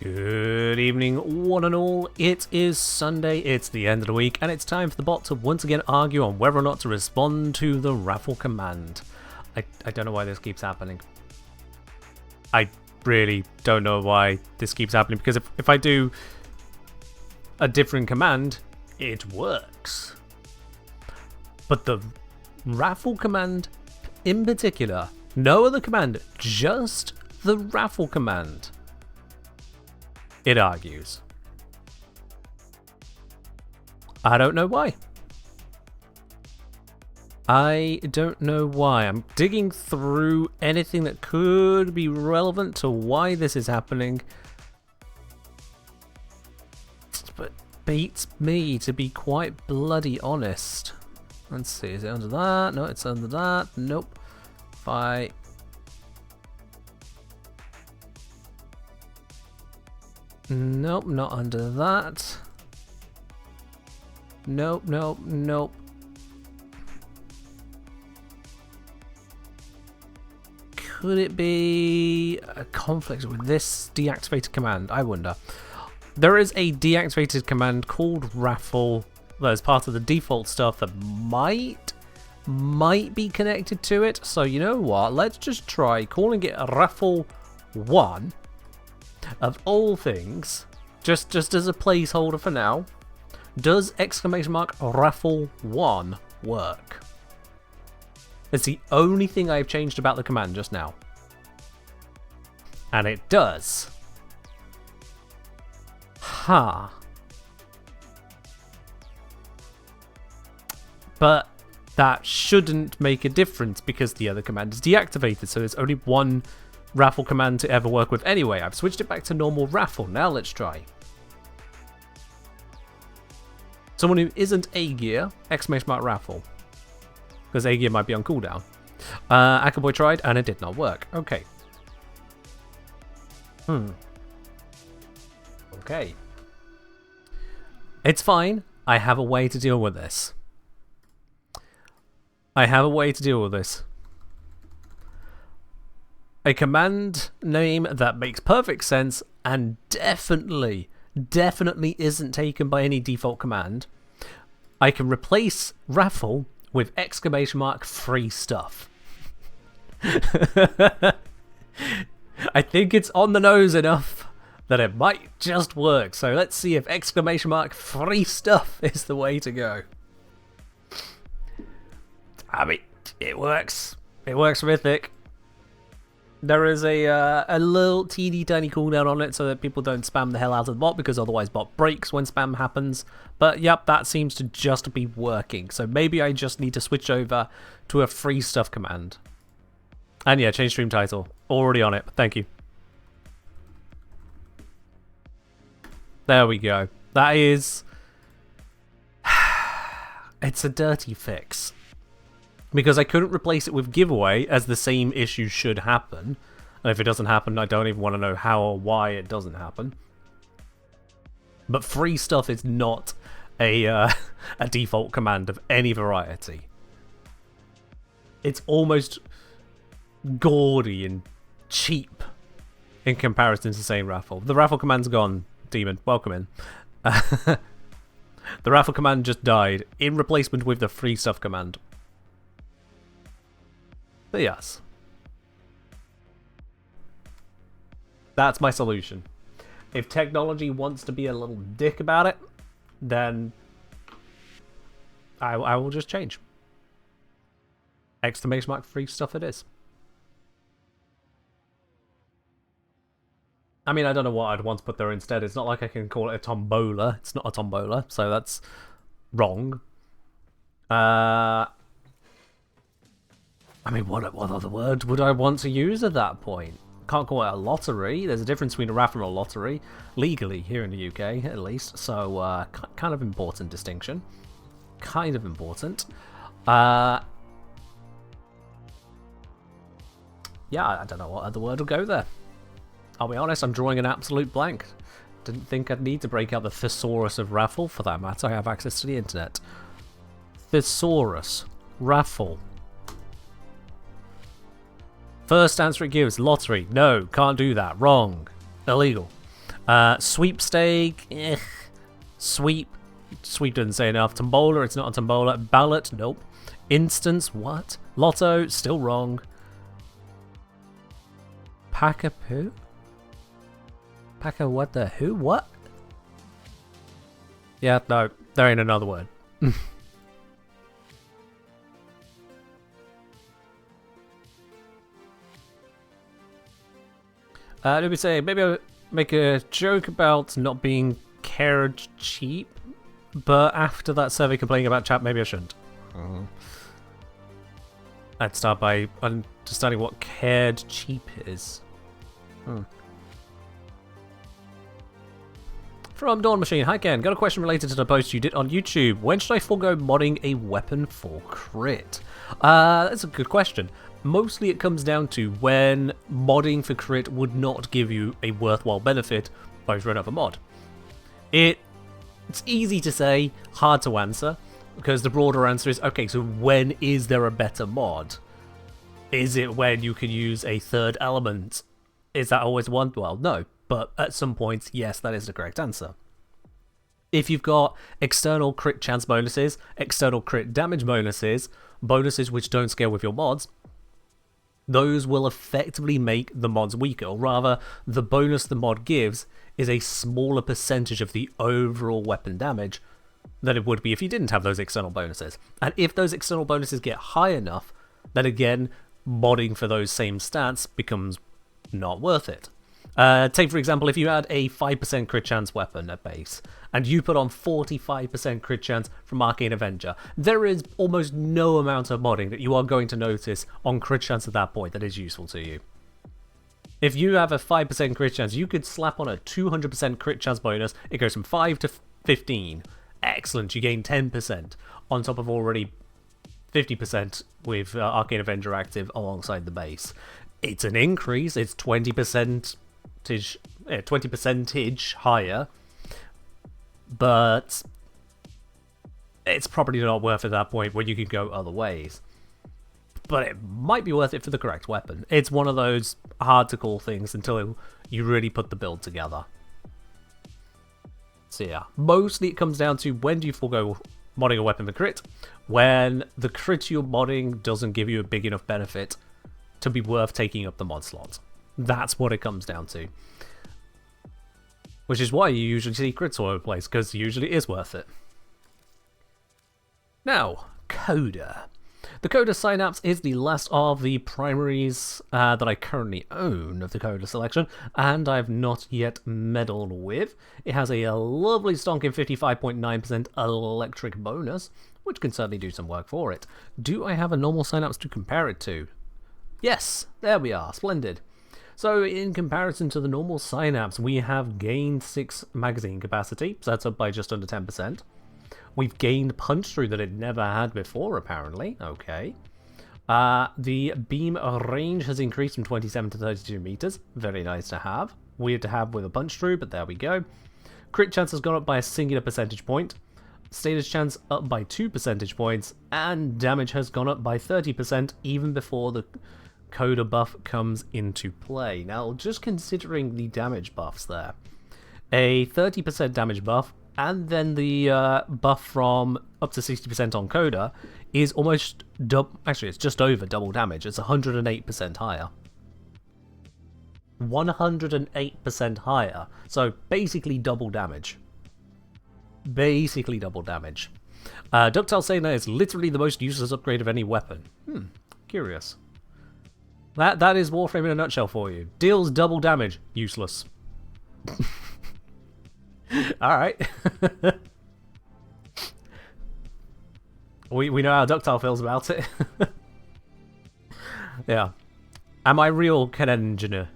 Good evening, one and all. It is Sunday, it's the end of the week, and it's time for the bot to once again argue on whether or not to respond to the raffle command. I don't know why this keeps happening. I really don't know why this keeps happening, because if I do a different command, it works. But the raffle command in particular, no other command, just the raffle command, it argues. I don't know why. I don't know why. I'm digging through anything that could be relevant to why this is happening. But beats me, to be quite bloody honest. Let's see, is it under that? No, it's under that. Nope. If I... Nope, not under that. Nope, nope, nope. Could it be a conflict with this deactivated command? I wonder. There is a deactivated command called raffle that is part of the default stuff that might be connected to it. So you know what? Let's just try calling it raffle 1. Of all things, just as a placeholder for now, does !raffle 1 work? It's the only thing I've changed about the command just now. And it does. Ha. But that shouldn't make a difference because the other command is deactivated, so there's only one raffle command to ever work with anyway. I've switched it back to normal raffle. Now let's try. Someone who isn't A-gear, !raffle. Because A-gear might be on cooldown. Ackerboy tried and it did not work. Okay. Okay. It's fine. I have a way to deal with this. A command name that makes perfect sense and definitely isn't taken by any default command. I can replace raffle with !free stuff. I think it's on the nose enough that it might just work. So let's see if !free stuff is the way to go. I mean, it works. It works Mythic. There is a little teeny tiny cooldown on it so that people don't spam the hell out of the bot, because otherwise bot breaks when spam happens. But yep, that seems to just be working. So maybe I just need to switch over to a free stuff command. And yeah, change stream title. Already on it. Thank you. There we go. That is... It's a dirty fix. Because I couldn't replace it with giveaway, as the same issue should happen. And if it doesn't happen, I don't even want to know how or why it doesn't happen. But free stuff is not a default command of any variety. It's almost gaudy and cheap in comparison to, say, raffle. The raffle command's gone, Demon. Welcome in. The raffle command just died in replacement with the free stuff command. But yes. That's my solution. If technology wants to be a little dick about it, then I will just change. !free stuff it is. I mean, I don't know what I'd want to put there instead. It's not like I can call it a tombola. It's not a tombola, so that's wrong. I mean, what other word would I want to use at that point? Can't call it a lottery. There's a difference between a raffle and a lottery. Legally, here in the UK, at least. So, kind of important distinction. Kind of important. Yeah, I don't know what other word will go there. I'll be honest, I'm drawing an absolute blank. Didn't think I'd need to break out the thesaurus of raffle. For that matter, I have access to the internet. Thesaurus. Raffle. First answer it gives, lottery. No, can't do that. Wrong. Illegal. Sweepstake, Sweep didn't say enough. Tombola, it's not a tombola. Ballot, nope. Instance, what? Lotto, still wrong. Pack-a-poo? What the who? What? Yeah, no, there ain't another word. Let me say, maybe I'll make a joke about not being cared cheap, but after that survey complaining about chat, maybe I shouldn't. I'd start by understanding what cared cheap is. From Dawn Machine, hi Ken, got a question related to the post you did on YouTube. When should I forego modding a weapon for crit? That's a good question. Mostly it comes down to when modding for crit would not give you a worthwhile benefit by throwing up a mod. It's easy to say, hard to answer, because the broader answer is, okay, so when is there a better mod? Is it when you can use a third element? Is that always one? Well, no. But at some points, yes, that is the correct answer. If you've got external crit chance bonuses, external crit damage bonuses, bonuses which don't scale with your mods, those will effectively make the mods weaker. Or rather, the bonus the mod gives is a smaller percentage of the overall weapon damage than it would be if you didn't have those external bonuses. And if those external bonuses get high enough, then again, modding for those same stats becomes not worth it. Take, for example, if you had a 5% crit chance weapon at base, and you put on 45% crit chance from Arcane Avenger, there is almost no amount of modding that you are going to notice on crit chance at that point that is useful to you. If you have a 5% crit chance, you could slap on a 200% crit chance bonus, it goes from 5 to 15. Excellent, you gain 10%, on top of already 50% with Arcane Avenger active alongside the base. It's an increase, it's 20% higher, but it's probably not worth it at that point when you can go other ways. But it might be worth it for the correct weapon. It's one of those hard to call things until you really put the build together. So yeah, mostly it comes down to when do you forego modding a weapon for crit, when the crit you're modding doesn't give you a big enough benefit to be worth taking up the mod slot. That's what it comes down to. Which is why you usually see crits all over the place, because usually it is worth it. Now, Coda. The Coda Synapse is the last of the primaries that I currently own of the Coda selection, and I've not yet meddled with. It has a lovely stonking 55.9% electric bonus, which can certainly do some work for it. Do I have a normal Synapse to compare it to? Yes, there we are, splendid. So in comparison to the normal Synapse, we have gained 6 magazine capacity, so that's up by just under 10%. We've gained punch through that it never had before, apparently. Okay. The beam range has increased from 27 to 32 meters. Very nice to have. Weird to have with a punch through, but there we go. Crit chance has gone up by a singular percentage point. Status chance up by 2 percentage points. And damage has gone up by 30% even before the Coda buff comes into play. Now, just considering the damage buffs there. A 30% damage buff, and then the buff from up to 60% on Coda is almost actually, it's just over double damage. It's 108% higher. 108% higher. So basically double damage. Basically double damage. Ductile saying that is literally the most useless upgrade of any weapon. Curious. That is Warframe in a nutshell for you. Deals double damage. Useless. Alright. we know how Ductile feels about it. Yeah. Am I real, Ken Engineer?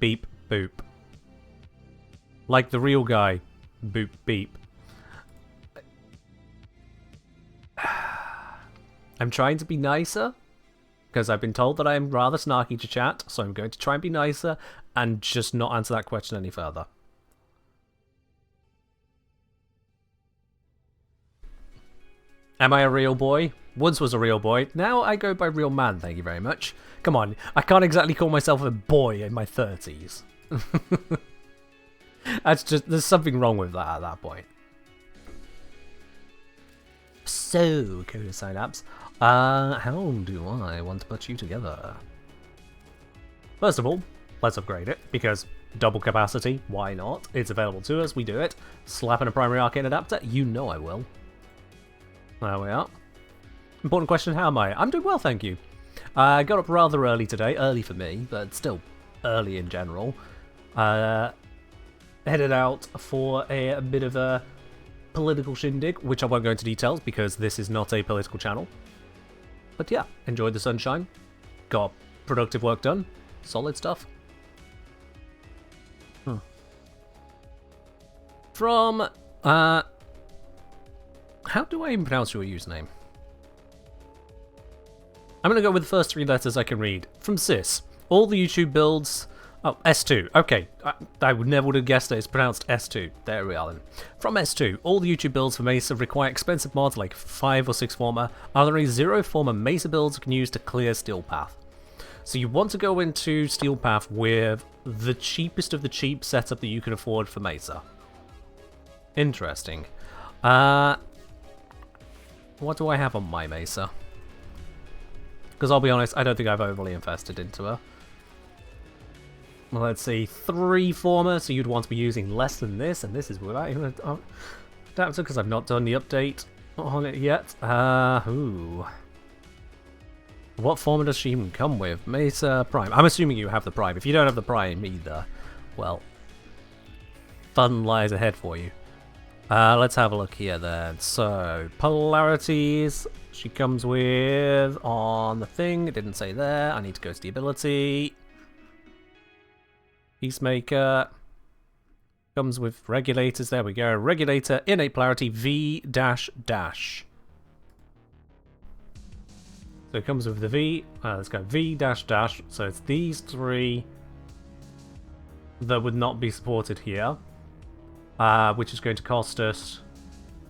Beep, boop. Like the real guy. Boop, beep. I'm trying to be nicer, because I've been told that I'm rather snarky to chat, so I'm going to try and be nicer and just not answer that question any further. Am I a real boy? Once was a real boy. Now I go by real man, thank you very much. Come on, I can't exactly call myself a boy in my 30s. That's just, there's something wrong with that at that point. So, Coda Synapse, how do I want to put you together? First of all, let's upgrade it, because double capacity, why not? It's available to us, we do it. Slap in a primary arcane adapter, you know I will. There we are. Important question, how am I? I'm doing well, thank you. I got up rather early today, early for me, but still early in general. Headed out for a bit of a political shindig, which I won't go into details because this is not a political channel. But yeah, enjoyed the sunshine, got productive work done, solid stuff. From, how do I even pronounce your username? I'm gonna go with the first 3 letters I can read. From Sis, all the YouTube builds... Oh, S2. Okay, I would never would have guessed it. It's pronounced S2. There we are then. From S2, all the YouTube builds for Mesa require expensive mods like 5 or 6 Former. Are there any 0 Former Mesa builds you can use to clear Steel Path? So you want to go into Steel Path with the cheapest of the cheap setup that you can afford for Mesa. Interesting. What do I have on my Mesa? Because I'll be honest, I don't think I've overly invested into her. Well, let's see, 3 Former, so you'd want to be using less than this, and this is without even an adapter, because I've not done the update on it yet. Ooh. What Former does she even come with? Mesa Prime. I'm assuming you have the Prime. If you don't have the Prime either, well, fun lies ahead for you. Let's have a look here then. So, polarities, she comes with on the thing, it didn't say there. I need to go to the ability. Peacemaker comes with regulators. There we go. Regulator, innate polarity, V dash dash. So it comes with the V. Let's go V dash dash. So it's these 3 that would not be supported here, which is going to cost us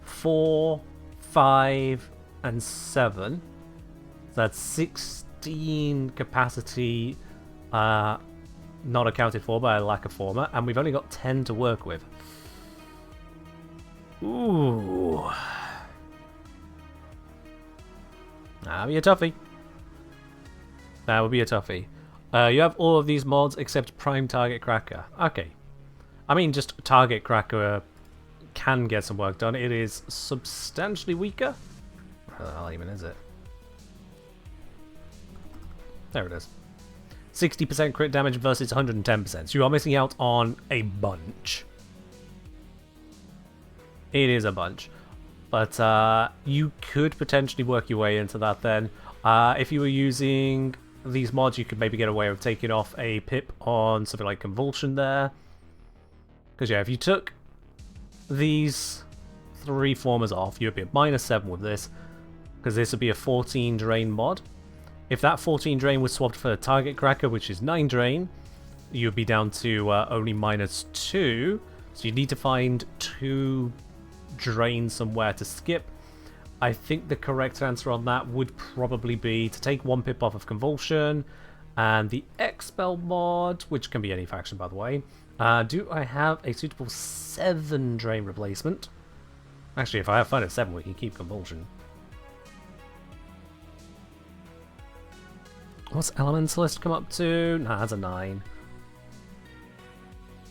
4, 5, and 7. So that's 16 capacity. Not accounted for by a lack of Former, and we've only got 10 to work with. Ooh. That'll be a toughie. That would be a toughie. You have all of these mods except Prime Target Cracker. Okay. I mean, just Target Cracker can get some work done. It is substantially weaker. Where the hell even is it? There it is. 60% crit damage versus 110%. So you are missing out on a bunch. It is a bunch. But you could potentially work your way into that then. If you were using these mods, you could maybe get away with taking off a pip on something like Convulsion there. Because yeah, if you took these 3 Formers off, you'd be at -7 with this. Because this would be a 14 drain mod. If that 14 drain was swapped for a Target Cracker, which is 9 drain, you'd be down to only -2. So you need to find 2 drain somewhere to skip. I think the correct answer on that would probably be to take 1 pip off of Convulsion, and the Expel mod, which can be any faction by the way. Do I have a suitable 7 drain replacement? Actually, if I find a 7, we can keep Convulsion. What's Elementalist come up to? Nah, that's a 9.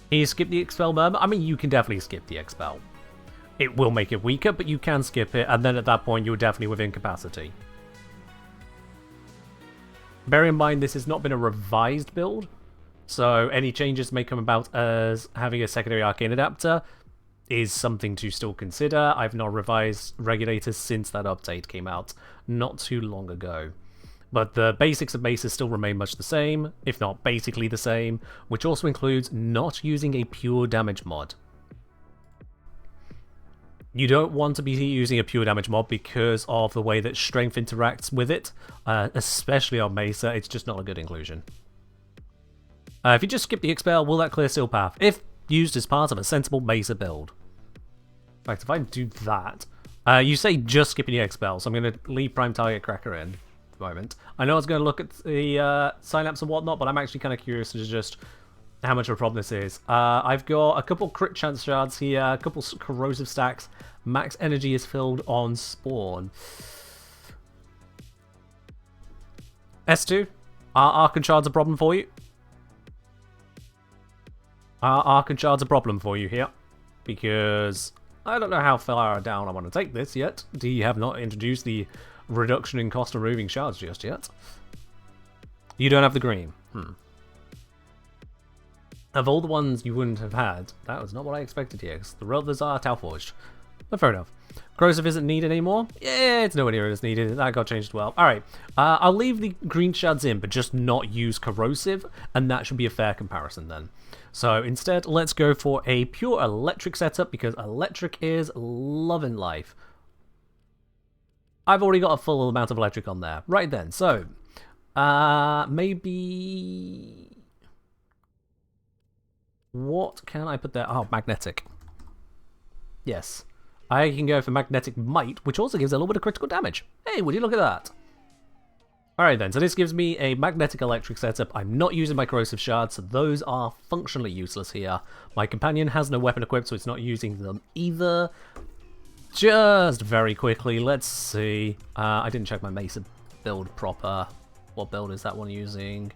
Can you skip the Expel Murmur? I mean, you can definitely skip the Expel. It will make it weaker, but you can skip it, and then at that point you're definitely within capacity. Bear in mind, this has not been a revised build, so any changes may come about as having a secondary arcane adapter is something to still consider. I've not revised regulators since that update came out not too long ago. But the basics of Mesa still remain much the same, if not basically the same, which also includes not using a pure damage mod. You don't want to be using a pure damage mod because of the way that strength interacts with it, especially on Mesa. It's just not a good inclusion. If you just skip the Expel, will that clear Steel Path? If used as part of a sensible Mesa build. In fact, if I do that, you say just skipping the Expel, so I'm going to leave Prime Target Cracker in. Moment. I know I was going to look at the Synapse and whatnot, but I'm actually kind of curious to just how much of a problem this is. I've got a couple crit chance shards here, a couple corrosive stacks. Max energy is filled on spawn. S2, are Archon shards a problem for you? Are Archon shards a problem for you here? Because I don't know how far down I want to take this yet. You have not introduced the reduction in cost of removing shards just yet. You don't have the green. Of all the ones you wouldn't have had, that was not what I expected here, because the others are Tau Forged. But fair enough. Corrosive isn't needed anymore? Yeah, it's nowhere near as needed. That got changed as well. Alright, I'll leave the green shards in, but just not use corrosive, and that should be a fair comparison then. So instead, let's go for a pure electric setup, because electric is loving life. I've already got a full amount of electric on there. Right then, so, maybe... What can I put there? Oh, magnetic. Yes. I can go for magnetic might, which also gives a little bit of critical damage. Hey, would you look at that? Alright then, so this gives me a magnetic electric setup. I'm not using my corrosive shards, so those are functionally useless here. My companion has no weapon equipped, so it's not using them either. Just very quickly, let's see. I didn't check my Mesa build proper. What build is that one using?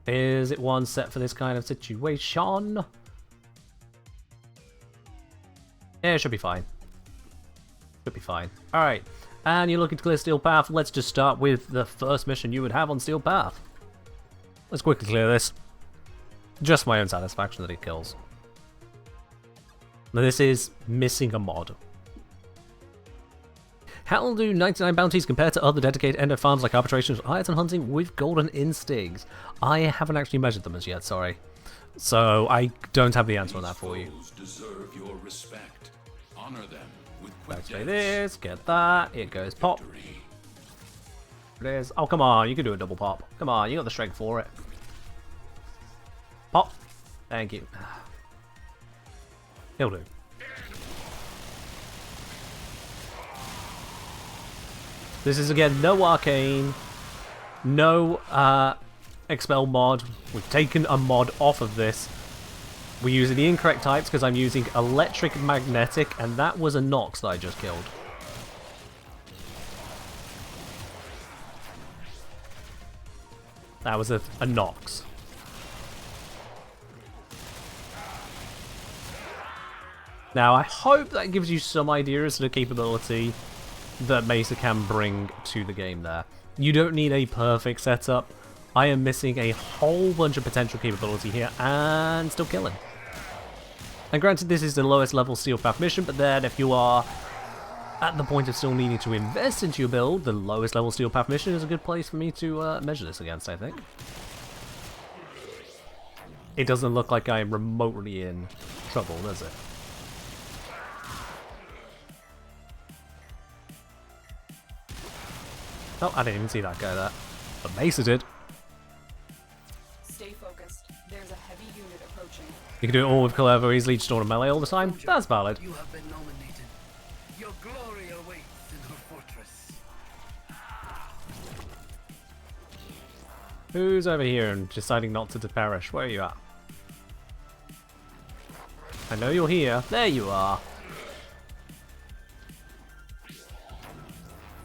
Is it one set for this kind of situation? Yeah, it should be fine. Should be fine. Alright, and you're looking to clear Steel Path. Let's just start with the first mission you would have on Steel Path. Let's quickly clear this. Just for my own satisfaction that it kills. Now this is missing a mod. How do 99 bounties compare to other dedicated endo farms like arbitrations, riots and hunting with golden instincts? I haven't actually measured them as yet, sorry. So I don't have the answer on that for you. Deserve your respect. Honor them with Backplay this, get that, it goes pop. It is. Oh, come on, you can do a double pop. Come on, you got the strength for it. Pop. Thank you. He'll do. This is, again, no arcane, no expel mod. We've taken a mod off of this. We're using the incorrect types because I'm using electric magnetic, and that was a Nox that I just killed. That was a Nox. Now, I hope that gives you some idea as to the capability that Mesa can bring to the game there. You don't need a perfect setup. I am missing a whole bunch of potential capability here and still killing. And granted, this is the lowest level Steel Path mission, but then if you are at the point of still needing to invest into your build, the lowest level Steel Path mission is a good place for me to measure this against, I think. It doesn't look like I am remotely in trouble, does it? Oh, I didn't even see that guy there. But Mesa did. Stay focused. There's a heavy unit approaching. You can do it all with Clever, easily just order melee all the time. That's valid. You have been nominated. Your glory awaits in her fortress. Who's over here and deciding not to perish? Where are you at? I know you're here. There you are.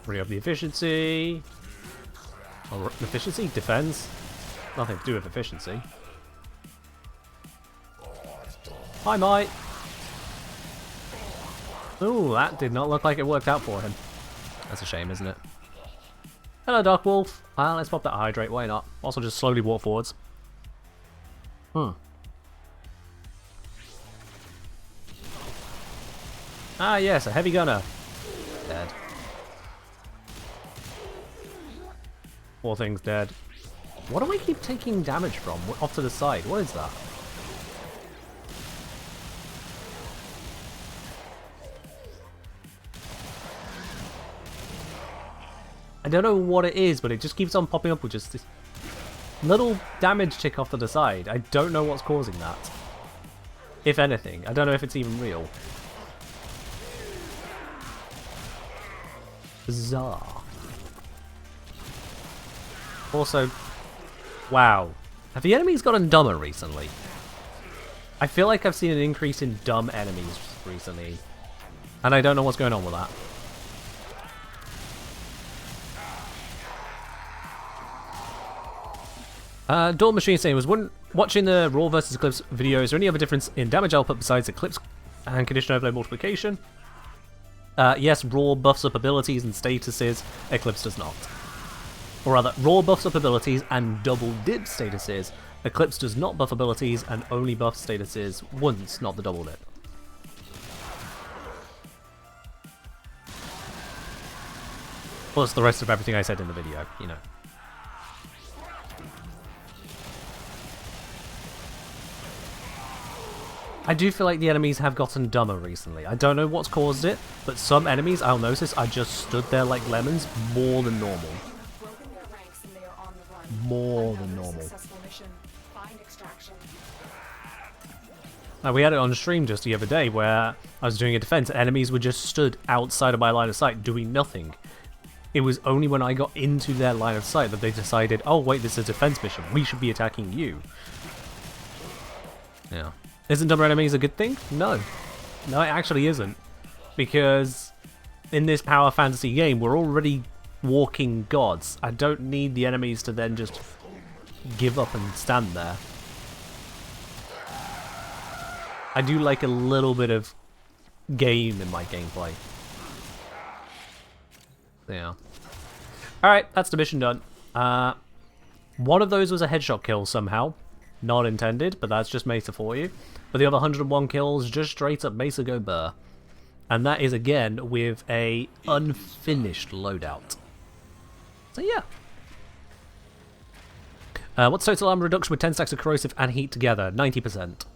Free up the efficiency. Or efficiency? Defense? Nothing to do with efficiency. Hi, mate. Ooh, that did not look like it worked out for him. That's a shame, isn't it? Hello, Dark Wolf. Let's pop that hydrate. Why not? Also, just slowly walk forwards. Ah, yes, a heavy gunner. Dead. Poor thing's dead. What do I keep taking damage from? Off to the side. What is that? I don't know what it is, but it just keeps on popping up with just this little damage tick off to the side. I don't know what's causing that. If anything. I don't know if it's even real. Bizarre. Also, wow. Have the enemies gotten dumber recently? I feel like I've seen an increase in dumb enemies recently, and I don't know what's going on with that. Dawn Machine saying, was watching the Raw versus Eclipse video, is there any other difference in damage output besides Eclipse and condition overlay multiplication? Yes, Raw buffs up abilities and statuses, Eclipse does not. Or rather, Raw buffs up abilities and double dip statuses, Eclipse does not buff abilities and only buffs statuses once, not the double dip. Plus the rest of everything I said in the video, you know. I do feel like the enemies have gotten dumber recently. I don't know what's caused it, but some enemies, I'll notice, I just stood there like lemons more than normal. More than normal. Now, we had it on stream just the other day where I was doing a defense, enemies were just stood outside of my line of sight doing nothing. It was only when I got into their line of sight that they decided, oh wait, this is a defense mission, we should be attacking you. Yeah. Isn't dumber enemies a good thing? No. No, it actually isn't. Because in this power fantasy game, we're already walking gods. I don't need the enemies to then just give up and stand there. I do like a little bit of game in my gameplay. Yeah. Alright, that's the mission done. One of those was a headshot kill somehow. Not intended, but that's just Mesa for you. But the other 101 kills, just straight up Mesa go burr. And that is again with a unfinished loadout. So yeah. What's total armor reduction with 10 stacks of corrosive and heat together? 90%.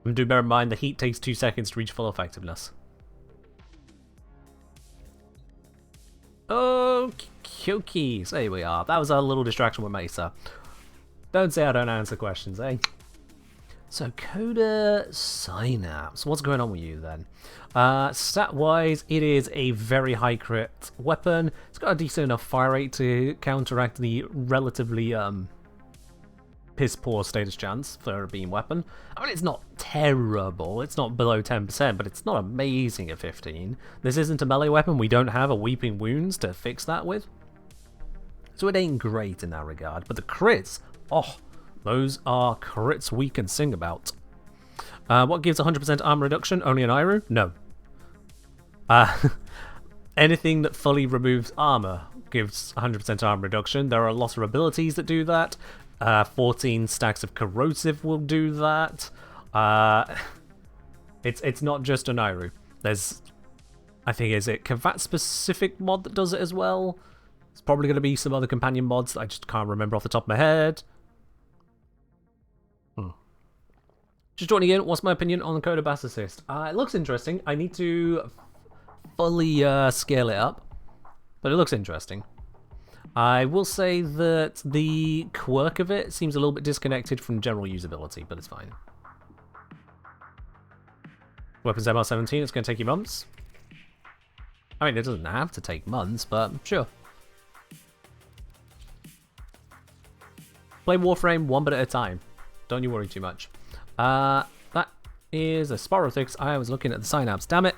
And do bear in mind the heat takes 2 seconds to reach full effectiveness. Okay, so here we are. That was our little distraction with Mesa. Don't say I don't answer questions, eh? So, Coda Synapse. What's going on with you then? Stat-wise, it is a very high crit weapon. It's got a decent enough fire rate to counteract the relatively piss-poor status chance for a beam weapon. I mean, it's not terrible. It's not below 10%, but it's not amazing at 15. This isn't a melee weapon. We don't have a Weeping Wounds to fix that with. So it ain't great in that regard. But the crits, oh, those are crits we can sing about. What gives 100% armor reduction? Only an Iru? No. Anything that fully removes armor gives 100% armor reduction. There are a lot of abilities that do that. 14 stacks of corrosive will do that. It's not just an Iru. There's, I think, is it Kavat specific mod that does it as well? It's probably going to be some other companion mods that I just can't remember off the top of my head. Just joining in, what's my opinion on the Coda Bass Assist? It looks interesting. I need to fully scale it up, but it looks interesting. I will say that the quirk of it seems a little bit disconnected from general usability, but it's fine. Weapons MR17, it's going to take you months. I mean, it doesn't have to take months, but sure. Play Warframe one bit at a time. Don't you worry too much. That is a Sporothics. I was looking at the Synapse, damn it.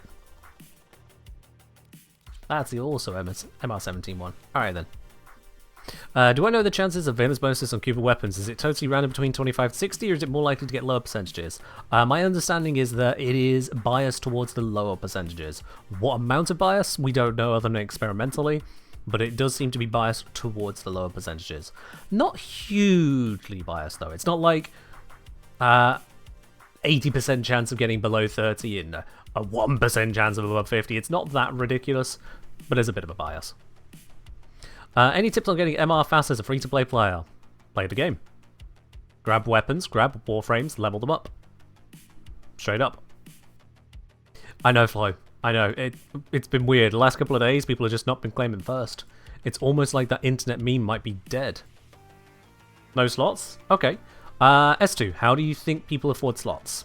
That's the also MR17 one. Alright then. Do I know the chances of Venus bonuses on Cuba weapons? Is it totally random between 25 to 60, or is it more likely to get lower percentages? My understanding is that it is biased towards the lower percentages. What amount of bias? We don't know other than experimentally, but it does seem to be biased towards the lower percentages. Not hugely biased though. It's not like 80% chance of getting below 30 and a 1% chance of above 50. It's not that ridiculous, but there's a bit of a bias. Any tips on getting MR fast as a free-to-play player? Play the game. Grab weapons, grab Warframes, level them up. Straight up. I know, Flo. I know. It's been weird. The last couple of days, people have just not been claiming first. It's almost like that internet meme might be dead. No slots? Okay. S2, how do you think people afford slots?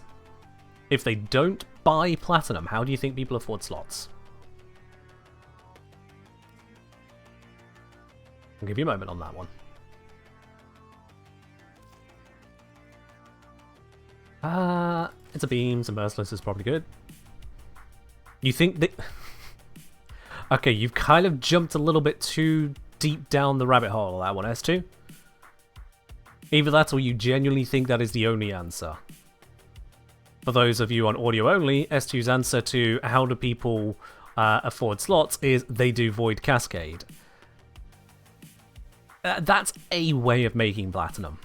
If they don't buy Platinum, how do you think people afford slots? I'll give you a moment on that one. It's a beam, so merciless is probably good. You think that... Okay, you've kind of jumped a little bit too deep down the rabbit hole, that one, S2. Either that or you genuinely think that is the only answer. For those of you on audio only, S2's answer to how do people afford slots is they do Void Cascade. That's a way of making platinum.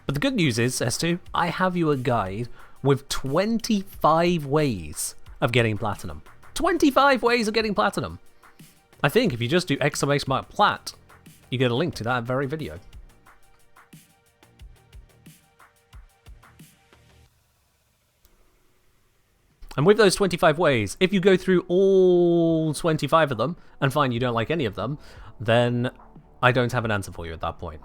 But the good news is, S2, I have you a guide with 25 ways of getting platinum. 25 ways of getting platinum! I think if you just do !plat, you get a link to that very video. And with those 25 ways, if you go through all 25 of them and find you don't like any of them, then I don't have an answer for you at that point.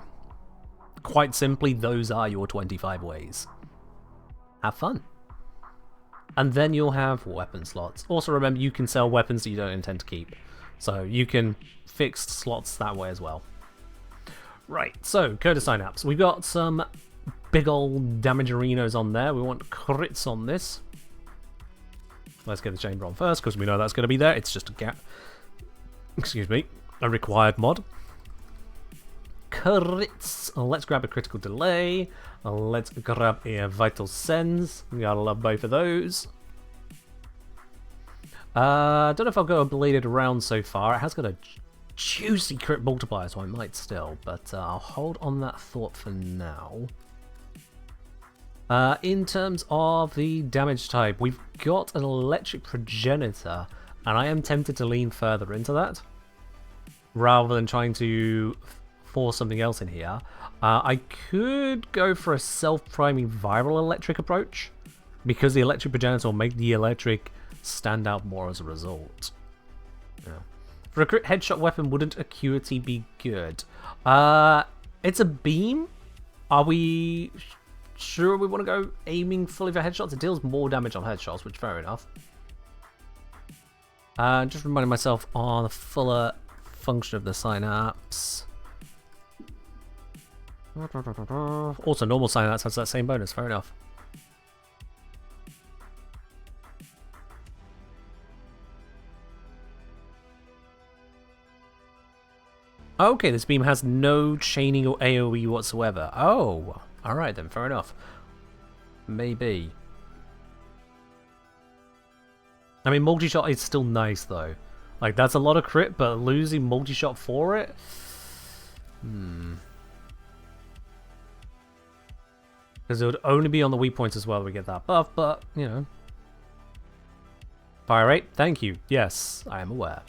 Quite simply, those are your 25 ways. Have fun. And then you'll have weapon slots. Also remember, you can sell weapons that you don't intend to keep. So you can fix slots that way as well. Right, so Coda Synapse. We've got some big old damagerinos on there. We want crits on this. Let's get the chamber on first, because we know that's going to be there. It's just a gap. Excuse me. A required mod. Crits. Let's grab a critical delay. Let's grab a vital sense. We gotta love both of those. Don't know if I'll go a bladed round so far. It has got a juicy crit multiplier, so I might still, but I'll hold on that thought for now. In terms of the damage type, we've got an electric progenitor, and I am tempted to lean further into that rather than trying to force something else in here. I could go for a self-priming viral electric approach, because the electric progenitor will make the electric stand out more as a result. Yeah. For a crit headshot weapon, wouldn't acuity be good? It's a beam. Are we sure we want to go aiming fully for headshots? It deals more damage on headshots, which fair enough. Just reminding myself on the fuller function of the synapse. Also, normal synapse has that same bonus, fair enough. Okay, this beam has no chaining or AoE whatsoever. Oh, alright then, fair enough. Maybe. I mean, multi-shot is still nice though. Like, that's a lot of crit, but losing multi-shot for it? Because it would only be on the weak points as well that we get that buff, but, you know. Fire rate, thank you. Yes, I am aware.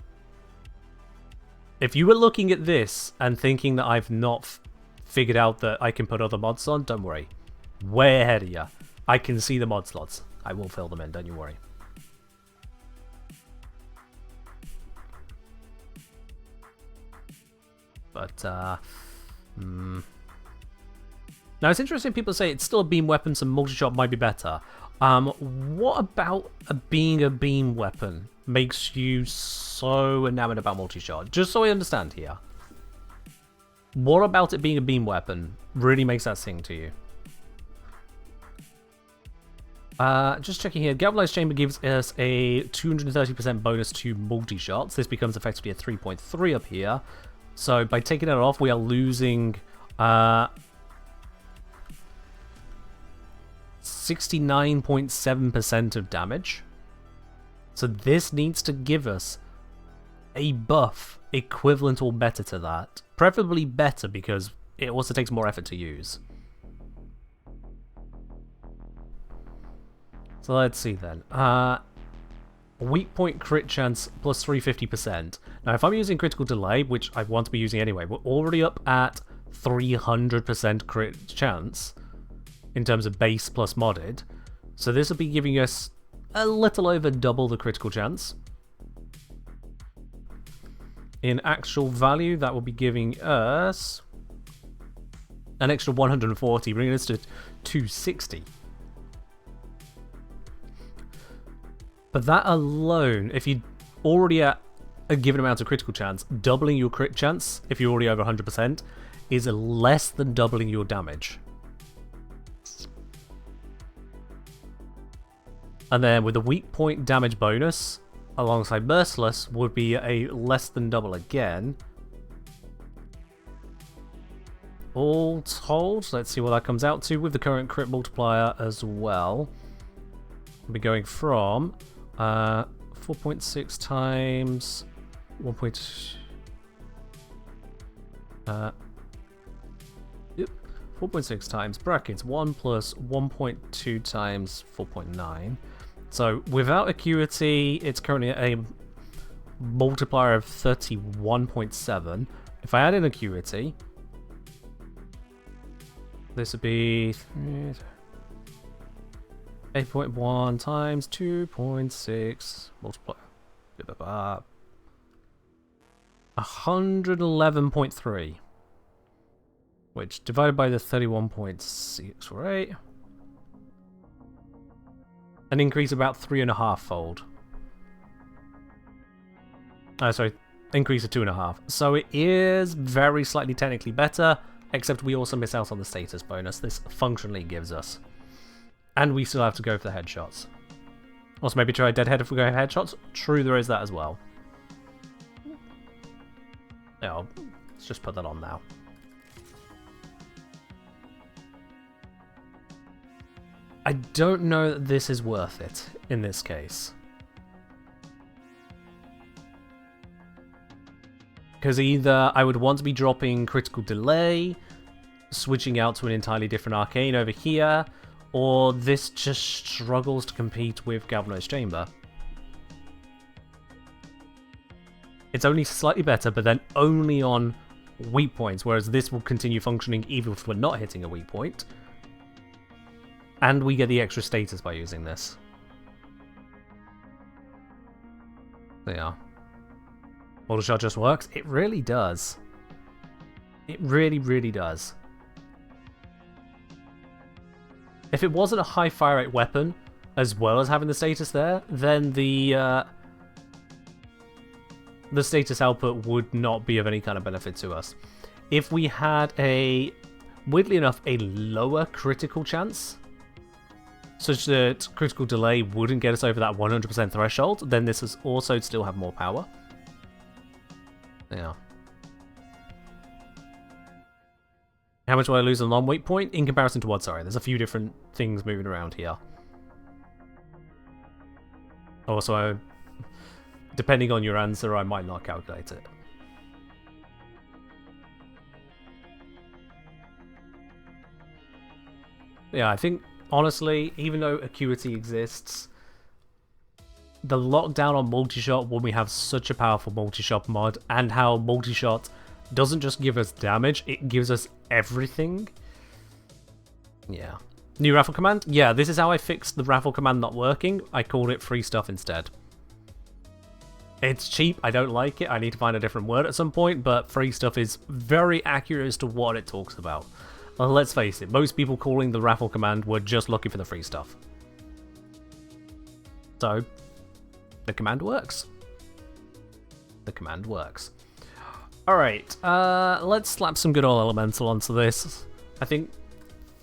If you were looking at this and thinking that I've not figured out that I can put other mods on, don't worry. Way ahead of you. I can see the mod slots. I will fill them in, don't you worry. But, Now, it's interesting people say it's still a beam weapon, so multi-shot might be better. What about being a beam weapon makes you so enamored about multi-shot? Just so I understand here. What about it being a beam weapon really makes that sing to you? Just checking here. Galvanized Chamber gives us a 230% bonus to multi-shots. This becomes effectively a 3.3 up here. So by taking it off, we are losing 69.7% of damage. So this needs to give us a buff equivalent or better to that. Preferably better, because it also takes more effort to use. So let's see then. Weak point crit chance plus 350%. Now if I'm using critical delay, which I want to be using anyway, we're already up at 300% crit chance in terms of base plus modded. So this will be giving us a little over double the critical chance. In actual value, that will be giving us an extra 140, bringing us to 260. But that alone, if you already at a given amount of critical chance, doubling your crit chance, if you're already over 100%, is less than doubling your damage. And then with the weak point damage bonus, alongside Merciless, would be a less than double again. All told, let's see what that comes out to with the current crit multiplier as well. We'll be going from 4.6 times 1. Yep, 4.6 times brackets 1 plus 1.2 times 4.9. So without Acuity, it's currently a multiplier of 31.7. If I add in Acuity, this would be 8.1 times 2.6 multiply 111.3, which divided by the 31.648, an increase about 3.5 fold. Sorry, increase of 2.5. So it is very slightly technically better, except we also miss out on the status bonus this functionally gives us. And we still have to go for the headshots. Also, maybe try Deadhead if we go headshots. True, there is that as well. Yeah, let's just put that on now. I don't know that this is worth it in this case. Because either I would want to be dropping Critical Delay, switching out to an entirely different arcane over here, or this just struggles to compete with Galvanized Chamber. It's only slightly better, but then only on weak points, whereas this will continue functioning even if we're not hitting a weak point. And we get the extra status by using this. There you are. Mortal Shot just works? It really does. It really, really does. If it wasn't a high fire rate weapon, as well as having the status there, then the status output would not be of any kind of benefit to us. If we had a, weirdly enough, a lower critical chance, such that Critical Delay wouldn't get us over that 100% threshold, then this is also still have more power. Yeah. How much will I lose on non-weight point? In comparison to what? Sorry, there's a few different things moving around here. Also, depending on your answer, I might not calculate it. Yeah, I think, honestly, even though Acuity exists, the lockdown on multi-shot when we have such a powerful multi-shot mod, and how multi-shot doesn't just give us damage, it gives us everything. Yeah. New raffle command? Yeah, this is how I fixed the raffle command not working. I called it free stuff instead. It's cheap, I don't like it, I need to find a different word at some point, but free stuff is very accurate as to what it talks about. Well, let's face it, most people calling the raffle command were just looking for the free stuff. So, the command works. The command works. Alright, let's slap some good old elemental onto this. I think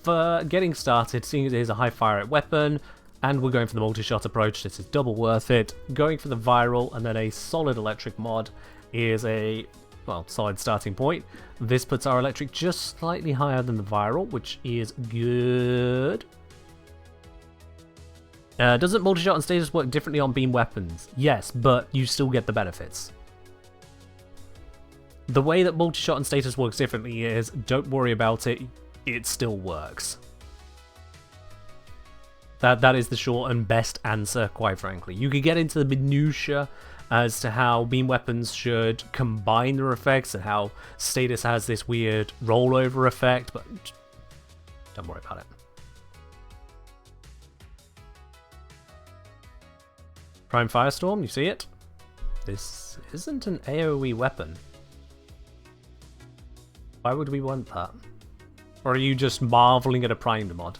for getting started, seeing it is a high fire rate weapon, and we're going for the multi-shot approach, this is double worth it. Going for the viral and then a solid electric mod is a, well, solid starting point. This puts our electric just slightly higher than the viral, which is good. Doesn't multi-shot and status work differently on beam weapons? Yes, but you still get the benefits. The way that multi-shot and status works differently is, don't worry about it, it still works. That is the short and best answer, quite frankly. You could get into the minutiae as to how beam weapons should combine their effects and how status has this weird rollover effect, but don't worry about it. Prime Firestorm, you see it? This isn't an AoE weapon. Why would we want that? Or are you just marveling at a primed mod?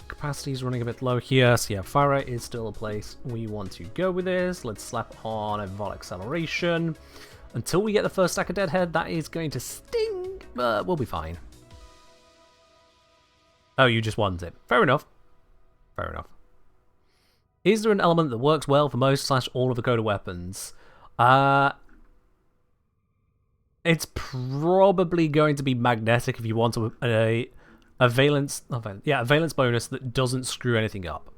Capacity is running a bit low here, so yeah, fire rate is still a place we want to go with this. Let's slap on a Vol Acceleration. Until we get the first stack of Deadhead, that is going to sting, but we'll be fine. Oh, you just want it. Fair enough. Fair enough. Is there an element that works well for most / all of the Coda weapons? It's probably going to be magnetic if you want a valence bonus that doesn't screw anything up.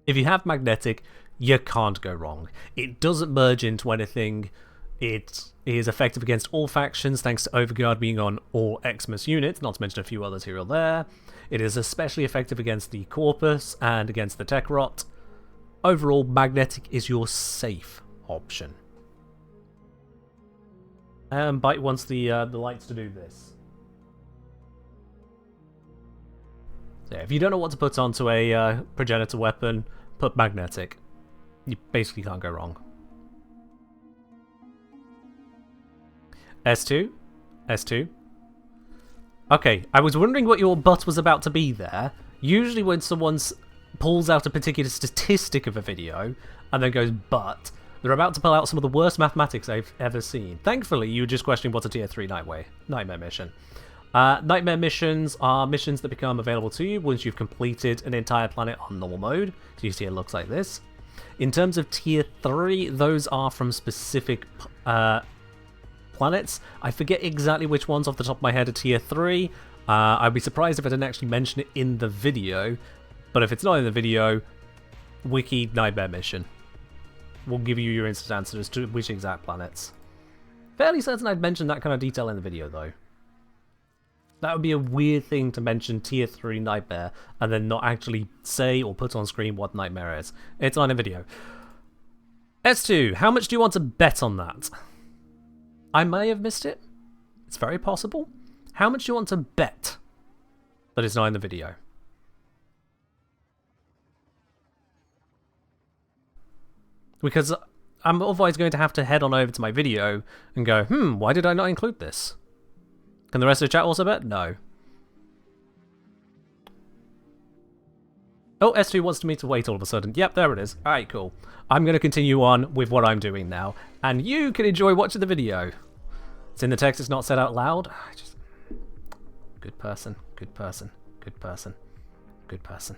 If you have magnetic, you can't go wrong. It doesn't merge into anything. It is effective against all factions thanks to Overguard being on all Xmas units, not to mention a few others here or there. It is especially effective against the Corpus and against the Tech Rot. Overall, magnetic is your safe option. Bite wants the lights to do this. So yeah, if you don't know what to put onto a progenitor weapon, put magnetic. You basically can't go wrong. S2? S2? Okay, I was wondering what your butt was about to be there. Usually when someone pulls out a particular statistic of a video and then goes but, they're about to pull out some of the worst mathematics I've ever seen. Thankfully, you were just questioning what's a tier 3 nightmare mission. Nightmare missions are missions that become available to you once you've completed an entire planet on normal mode. So you see it looks like this. In terms of tier 3, those are from specific planets. I forget exactly which ones off the top of my head are tier 3. I'd be surprised if I didn't actually mention it in the video. But if it's not in the video, wiki nightmare mission will give you your instant answer as to which exact planets. Fairly certain I'd mention that kind of detail in the video though. That would be a weird thing to mention tier 3 nightmare and then not actually say or put on screen what nightmare is. It's on a video. S2, how much do you want to bet on that? I may have missed it. It's very possible. How much do you want to bet that it's not in the video? Because I'm otherwise going to have to head on over to my video and go, why did I not include this? Can the rest of the chat also bet? No. Oh, S2 wants me to wait all of a sudden. Yep, there it is. Alright, cool. I'm going to continue on with what I'm doing now, and you can enjoy watching the video. It's in the text, it's not said out loud. Good person, good person, good person, good person.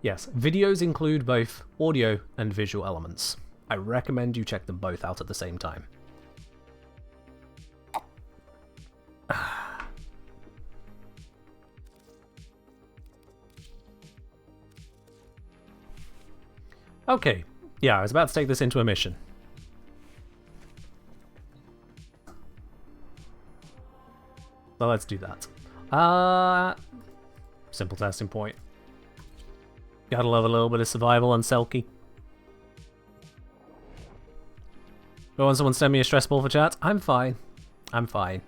Yes, videos include both audio and visual elements. I recommend you check them both out at the same time. Okay, yeah, I was about to take this into a mission. So let's do that. Simple testing point. Gotta love a little bit of survival on Selkie. Go on, someone send me a stress ball for chat? I'm fine. I'm fine.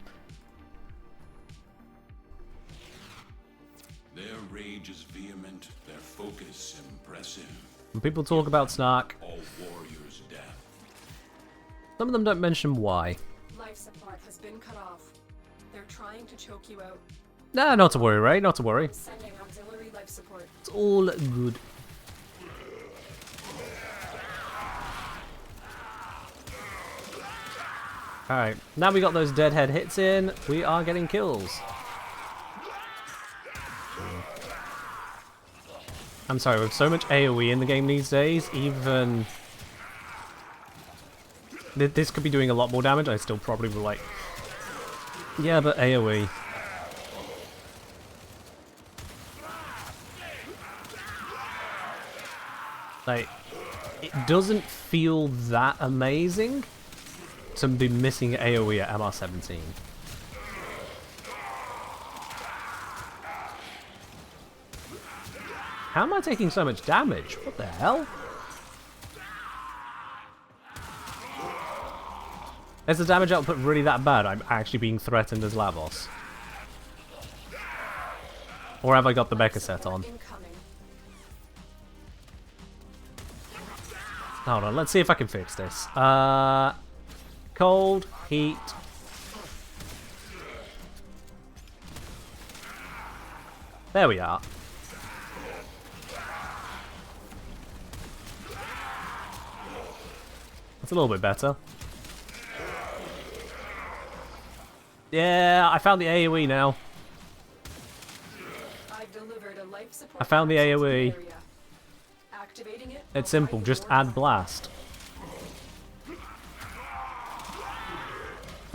Their rage is vehement, their focus impressive. When people talk about Snark, All warriors' death. some of them don't mention why. Life support has been cut off. They're trying to choke you out. Nah, not to worry, Ray, not to worry. Sending auxiliary life support. It's all good. Alright, now we got those deadhead hits in, we are getting kills. I'm sorry, with so much AoE in the game these days, even... This could be doing a lot more damage, I still probably will like... Yeah, but AoE. Like, it doesn't feel that amazing to be missing AoE at MR17. How am I taking so much damage? What the hell? Is the damage output really that bad? I'm actually being threatened as Lavos. Or have I got the Becca set on? Hold on, let's see if I can fix this. Cold, heat. There we are. That's a little bit better. Yeah, I found the AoE now. I found the AoE. Area. Activating it. It's simple, just add blast.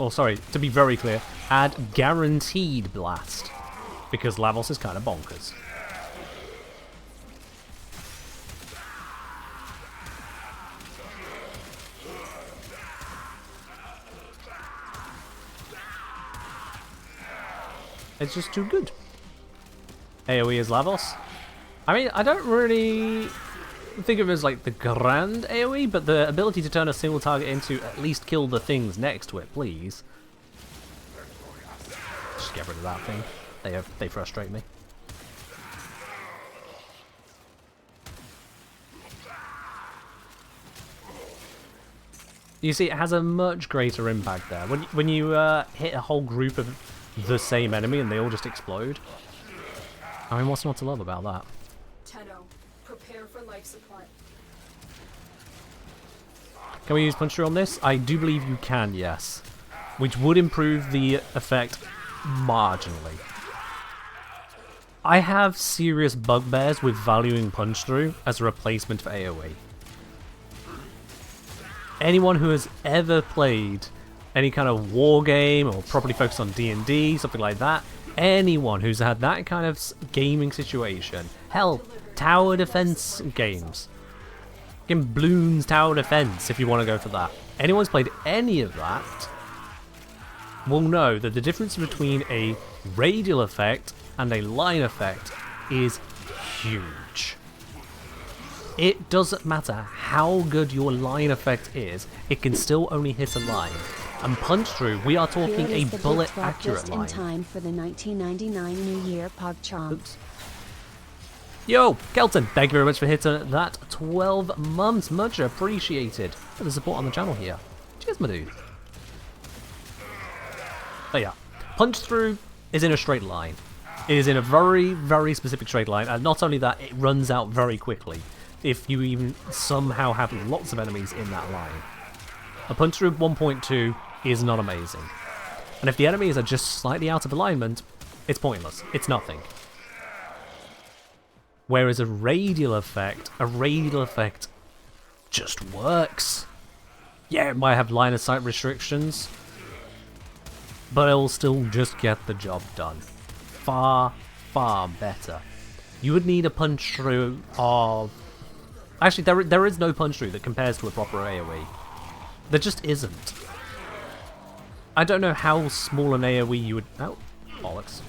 Oh, sorry, to be very clear, add guaranteed blast. Because Lavos is kind of bonkers. It's just too good. AoE is Lavos. I mean, I don't really think of it as like the grand AoE, but the ability to turn a single target into at least kill the things next to it, please. Just get rid of that thing. They frustrate me. You see, it has a much greater impact there. When you hit a whole group of the same enemy and they all just explode. I mean, what's not to love about that? Tenno, prepare for life support. Can we use Punch Through on this? I do believe you can, yes. Which would improve the effect marginally. I have serious bugbears with valuing Punch Through as a replacement for AoE. Anyone who has ever played any kind of war game or properly focused on D&D, something like that, anyone who's had that kind of gaming situation, hell, tower defense games, game Bloons Tower Defense if you want to go for that, anyone who's played any of that will know that the difference between a radial effect and a line effect is huge. It doesn't matter how good your line effect is, it can still only hit a line. And Punch Through, we are talking a bullet accurate line. Just in time for the 1999 New Year PogChamp. Oops. Yo, Kelton, thank you very much for hitting that 12 months. Much appreciated for the support on the channel here. Cheers, my dude. But yeah, Punch Through is in a straight line. It is in a very, very specific straight line, and not only that, it runs out very quickly if you even somehow have lots of enemies in that line. A Punch Through 1.2 is not amazing. And if the enemies are just slightly out of alignment, it's pointless. It's nothing. Whereas a radial effect just works. Yeah, it might have line of sight restrictions, but it'll still just get the job done. Far, far better. You would need a Punch Through of... Actually, there is no Punch Through that compares to a proper AoE. There just isn't. I don't know how small an AoE you would... Oh, bollocks.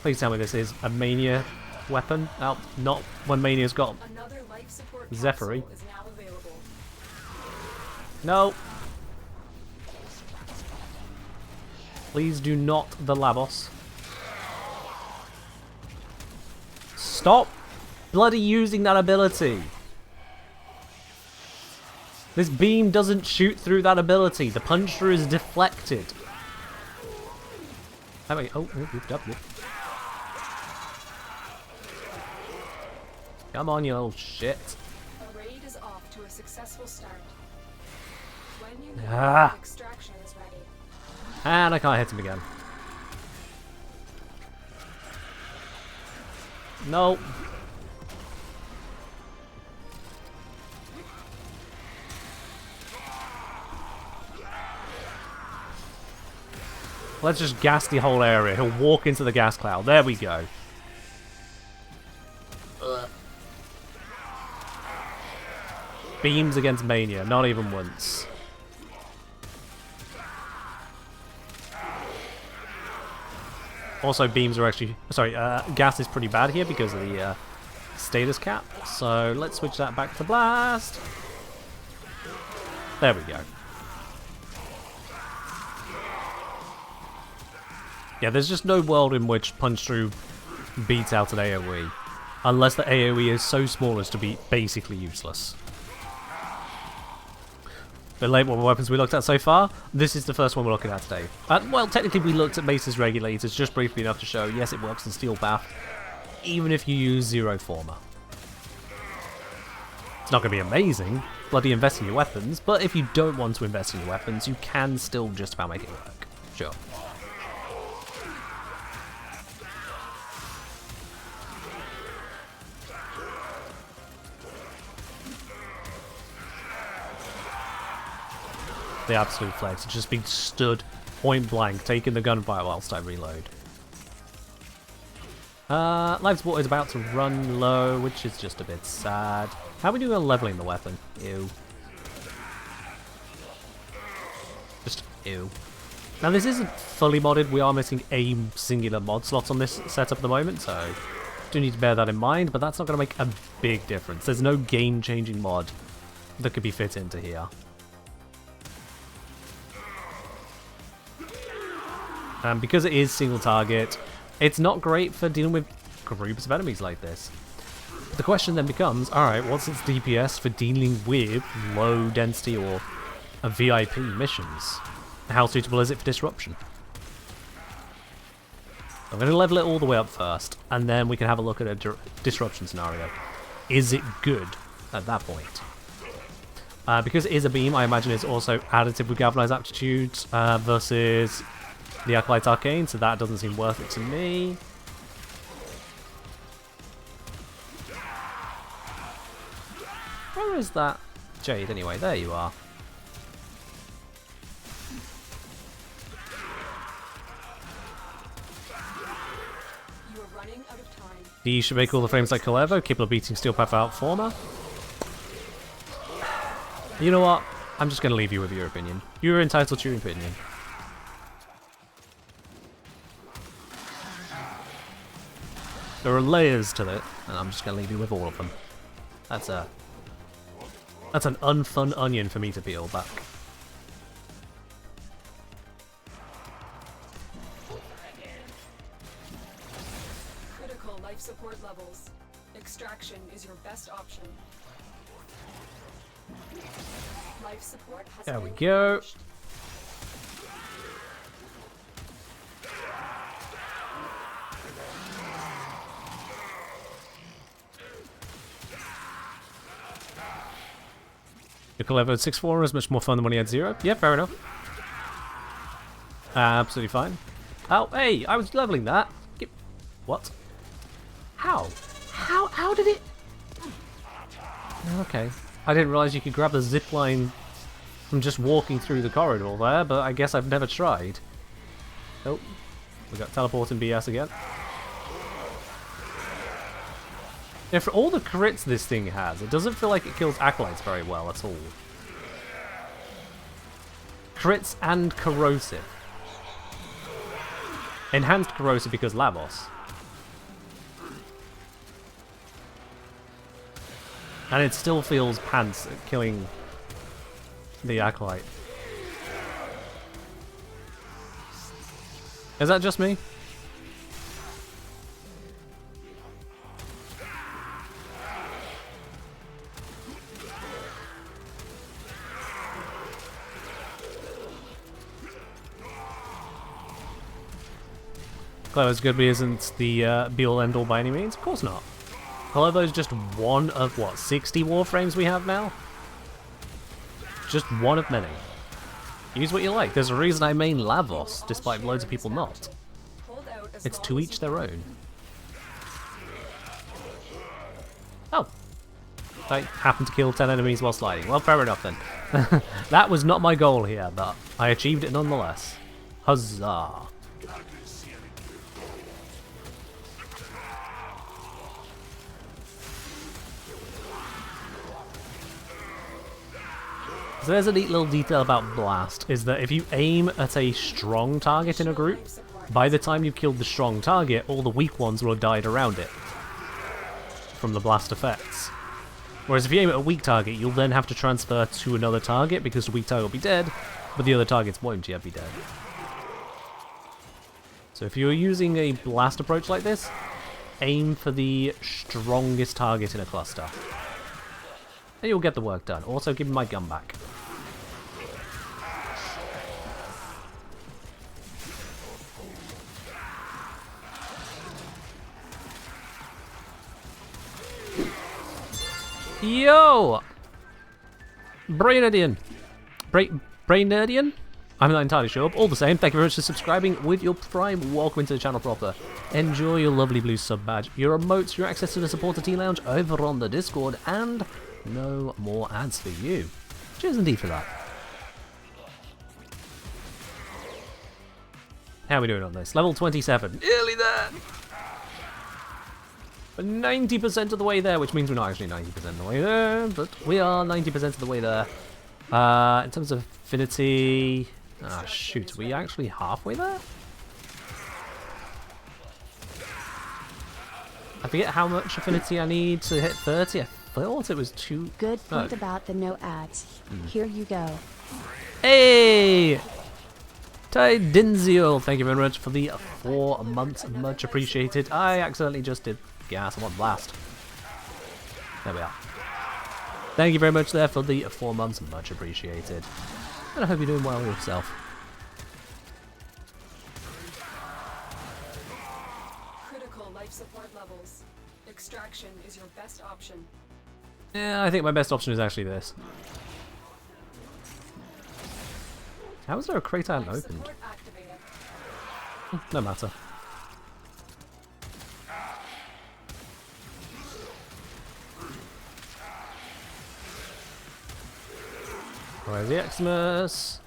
Please tell me this is a Mania weapon. Oh, not when Mania's got Another life support Zephyr. capsule is now available. No. Please do not the Lavos. Stop bloody using that ability. This beam doesn't shoot through that ability. The Punch Through is deflected. Oh, wait. Oh, yep. Come on, you little shit. A raid is off to a successful start. When you Ah. extraction is ready. And I can't hit him again. No. Let's just gas the whole area. He'll walk into the gas cloud. There we go. Beams against Mania. Not even once. Also, beams are actually... Sorry, gas is pretty bad here because of the status cap. So let's switch that back to blast. There we go. Yeah, there's just no world in which Punch Through beats out an AoE. Unless the AoE is so small as to be basically useless. The late what weapons we looked at so far, this is the first one we're looking at today. Well, technically we looked at Mace's Regulators just briefly enough to show, yes, it works in Steel Path, even if you use Zero Former. It's not going to be amazing, bloody invest in your weapons, but if you don't want to invest in your weapons, you can still just about make it work. Sure. the absolute flex. It's just being stood point blank, taking the gunfire whilst I reload. Life support is about to run low, which is just a bit sad. How are we doing on leveling the weapon? Ew. Just ew. Now this isn't fully modded, we are missing a singular mod slot on this setup at the moment, so do need to bear that in mind, but that's not going to make a big difference. There's no game-changing mod that could be fit into here. Because it is single target, it's not great for dealing with groups of enemies like this. The question then becomes, alright, what's its DPS for dealing with low density or VIP missions? How suitable is it for disruption? I'm going to level it all the way up first, and then we can have a look at a disruption scenario. Is it good at that point? Because it is a beam, I imagine it's also additive with Galvanized Aptitude versus the Acolyte's Arcane, so that doesn't seem worth it to me. Where is that Jade anyway? There you are. You are running out of time. You should make all the frames like Colevo, capable of beating Steel Path out former. You know what? I'm just going to leave you with your opinion. You're entitled to your opinion. There are layers to it, and I'm just going to leave you with all of them. That's an unfun onion for me to peel back. Critical life support levels. Extraction is your best option. Life support has There we been go. finished. Nickel level at 6-4 is much more fun than when he had 0. Yeah, fair enough. Absolutely fine. Oh, hey, I was leveling that. What? How? How did it? Okay. I didn't realize you could grab the zip line from just walking through the corridor there, but I guess I've never tried. Oh, we got teleporting BS again. Yeah, for all the crits this thing has, it doesn't feel like it kills Acolytes very well at all. Crits and corrosive. Enhanced corrosive because Lavos. And it still feels pants at killing the Acolyte. Is that just me? Clever's good, but isn't the be-all end-all by any means? Of course not. Clever's just one of, what, 60 Warframes we have now? Just one of many. Use what you like. There's a reason I main Lavos, despite loads of people not. Hold out as It's long to as each you their can. own. Oh. I happened to kill 10 enemies while sliding. Well, fair enough then. That was not my goal here, but I achieved it nonetheless. Huzzah. So there's a neat little detail about Blast, is that if you aim at a strong target in a group, by the time you've killed the strong target, all the weak ones will have died around it from the blast effects. Whereas if you aim at a weak target, you'll then have to transfer to another target because the weak target will be dead, but the other targets won't yet be dead. So if you're using a blast approach like this, aim for the strongest target in a cluster. And you'll get the work done. Also, give me my gun back. Yo! Brainadian. Brainadian? I'm not entirely sure. All the same, thank you very much for subscribing with your Prime. Welcome into the channel proper. Enjoy your lovely blue sub badge, your emotes, your access to the supporter T Lounge over on the Discord, and no more ads for you. Cheers indeed for that. How are we doing on this? Level 27. Nearly there! But 90% of the way there, which means we're not actually 90% of the way there, but we are 90% of the way there. In terms of affinity... Ah, shoot, are we actually halfway there? I forget how much affinity I need to hit 30. I thought it was 2... Good point about the no ads. Here you go. Hey! Tidinziel, thank you very much for the 4 months. Much appreciated. I accidentally just did gas. I want blast. There we are. Thank you very much there for the 4 months. Much appreciated. And I hope you're doing well yourself. Critical life support levels. Extraction is your best option. Yeah, I think my best option is actually this. How is there a crate I haven't Life opened? support activated. No matter. Where's the Xmas?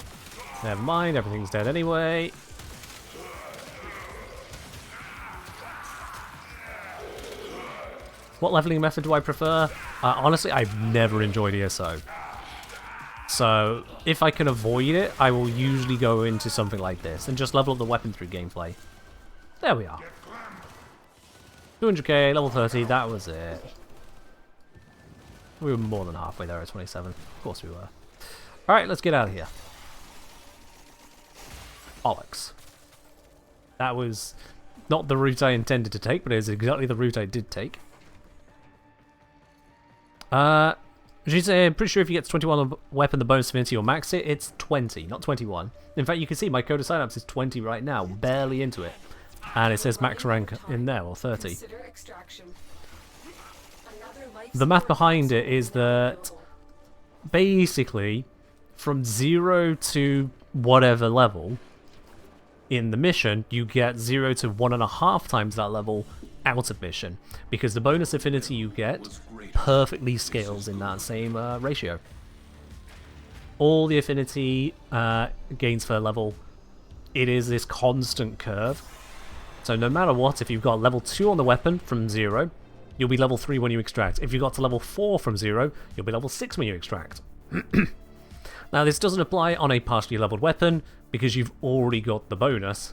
Never mind, everything's dead anyway. What leveling method do I prefer? Honestly, I've never enjoyed ESO. So, if I can avoid it, I will usually go into something like this and just level up the weapon through gameplay. There we are. 200k, level 30, that was it. We were more than halfway there at 27. Of course we were. Alright, let's get out of here. Bollocks. That was not the route I intended to take, but it is exactly the route I did take. She's pretty sure if you get to 21 on weapon, the bonus affinity will max it. It's 20, not 21. In fact, you can see my Coda Synapse is 20 right now, barely into it. And it says max rank in there, or 30. Consider extraction. Another life The math support behind it support is that basically from 0 to whatever level in the mission, you get 0 to 1.5 times that level out of mission, because the bonus affinity you get perfectly scales in that same ratio. All the affinity gains per level, it is this constant curve. So no matter what, if you've got level 2 on the weapon from 0, you'll be level 3 when you extract. If you got to level 4 from 0, you'll be level 6 when you extract. Now this doesn't apply on a partially leveled weapon, because you've already got the bonus.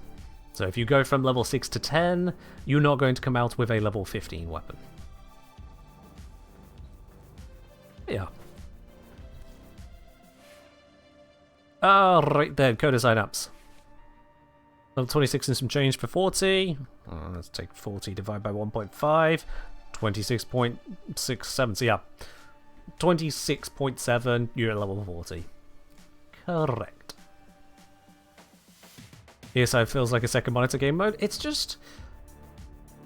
So if you go from level 6 to 10, you're not going to come out with a level 15 weapon. Yeah. Right then, Coda Synapse. Level 26 and some change for 40. Let's take 40 divided by 1.5. 26.67. So yeah. 26.7, you're at level 40. Correct. ESO feels like a second monitor game mode. It's just...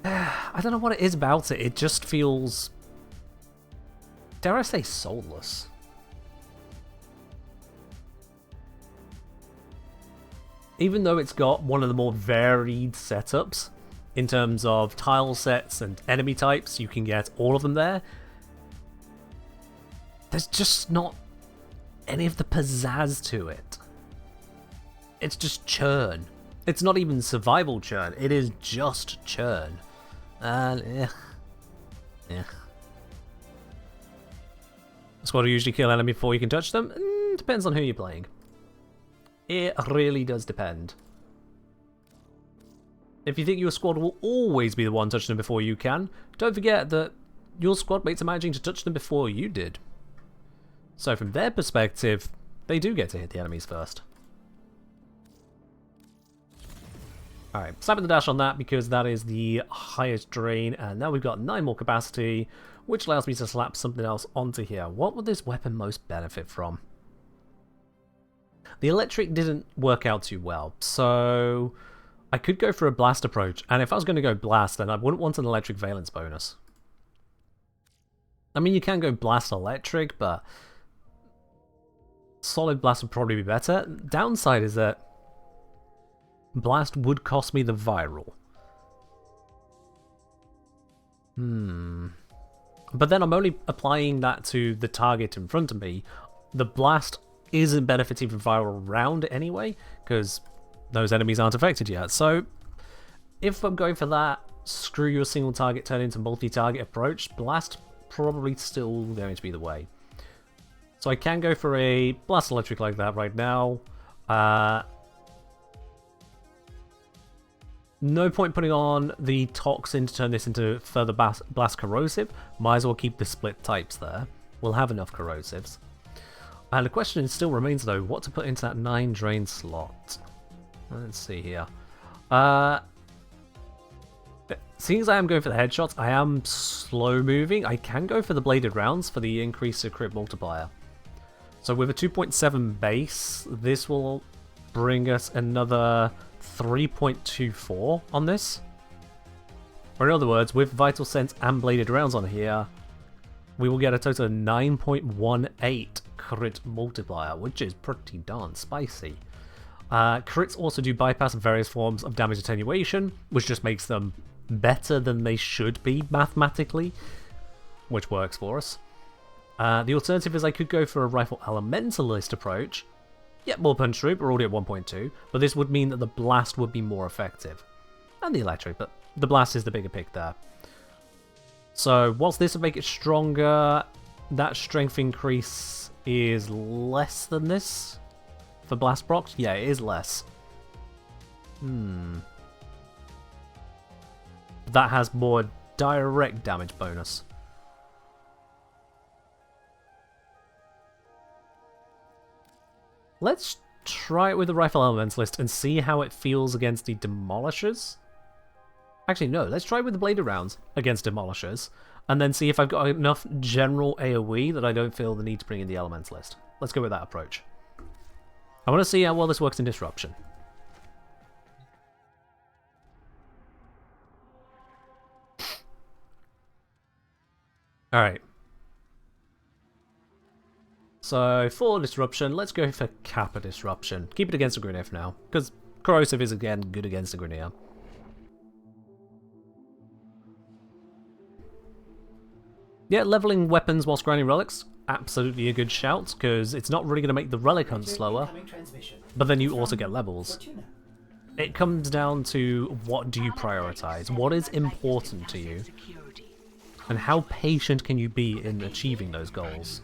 I don't know what it is about it. It just feels... dare I say soulless? Even though it's got one of the more varied setups in terms of tile sets and enemy types, you can get all of them there. There's just not any of the pizzazz to it. It's just churn. It's not even survival churn, it is just churn. And Squad will usually kill enemy before you can touch them. Depends on who you're playing. It really does depend. If you think your squad will always be the one touching them before you can, don't forget that your squad mates are managing to touch them before you did. So from their perspective, they do get to hit the enemies first. Alright, slapping the dash on that because that is the highest drain, and now we've got 9 more capacity, which allows me to slap something else onto here. What would this weapon most benefit from? The electric didn't work out too well, so I could go for a blast approach, and if I was going to go blast, then I wouldn't want an electric valence bonus. I mean, you can go blast electric, but solid blast would probably be better. Downside is that blast would cost me the viral. But then I'm only applying that to the target in front of me. The blast isn't benefiting from viral round anyway, because those enemies aren't affected yet. So if I'm going for that screw your single target turn into multi-target approach, blast probably still going to be the way. So I can go for a blast electric like that right now. No point putting on the toxin to turn this into further blast corrosive. Might as well keep the split types there. We'll have enough corrosives. And the question still remains though, what to put into that 9 drain slot. Let's see here. Seeing as I am going for the headshots, I am slow moving. I can go for the bladed rounds for the increased crit multiplier. So with a 2.7 base, this will bring us another 3.24 on this. Or in other words, with Vital Sense and bladed rounds on here, we will get a total of 9.18 crit multiplier, which is pretty darn spicy. Crits also do bypass various forms of damage attenuation, which just makes them better than they should be mathematically, which works for us. The alternative is I could go for a Rifle Elementalist approach. Yep, more punch through, we're already at 1.2, but this would mean that the blast would be more effective. And the electric, but the blast is the bigger pick there. So, whilst this would make it stronger, that strength increase is less than this for blast procs? Yeah, it is less. That has more direct damage bonus. Let's try it with the Rifle Elementalist and see how it feels against the Demolishers. Actually, no, let's try it with the Bladed Rounds against Demolishers, and then see if I've got enough general AoE that I don't feel the need to bring in the Elementalist. Let's go with that approach. I want to see how well this works in Disruption. Alright. So, for Disruption, let's go for Kappa Disruption. Keep it against the Grineer for now, because Corrosive is again good against the Grineer. Yeah, leveling weapons whilst grinding relics, absolutely a good shout, because it's not really going to make the relic hunt slower, but then you also get levels. It comes down to what do you prioritize, what is important to you, and how patient can you be in achieving those goals.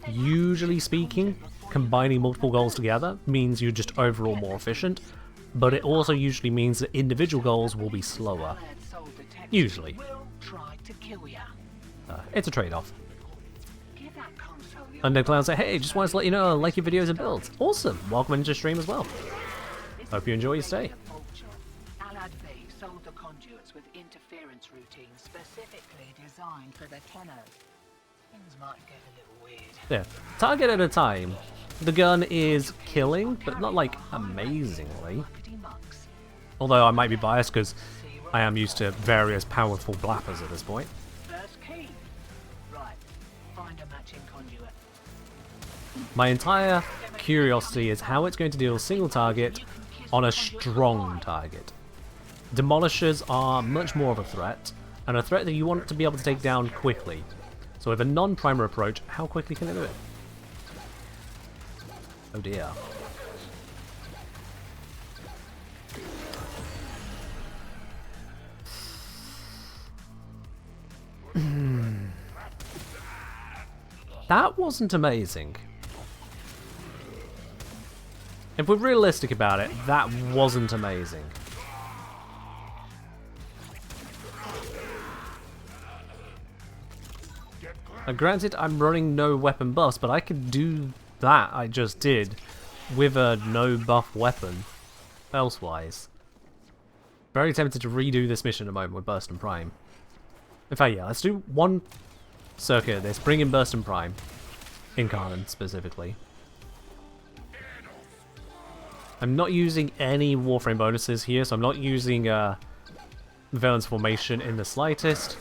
Usually speaking, combining multiple goals together means you're just overall more efficient, but it also usually means that individual goals will be slower. Usually. It's a trade-off. And then Clown say, hey, just wanted to let you know I like your videos and builds. Awesome! Welcome into stream as well. Hope you enjoy your stay. Sold the conduits with interference routines specifically designed for the Tenno. Things might get a little weird. Yeah, target at a time. The gun is killing, but not like amazingly. Although I might be biased because I am used to various powerful blappers at this point. First key. Right. Find a matching conduit. My entire curiosity is how it's going to deal single target on a strong target. Demolishers are much more of a threat, and a threat that you want to be able to take down quickly. So with a non-primer approach, how quickly can it do it? Oh dear. That wasn't amazing. If we're realistic about it, that wasn't amazing. Granted, I'm running no weapon buffs, but I could do that I just did with a no buff weapon elsewise. Very tempted to redo this mission at the moment with Burst and Prime. In fact, yeah, let's do one circuit of this. Bring in Burst and Prime. Incarnate specifically. I'm not using any Warframe bonuses here, so I'm not using Valence Formation in the slightest.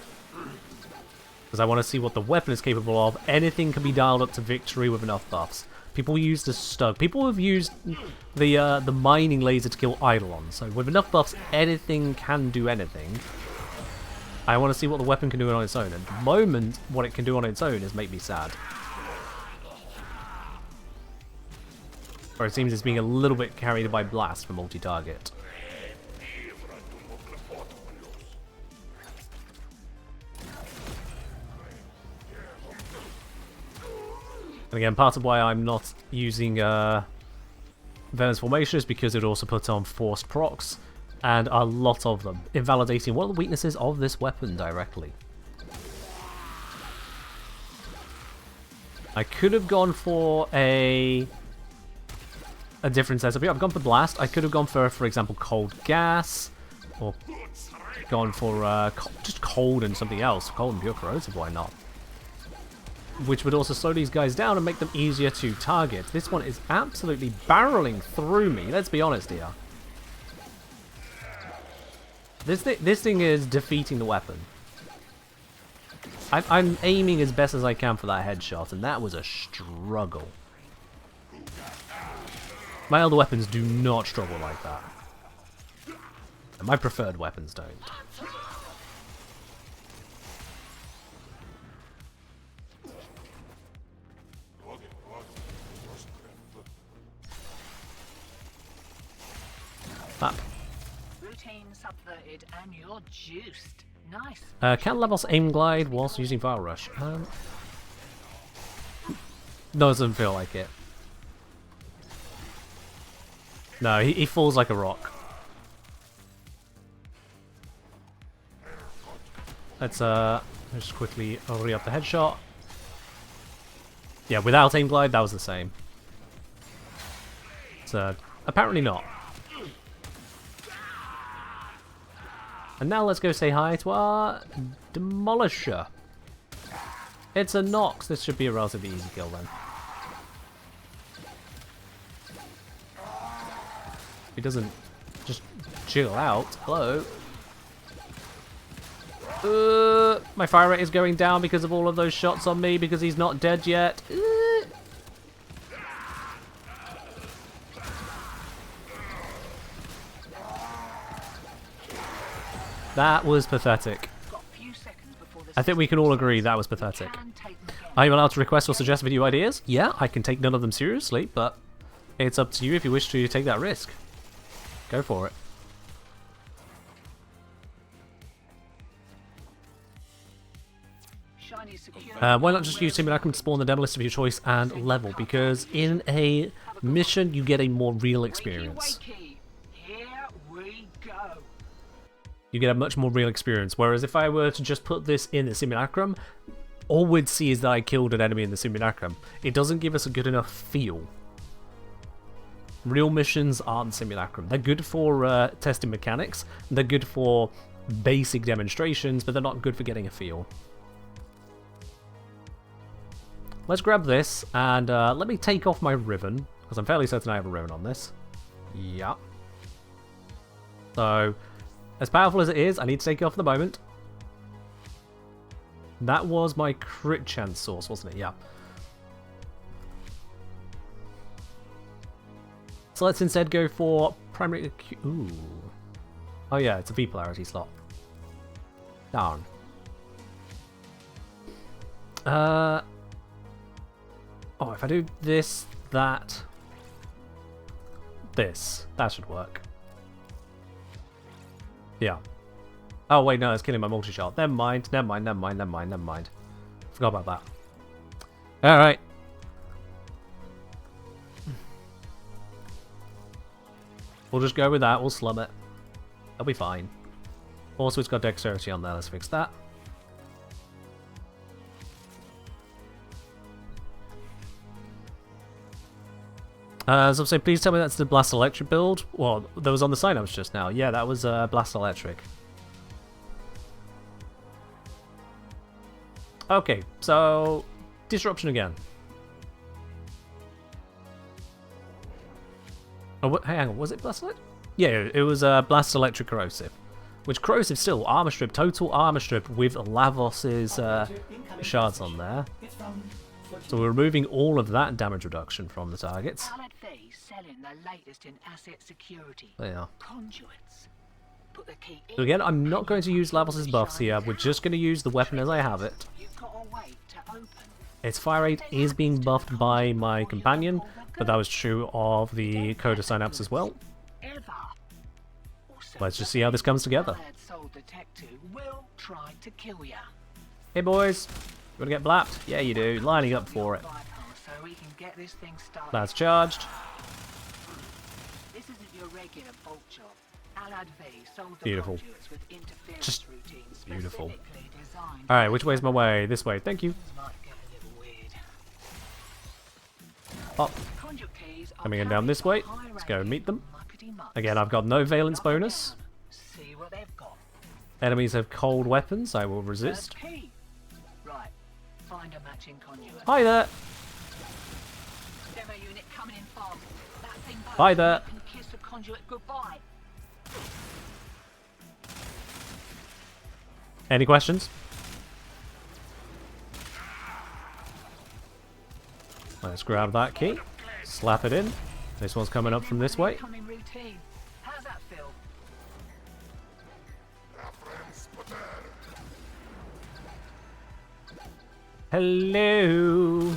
Because I want to see what the weapon is capable of. Anything can be dialed up to victory with enough buffs. People use the Stug. People have used the mining laser to kill Eidolon. So with enough buffs, anything can do anything. I want to see what the weapon can do on its own. At the moment, what it can do on its own is make me sad. Or it seems it's being a little bit carried by blast for multi-target. And again, part of why I'm not using Venice Formation is because it also puts on forced procs, and a lot of them, invalidating one of the weaknesses of this weapon directly. I could have gone for a different setup here. I've gone for blast. I could have gone for example, cold gas, or gone for just cold and something else. Cold and pure corrosive, why not? Which would also slow these guys down and make them easier to target. This one is absolutely barreling through me. Let's be honest here. This thing is defeating the weapon. I'm aiming as best as I can for that headshot, and that was a struggle. My other weapons do not struggle like that. And my preferred weapons don't. Map. Routine subverted and you're juiced. Nice. Can Lavos aim glide whilst using Fire Rush? Doesn't feel like it. No, he falls like a rock. Let's just quickly hurry up the headshot. Yeah, without aim glide, that was the same. So apparently not. And now let's go say hi to our Demolisher. It's a Nox. This should be a relatively easy kill then. He doesn't just chill out. Hello. My fire rate is going down because of all of those shots on me because he's not dead yet. That was pathetic. I think we can all agree that was pathetic. Are you allowed to request or suggest video ideas? Yeah, I can take none of them seriously, but it's up to you if you wish to take that risk. Go for it. Why not just use Simulacrum to spawn the demo list of your choice and level? Because in a mission, you get a more real experience. You get a much more real experience. Whereas if I were to just put this in the Simulacrum, all we'd see is that I killed an enemy in the Simulacrum. It doesn't give us a good enough feel. Real missions aren't Simulacrum. They're good for testing mechanics. They're good for basic demonstrations, but they're not good for getting a feel. Let's grab this, and let me take off my Riven, because I'm fairly certain I have a Riven on this. Yeah. So, as powerful as it is, I need to take it off at the moment. That was my crit chance source, wasn't it? Yeah. So let's instead go for primary... Ooh. Oh yeah, it's a V polarity slot. Darn. Oh, if I do this, that... This. That should work. Yeah. Oh wait, no, it's killing my multi-shot. Never mind, never mind, never mind, never mind, never mind. Forgot about that. Alright. We'll just go with that, we'll slum it. That'll be fine. Also, it's got dexterity on there, let's fix that. So I'm saying, please tell me that's the Blast Electric build. Well, that was on the Synapse just now. Yeah, that was Blast Electric. Okay, so disruption again. Oh, hang on, was it Blast Electric? Yeah, it was Blast Electric Corrosive. Which Corrosive still, armor strip, total armor strip with Lavos's shards on there. So we're removing all of that damage reduction from the targets. Selling the latest in asset security. There you are. Conduits. Put the key in. So again, I'm not going to use Lavos's buffs here. We're just going to use the weapon as I have it. You've got to wait to open. Its fire rate is being buffed by my companion, but that was true of the Coda Synapse as well. Ever. Also, Let's just see how this comes together. Soul Detective will try to kill ya. Hey boys, you wanna get blapped? Yeah you do, lining up for it. Bypass so we can get this thing started. That's charged. This isn't your regular bolt job. Alad V sold the Beautiful. conduits with interference Just routines beautiful. specifically designed Alright, which way's my way? This way, thank you. Things might get a little weird. Oh, Conduit keys are coming in down this way. carried by Let's go and meet them. muckety mucks. Again, I've got no valence Up and bonus. down. See what they've got. Enemies have cold weapons, I will resist. First key. Right. Find a matching conduit. Hi there! Demo unit coming in fast. That thing goes. Hi there. You can kiss the conduit goodbye. Any questions? Let's grab that key, slap it in. This one's coming up from this way. Incoming routine. How's that feel? Hello!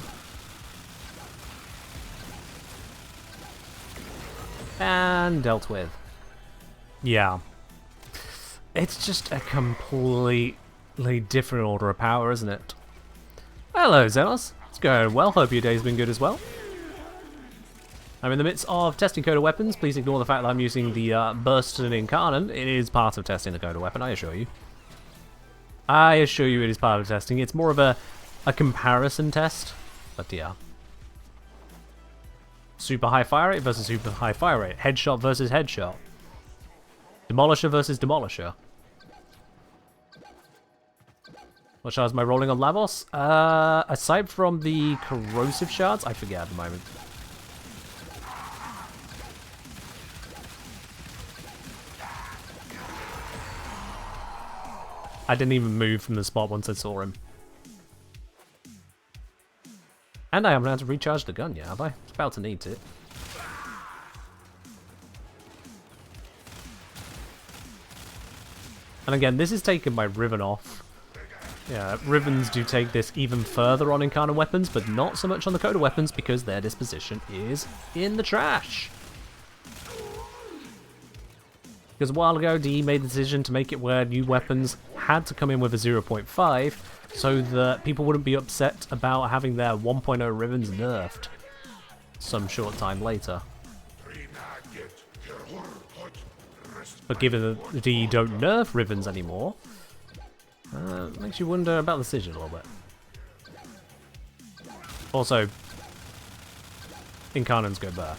And dealt with. Yeah. It's just a completely different order of power, isn't it? Hello, Xenos. It's going well. Hope your day's been good as well. I'm in the midst of testing Coda weapons. Please ignore the fact that I'm using the Burston Incarnate. It is part of testing the Coda weapon, I assure you. I assure you it is part of testing. It's more of a comparison test. But yeah. Super high fire rate versus super high fire rate. Headshot versus headshot. Demolisher versus Demolisher. What shards am I rolling on Lavos? Aside from the corrosive shards, I forget at the moment. I didn't even move from the spot once I saw him. And I haven't had to recharge the gun yet, have I? It's about to need it. And again, this is taken by Riven off. Yeah, Rivens do take this even further on Incarnate weapons, but not so much on the Coda weapons because their disposition is in the trash. Because a while ago, DE made the decision to make it where new weapons had to come in with a 0.5 so that people wouldn't be upset about having their 1.0 Rivens nerfed some short time later. But given that the DE don't nerf Rivens anymore, makes you wonder about the decision a little bit. Also, Incarnates go burr.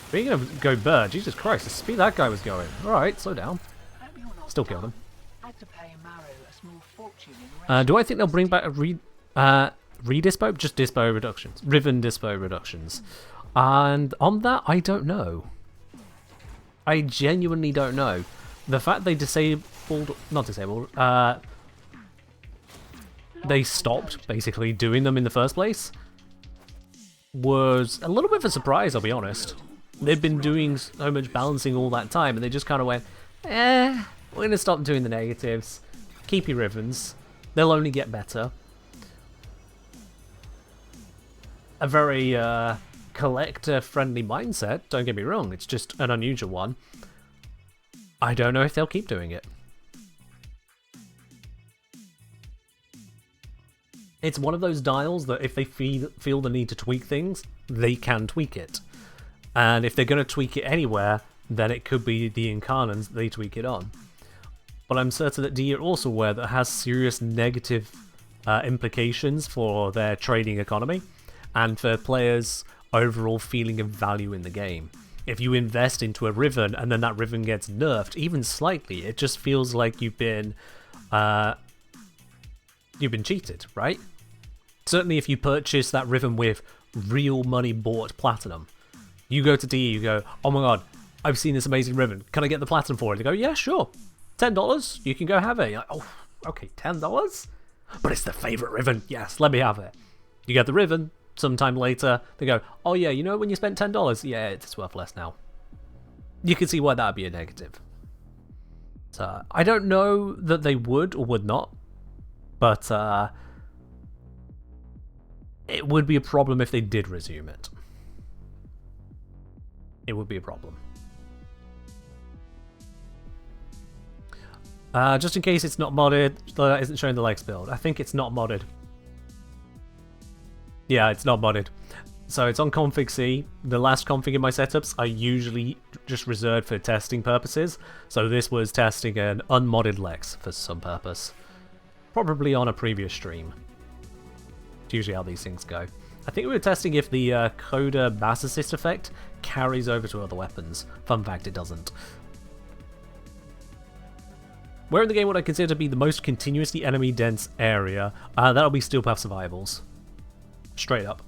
Speaking of go burr, Jesus Christ, the speed that guy was going. Alright, slow down. Still kill them. Do I think they'll bring back a redispo? Just dispo reductions. Riven dispo reductions. And on that, I don't know. I genuinely don't know. The fact they disabled, not disabled, they stopped basically doing them in the first place was a little bit of a surprise, I'll be honest. They've been doing so much balancing all that time and they just kind of went, we're going to stop doing the negatives. Keep your Rivens. They'll only get better. A very collector-friendly mindset, don't get me wrong, it's just an unusual one. I don't know if they'll keep doing it. It's one of those dials that if they feel the need to tweak things, they can tweak it. And if they're going to tweak it anywhere, then it could be the Incarnates they tweak it on. But I'm certain that DE are also aware that it has serious negative implications for their trading economy and for players' overall feeling of value in the game. If you invest into a Riven and then that Riven gets nerfed, even slightly, it just feels like you've been cheated, right? Certainly if you purchase that Riven with real money bought platinum, you go to DE, you go, oh my god, I've seen this amazing Riven, can I get the platinum for it? They go, yeah, sure, $10, you can go have it. You're like, oh, okay, $10? But it's the favourite Riven, yes, let me have it. You get the Riven, sometime later, they go, oh yeah, you know when you spent $10? Yeah, it's worth less now. You can see why that would be a negative. So, I don't know that they would or would not, but it would be a problem if they did resume it. It would be a problem. Just in case it's not modded, that isn't showing the Lex build. I think it's not modded. Yeah, it's not modded. So it's on config C. The last config in my setups I usually just reserved for testing purposes. So this was testing an unmodded Lex for some purpose. Probably on a previous stream. It's usually how these things go. I think we were testing if the Coda Mass Assist effect carries over to other weapons. Fun fact, it doesn't. Where in the game would I consider to be the most continuously enemy dense area? That'll be Steel Path Survivals. Straight up.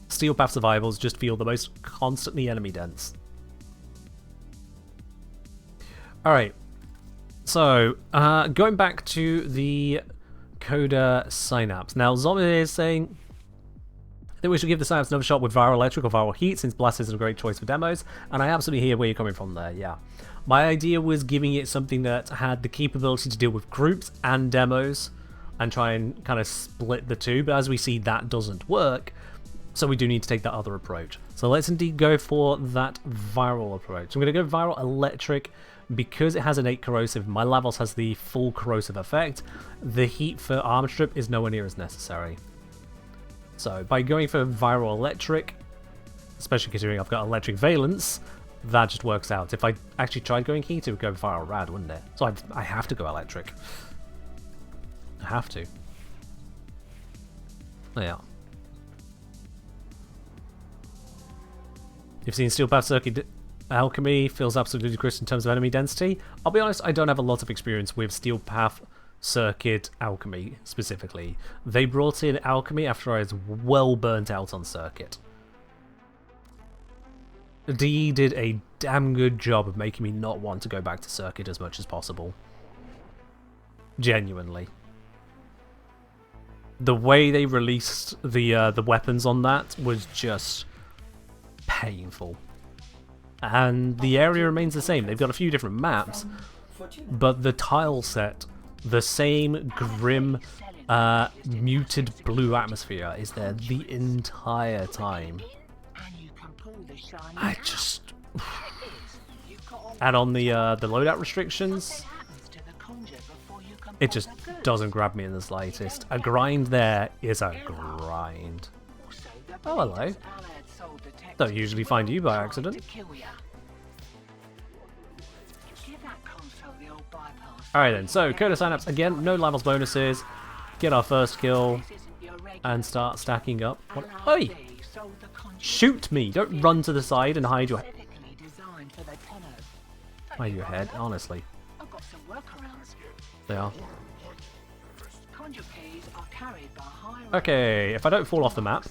Steel Path Survivals just feel the most constantly enemy dense. Alright. So, going back to the Coda Synapse. Now, Zombie is saying that we should give the Synapse another shot with Viral Electric or Viral Heat, since Blast isn't a great choice for demos, and I absolutely hear where you're coming from there, yeah. My idea was giving it something that had the capability to deal with groups and demos, and try and kind of split the two, but as we see, that doesn't work, so we do need to take that other approach. So let's indeed go for that Viral approach. I'm going to go Viral Electric, because it has innate corrosive. My Lavos has the full corrosive effect. The heat for Armor Strip is nowhere near as necessary. So by going for Viral Electric, especially considering I've got Electric Valence, that just works out. If I actually tried going heat, it would go Viral Rad, wouldn't it? So I have to go Electric. I have to. Yeah. You've seen Steel Path Circuit Alchemy, feels absolutely ludicrous in terms of enemy density. I'll be honest, I don't have a lot of experience with Steel Path Circuit Alchemy specifically. They brought in Alchemy after I was well burnt out on Circuit. DE did a damn good job of making me not want to go back to Circuit as much as possible. Genuinely. The way they released the weapons on that was just painful. And the area remains the same. They've got a few different maps, but the tile set, the same grim, muted blue atmosphere is there the entire time. I just... Add on the loadout restrictions, it just doesn't grab me in the slightest. A grind there is a grind. Oh, hello. Don't usually find you by accident. Alright then, so Coda Synapse, again, no levels bonuses. Get our first kill and start stacking up. What? Oi! Shoot me! Don't run to the side and hide your head. Hide your head, honestly. They are. Okay, if I don't fall off the map,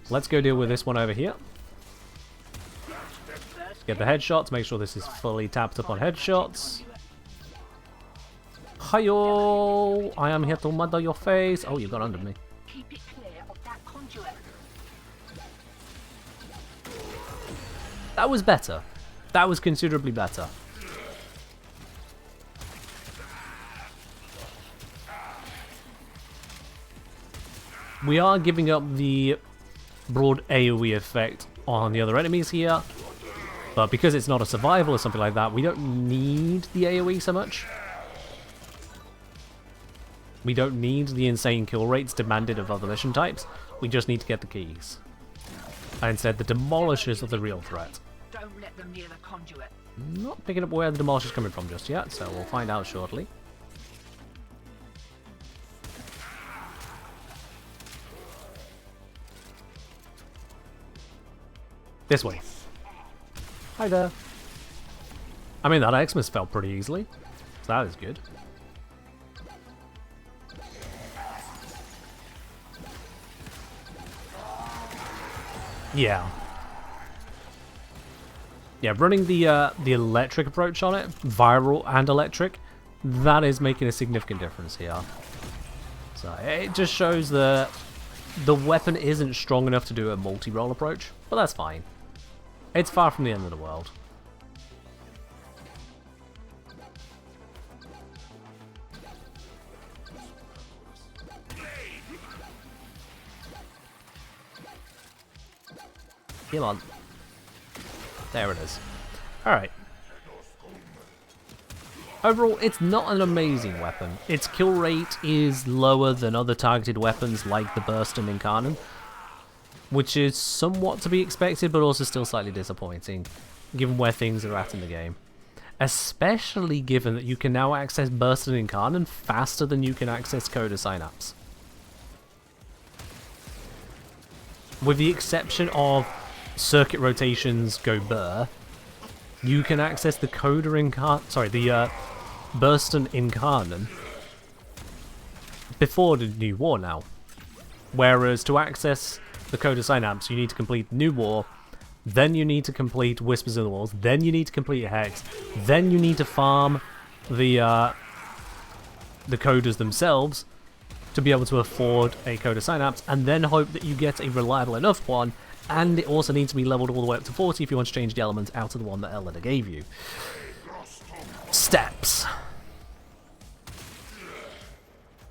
let's go deal with this one over here. Get the headshots, make sure this is fully tapped up on headshots. Hi-yo! I am here to murder your face. Oh, you got under me. That was better. That was considerably better. We are giving up the broad AoE effect on the other enemies here, but because it's not a survival or something like that, we don't need the AoE so much. We don't need the insane kill rates demanded of other mission types. We just need to get the keys. And instead, the Demolishers are the real threat. Don't let them near the conduit. Not picking up where the Demolisher's coming from just yet, so we'll find out shortly. This way. Hi there. I mean, that Xmas fell pretty easily, so that is good. Yeah. Yeah, running the electric approach on it, viral and electric, that is making a significant difference here. So it just shows that the weapon isn't strong enough to do a multi-roll approach, but that's fine. It's far from the end of the world. Come on. There it is. Alright. Overall, it's not an amazing weapon. Its kill rate is lower than other targeted weapons like the Burst and Incarnon, which is somewhat to be expected, but also still slightly disappointing, given where things are at in the game. Especially given that you can now access Burst and Incarnon faster than you can access Coda Synapse. With the exception of circuit rotations go burr, you can access the the Burst and Incarnon before the New War now. Whereas to access the Coda Synapse, you need to complete New War, then you need to complete Whispers in the Walls, then you need to complete Hex, then you need to farm the Codas themselves to be able to afford a Coda Synapse, and then hope that you get a reliable enough one, and it also needs to be leveled all the way up to 40 if you want to change the elements out of the one that Elena gave you. Steps.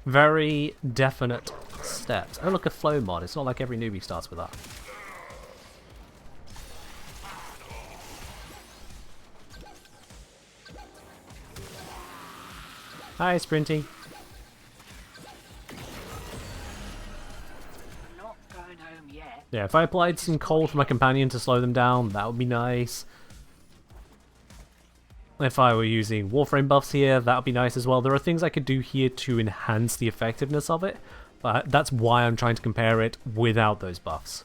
Very definite steps. Oh look, a flow mod. It's not like every newbie starts with that. Hi, Sprinty. Not going home yet. Yeah, if I applied some cold for my companion to slow them down, that would be nice. If I were using Warframe buffs here, that would be nice as well. There are things I could do here to enhance the effectiveness of it, but that's why I'm trying to compare it without those buffs.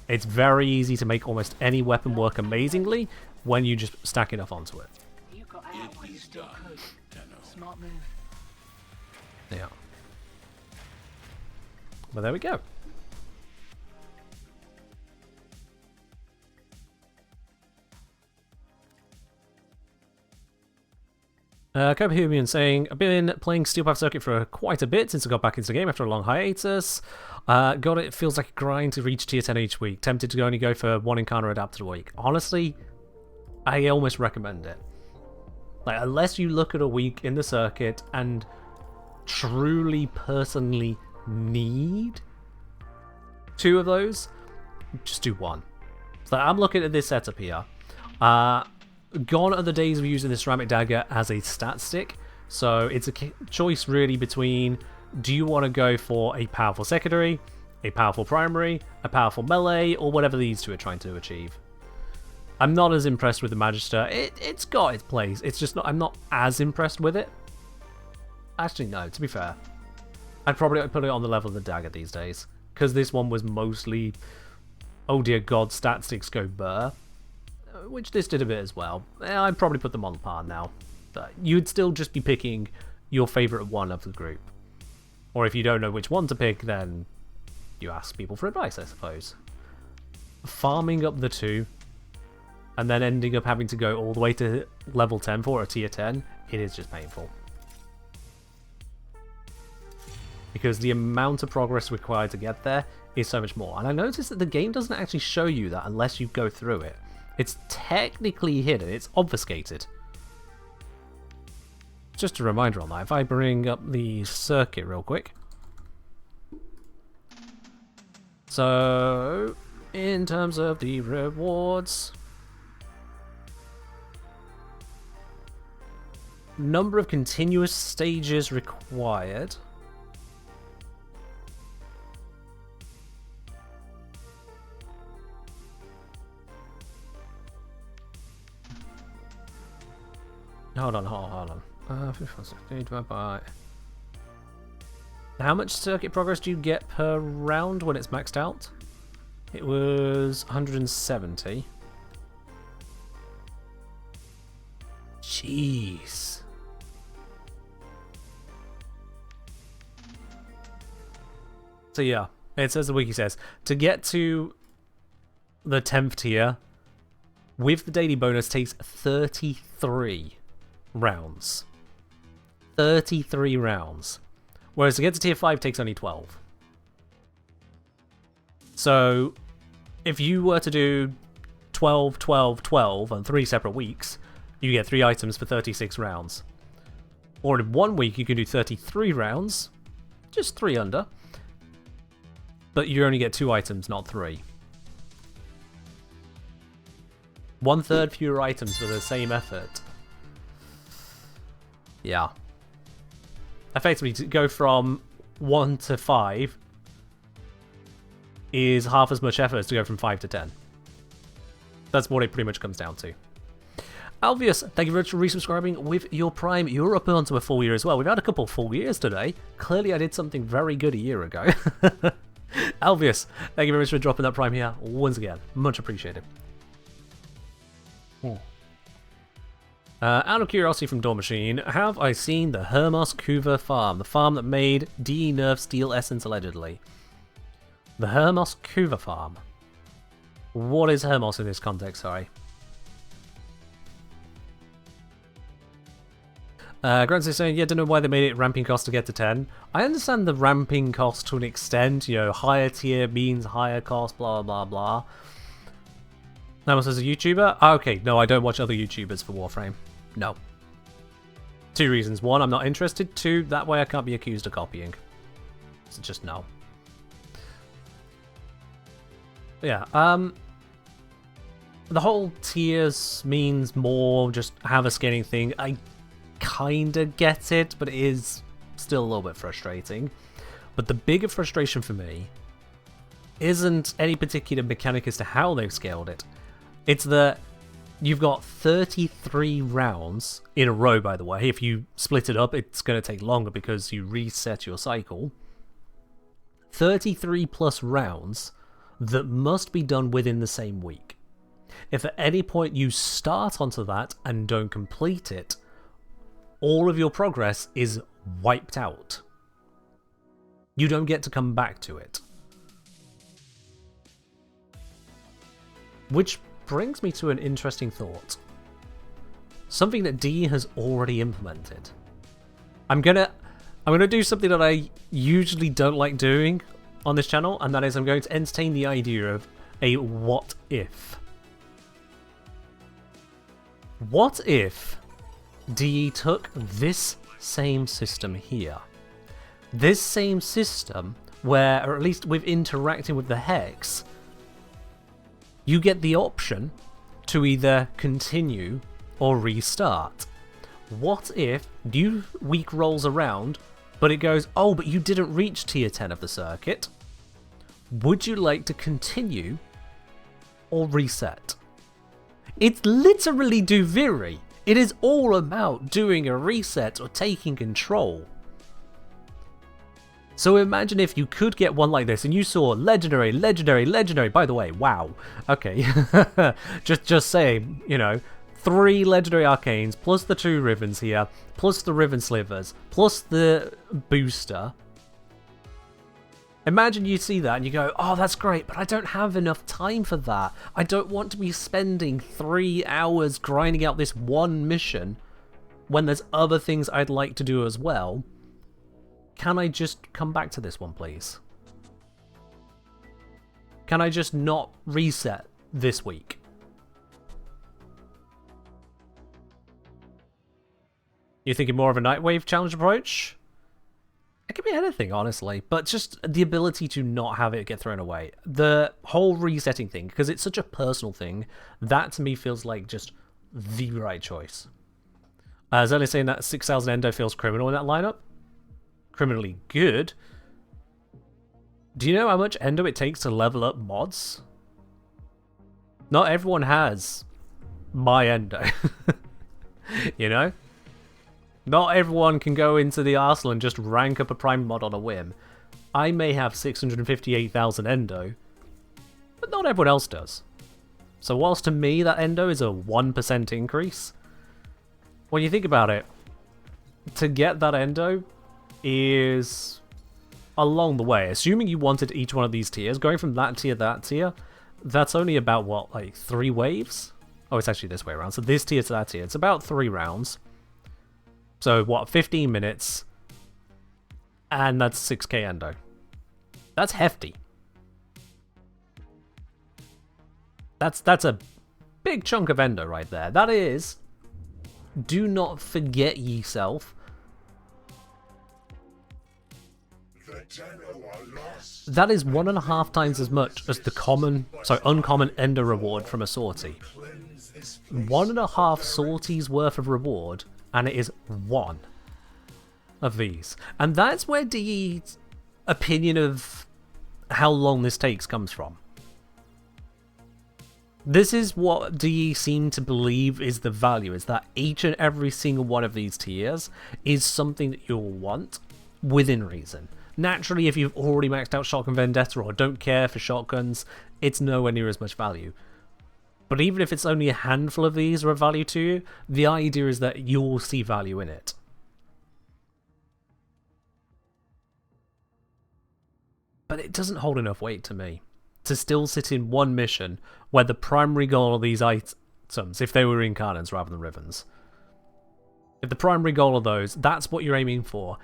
It's very easy to make almost any weapon work amazingly when you just stack enough onto it. You got out when you still could. Smart move. Yeah. But there we go. Copenhagen saying, I've been playing Steel Path Circuit for quite a bit since I got back into the game after a long hiatus. Got it, feels like a grind to reach tier 10 each week. Tempted to only go for one encounter adapted a week. Honestly, I almost recommend it. Like, unless you look at a week in the circuit and truly personally need 2 of those, just do 1. So I'm looking at this setup here. Gone are the days of using the ceramic dagger as a stat stick, so it's a choice really between, do you want to go for a powerful secondary, a powerful primary, a powerful melee, or whatever these two are trying to achieve. I'm not as impressed with the Magister. It's got its place. It's just not. I'm not as impressed with it. Actually, no. To be fair, I'd probably put it on the level of the dagger these days, because this one was mostly, oh dear God, stat sticks go burr, which this did a bit as well. I'd probably put them on par now. But you'd still just be picking your favorite one of the group, or if you don't know which one to pick, then you ask people for advice, I suppose. Farming up the 2. And then ending up having to go all the way to level 10 for a tier 10, it is just painful. Because the amount of progress required to get there is so much more. And I noticed that the game doesn't actually show you that unless you go through it. It's technically hidden, it's obfuscated. Just a reminder on that, if I bring up the circuit real quick. So, in terms of the rewards, number of continuous stages required. Hold on. Divided by... How much circuit progress do you get per round when it's maxed out? It was 170. Jeez. So yeah, it says, the wiki says, to get to the 10th tier with the daily bonus takes 33 rounds. 33 rounds. Whereas to get to tier 5 takes only 12. So if you were to do 12, 12, 12 on 3 separate weeks, you get 3 items for 36 rounds. Or in 1 week you can do 33 rounds, just 3 under. But you only get 2 items, not 3. 1/3 fewer items for the same effort. Yeah. Effectively, to go from 1 to 5 is half as much effort as to go from 5 to 10. That's what it pretty much comes down to. Alvius, thank you very much for resubscribing with your Prime. You're up onto a full year as well. We've had a couple full years today. Clearly I did something very good a year ago. Alvius, thank you very much for dropping that Prime here once again. Much appreciated. Out of curiosity from Dawn Machine, have I seen the Hermos Kuva farm? The farm that made D Nerf Steel Essence allegedly. The Hermos Kuva farm. What is Hermos in this context, sorry? Grant's is saying, yeah, don't know why they made it ramping cost to get to 10. I understand the ramping cost to an extent, you know, higher tier means higher cost, blah, blah, blah. Hermos is a YouTuber? Okay, no, I don't watch other YouTubers for Warframe. No. 2 reasons. 1, I'm not interested. 2, that way I can't be accused of copying. So just no. Yeah, the whole tiers means more just have a scaling thing. I kinda get it, but it is still a little bit frustrating. But the bigger frustration for me isn't any particular mechanic as to how they've scaled it. It's that you've got 33 rounds in a row, by the way. If you split it up, it's going to take longer because you reset your cycle. 33 plus rounds that must be done within the same week. If at any point you start onto that and don't complete it, all of your progress is wiped out. You don't get to come back to it. Which brings me to an interesting thought. Something that D has already implemented. I'm gonna do something that I usually don't like doing on this channel, and that is I'm going to entertain the idea of a what if. What if DE took this same system here? This same system where, or at least with interacting with the hex, you get the option to either continue or restart. What if new week rolls around, but it goes, oh, but you didn't reach tier 10 of the circuit. Would you like to continue or reset? It's literally Duviri. It is all about doing a reset or taking control. So imagine if you could get one like this and you saw legendary, legendary, legendary. By the way, wow. Okay. just saying, you know, 3 legendary arcanes, plus the 2 ribbons here, plus the ribbon slivers, plus the booster. Imagine you see that and you go, oh, that's great, but I don't have enough time for that. I don't want to be spending 3 hours grinding out this one mission when there's other things I'd like to do as well. Can I just come back to this one, please? Can I just not reset this week? You're thinking more of a Nightwave challenge approach? It could be anything, honestly, but just the ability to not have it get thrown away. The whole resetting thing, because it's such a personal thing, that to me feels like just the right choice. Zelly saying that 6,000 Endo feels criminal in that lineup. Criminally good. Do you know how much Endo it takes to level up mods? Not everyone has my Endo. You know? Not everyone can go into the arsenal and just rank up a prime mod on a whim. I may have 658,000 Endo, but not everyone else does. So whilst to me that Endo is a 1% increase, when you think about it, to get that Endo is along the way. Assuming you wanted each one of these tiers, going from that tier to that tier, that's only about, what, like 3 waves? Oh, it's actually this way around. So this tier to that tier, it's about 3 rounds. So, what, 15 minutes, and that's 6k Endo. That's hefty. That's a big chunk of Endo right there. That is, do not forget yourself. That is 1.5 times as much as the uncommon Ender reward from a sortie. 1.5 sorties worth of reward, and it is one of these. And that's where DE's opinion of how long this takes comes from. This is what DE seem to believe is the value, is that each and every single one of these tiers is something that you'll want within reason. Naturally, if you've already maxed out Shotgun Vendetta or don't care for shotguns, it's nowhere near as much value. But even if it's only a handful of these are of value to you, the idea is that you'll see value in it. But it doesn't hold enough weight to me to still sit in one mission where the primary goal of these items, if they were incarnates rather than Rivens, if the primary goal of those, that's what you're aiming for,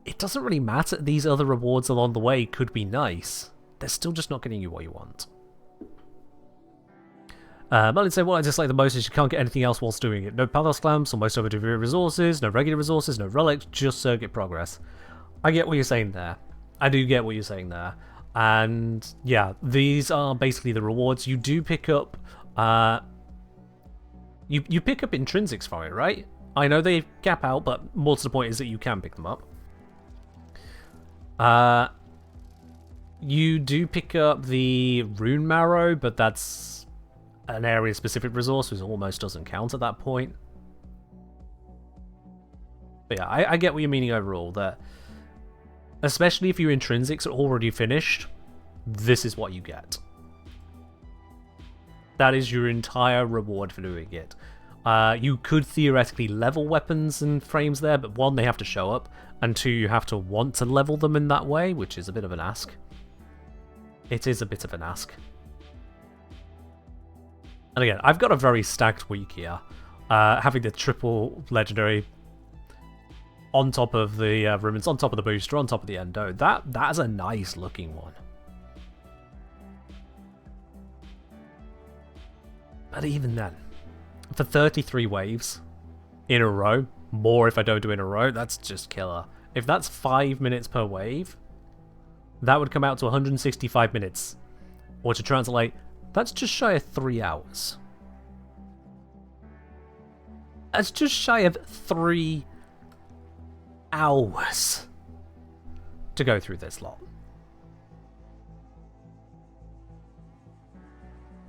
it doesn't really matter. These other rewards along the way could be nice. They're still just not getting you what you want. Merlin said, what I dislike the most is you can't get anything else whilst doing it. No pathos clamps, almost over resources, no regular resources, no relics, just circuit progress. I get what you're saying there. I do get what you're saying there. And yeah, these are basically the rewards. You do pick up you pick up intrinsics from it, right? I know they cap out, but more to the point is that you can pick them up. You do pick up the rune marrow, but that's an area specific resource, which almost doesn't count at that point. But yeah, I get what you're meaning overall, that especially if your intrinsics are already finished, this is what you get. That is your entire reward for doing it. You could theoretically level weapons and frames there, but one, they have to show up, and two, you have to want to level them in that way, which is a bit of an ask. It is a bit of an ask. And again, I've got a very stacked week here. Having the triple legendary on top of the ribbons, on top of the booster, on top of the endo. That's a nice looking one. But even then, for 33 waves in a row, more if I don't do it in a row, that's just killer. If that's 5 minutes per wave, that would come out to 165 minutes. Or to translate, that's just shy of 3 hours. That's just shy of 3 hours to go through this lot.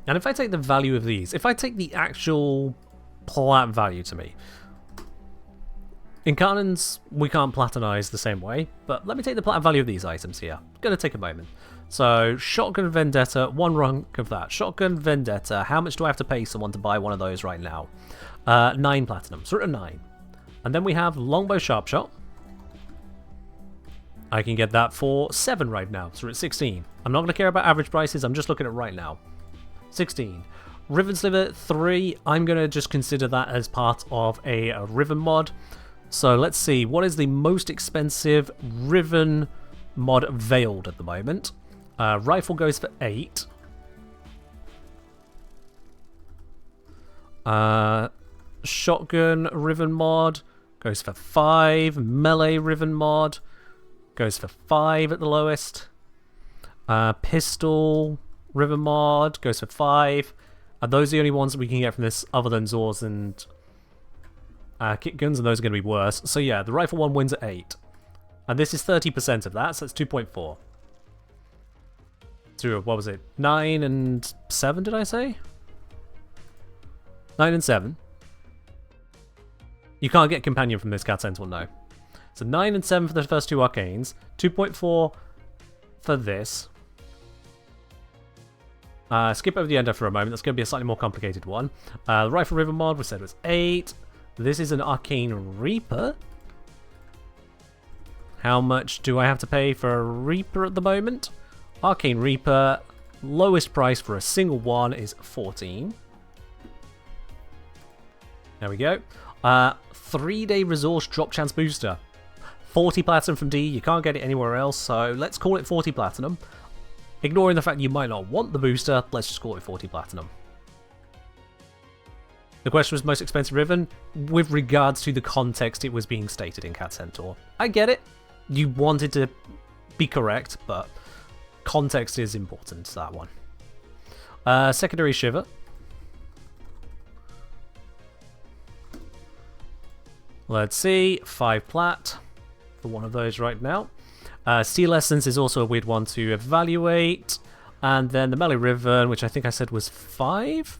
And if I take the value of these, if I take the actual plat value to me, in Incarnants, we can't platinize the same way, but let me take the plat value of these items here. It's going to take a moment. So, Shotgun Vendetta, one rank of that. Shotgun Vendetta, how much do I have to pay someone to buy one of those right now? 9 platinum, so we're at 9. And then we have Longbow Sharpshot. I can get that for 7 right now, so we're at 16. I'm not going to care about average prices, I'm just looking at right now. 16. Riven Sliver 3, I'm going to just consider that as part of a Riven mod. So let's see, what is the most expensive Riven mod veiled at the moment? Rifle goes for 8. Shotgun Riven mod goes for 5. Melee Riven mod goes for 5 at the lowest. Pistol Riven mod goes for 5. And those are the only ones that we can get from this other than Zors and kit guns, and those are going to be worse. So yeah, the rifle one wins at 8. And this is 30% of that, so that's 2.4. So what was it? 9 and 7, did I say? 9 and 7. You can't get companion from this Cat Sentinel, no. So 9 and 7 for the first 2 arcanes. 2.4 for this. Skip over the ender for a moment. That's going to be a slightly more complicated one. The Rifle River mod we said was 8. This is an Arcane Reaper. How much do I have to pay for a Reaper at the moment? Arcane Reaper, lowest price for a single one is 14. There we go. 3-day resource drop chance booster. 40 platinum from D, you can't get it anywhere else, so let's call it 40 platinum. Ignoring the fact you might not want the booster, let's just call it 40 platinum. The question was most expensive Riven, with regards to the context it was being stated in Cat Centaur. I get it, you wanted to be correct, but context is important to that one. Secondary Shiver. Let's see, 5 plat for one of those right now. Steel Essence is also a weird one to evaluate. And then the Melee Ribbon, which I think I said was 5?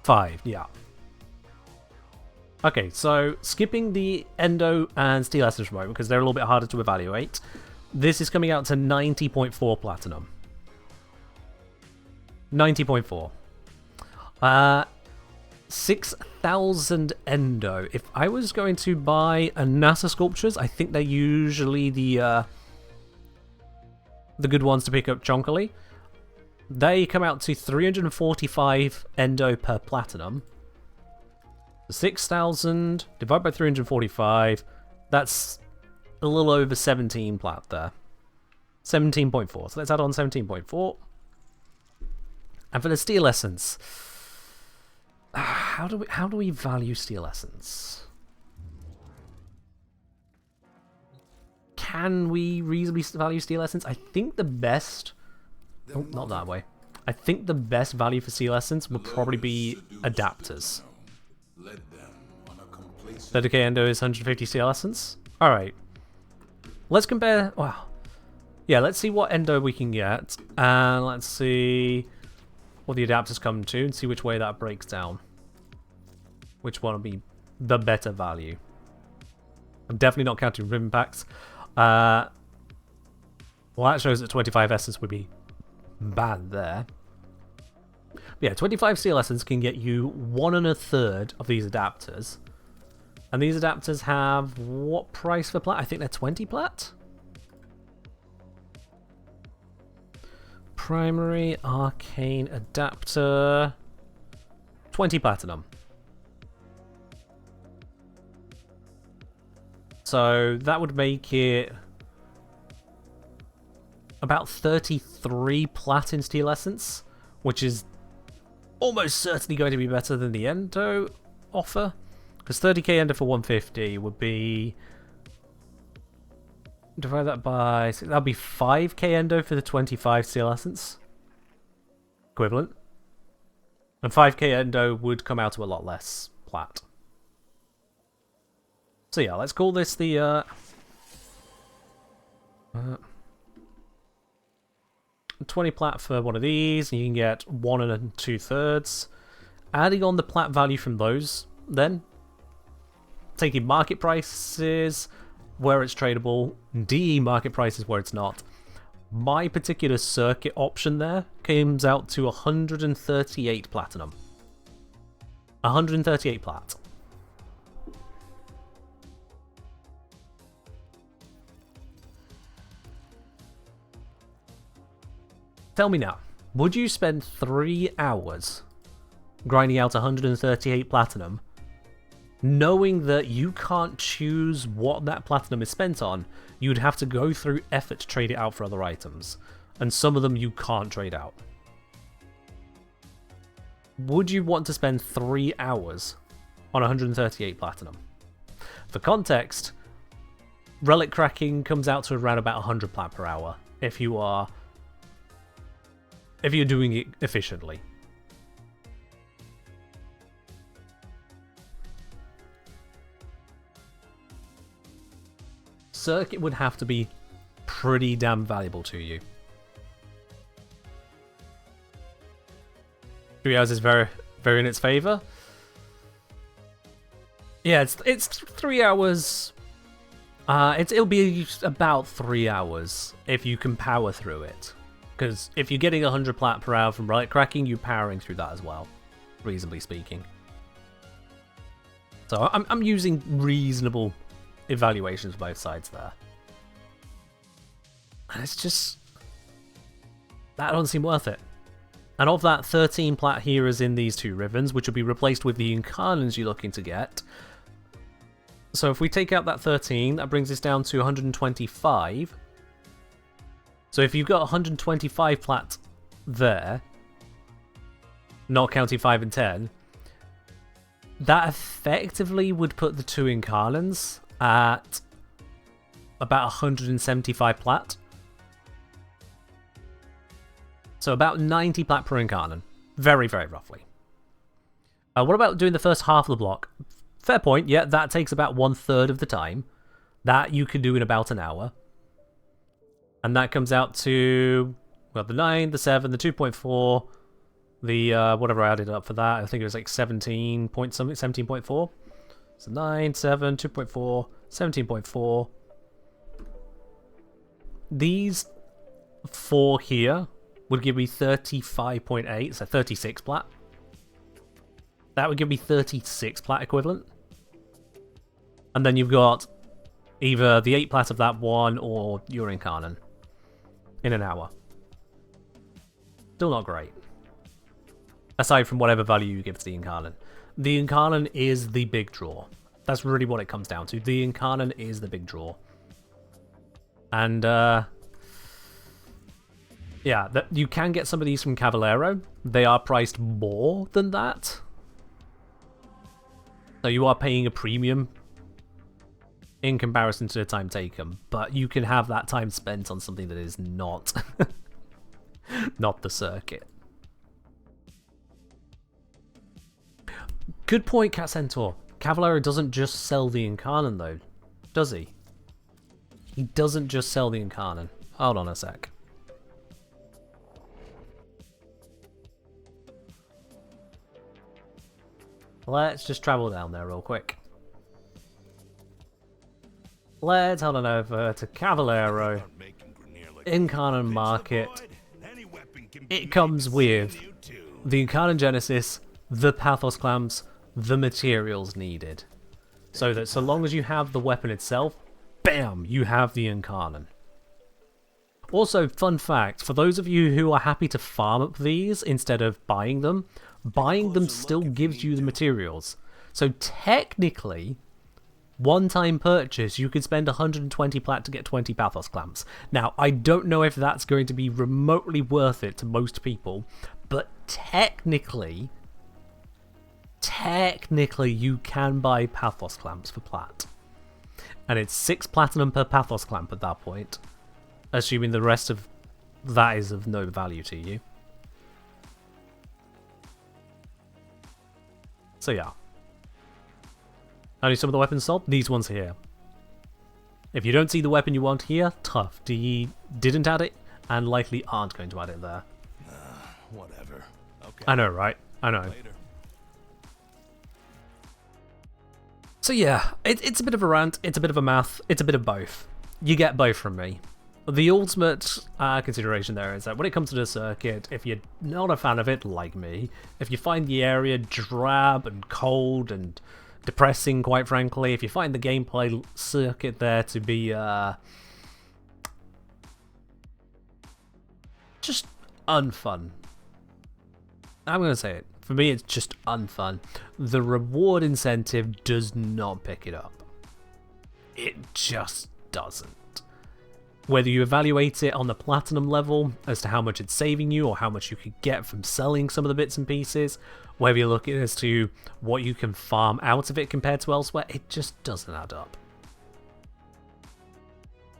5, yeah. Okay, so skipping the Endo and Steel Essence remote because they're a little bit harder to evaluate. This is coming out to 90.4 platinum. 90.4. 6,000 Endo. If I was going to buy a NASA Sculptures, I think they're usually the good ones to pick up chonkily. They come out to 345 Endo per platinum. 6,000 divided by 345, that's a little over 17 plat there. 17.4, so let's add on 17.4. And for the Steel Essence, how do we value Steel Essence? Can we reasonably value Steel Essence? I think the best... Oh, not that way. I think the best value for Steel Essence would probably be adapters. 30k Endo is 150 Steel Essence. Alright. Let's compare... Wow. Yeah, let's see what Endo we can get. And let's see what the adapters come to and see which way that breaks down. Which one will be the better value. I'm definitely not counting ribbon packs. Well, that shows that 25 Essence would be bad there. But yeah, 25 Steel Essence can get you 1 1/3 of these adapters. And these adapters have what price for plat? I think they're 20 plat? Primary Arcane Adapter. 20 platinum. So that would make it about 33 plat in Steel Essence, which is almost certainly going to be better than the Endo offer. Because 30k Endo for 150 would be... Divide that by... That would be 5k Endo for the 25 Steel Essence. Equivalent. And 5k Endo would come out to a lot less plat. So yeah, let's call this the... 20 plat for one of these, and you can get 1 2/3. Adding on the plat value from those, then... Taking market prices where it's tradable, DE market prices where it's not. My particular circuit option there comes out to 138 platinum. 138 plat. Tell me now, would you spend 3 hours grinding out 138 platinum, knowing that you can't choose what that platinum is spent on? You'd have to go through effort to trade it out for other items, and some of them you can't trade out. Would you want to spend 3 hours on 138 platinum? For context, relic cracking comes out to around about 100 plat per hour if you're doing it efficiently. Circuit would have to be pretty damn valuable to you. 3 hours is very, very in its favor. Yeah, it's 3 hours. It'll be about 3 hours if you can power through it. Because if you're getting 100 plat per hour from relic cracking, you're powering through that as well, reasonably speaking. So I'm using reasonable evaluations for both sides there. And it's just... that doesn't seem worth it. And of that, 13 plat here is in these 2 ribbons, which will be replaced with the Incarnans you're looking to get. So if we take out that 13, that brings us down to 125. So if you've got 125 plat there, not counting 5 and 10, that effectively would put the 2 Incarnans at about 175 plat. So about 90 plat per Incarnan. Very, very roughly. What about doing the first half of the block? fair point. Yeah, that takes about 1/3 of the time. That you can do in about an hour. And that comes out to, well, the 9, the 7, the 2.4, the, whatever I added up for that. I think it was like 17 point something, 17.4. So 9, 7, 2.4, 17.4. These 4 here would give me 35.8, so 36 plat. That would give me 36 plat equivalent. And then you've got either the 8 plat of that one or your Incarnon in an hour. Still not great. Aside from whatever value you give to the Incarnon. The Incarnon is the big draw. That's really what it comes down to. The Incarnon is the big draw. And, yeah, you can get some of these from Cavallero. They are priced more than that. So you are paying a premium in comparison to the time taken. But you can have that time spent on something that is not, not the circuit. Good point, Cat Centaur. Cavallero doesn't just sell the Incarnon, though, does he? He doesn't just sell the Incarnon. Hold on a sec. Let's just travel down there real quick. Let's head on over to Cavallero. Incarnon Market. It comes with the Incarnon Genesis, the Pathos Clamps, the materials needed. So that so long as you have the weapon itself, bam, you have the Incarnon. Also, fun fact, for those of you who are happy to farm up these instead of buying them still gives you the materials. So technically, one-time purchase, you could spend 120 plat to get 20 Pathos Clamps. Now, I don't know if that's going to be remotely worth it to most people, but technically you can buy Pathos Clamps for plat. And it's 6 platinum per Pathos Clamp at that point, assuming the rest of that is of no value to you. So yeah. Only some of the weapons sold? These ones here. If you don't see the weapon you want here, tough. You didn't add it, and likely aren't going to add it there. Whatever. Okay. I know, right? I know. Later. So yeah, it's a bit of a rant, it's a bit of a math, it's a bit of both. You get both from me. The ultimate consideration there is that when it comes to the circuit, if you're not a fan of it, like me, if you find the area drab and cold and depressing, quite frankly, if you find the gameplay circuit there to be just unfun. I'm going to say it. For me, it's just unfun. The reward incentive does not pick it up. It just doesn't. Whether you evaluate it on the platinum level as to how much it's saving you or how much you could get from selling some of the bits and pieces, whether you look at it as to what you can farm out of it compared to elsewhere, it just doesn't add up.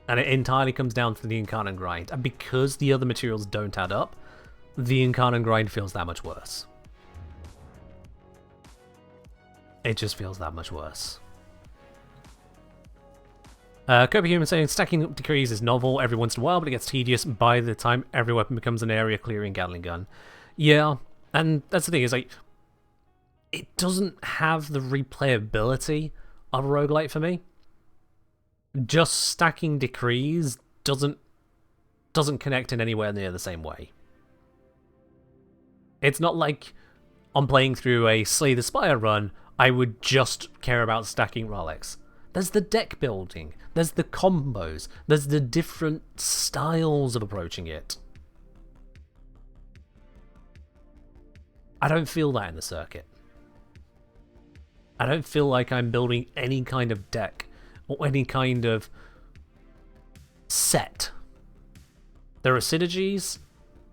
And it entirely comes down to the Incarnon grind. And because the other materials don't add up, the Incarnon grind feels that much worse. It just feels that much worse. Kobe Human saying, stacking up decrees is novel every once in a while, but it gets tedious by the time every weapon becomes an area clearing Gatling gun. Yeah, and that's the thing, is like, it doesn't have the replayability of a roguelite for me. Just stacking decrees doesn't connect in anywhere near the same way. It's not like on playing through a Slay the Spire run, I would just care about stacking relics. There's the deck building, there's the combos, there's the different styles of approaching it. I don't feel that in the circuit. I don't feel like I'm building any kind of deck or any kind of set. There are synergies,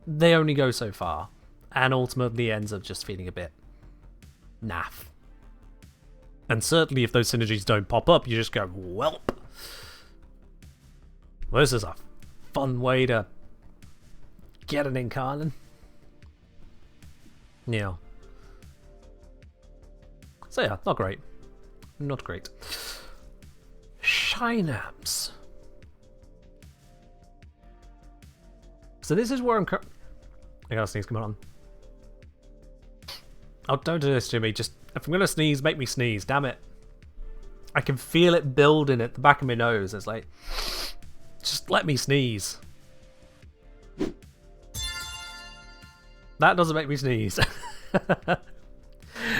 they only go so far, and ultimately ends up just feeling a bit naff. And certainly if those synergies don't pop up, you just go, welp. Well, this is a fun way to get an Incarnon. Yeah. So yeah, not great. Not great. Synapse. So this is where I'm... I gotta sneeze, come on. Oh, don't do this to me. Just, if I'm gonna sneeze, make me sneeze. Damn it. I can feel it building at the back of my nose. It's like, just let me sneeze. That doesn't make me sneeze.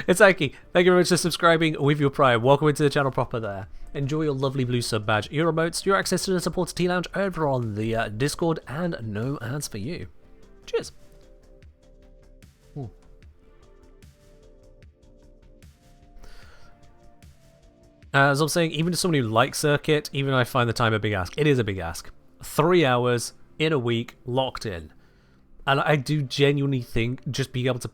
It's Aki. Thank you very much for subscribing with your Prime. Welcome into the channel proper there. Enjoy your lovely blue sub badge, your emotes, your access to the supporter T-Lounge over on the Discord, and no ads for you. Cheers. Ooh. As I'm saying, even to someone who likes Circuit, even I find the time a big ask. It is a big ask. 3 hours in a week, locked in. And I do genuinely think just being able to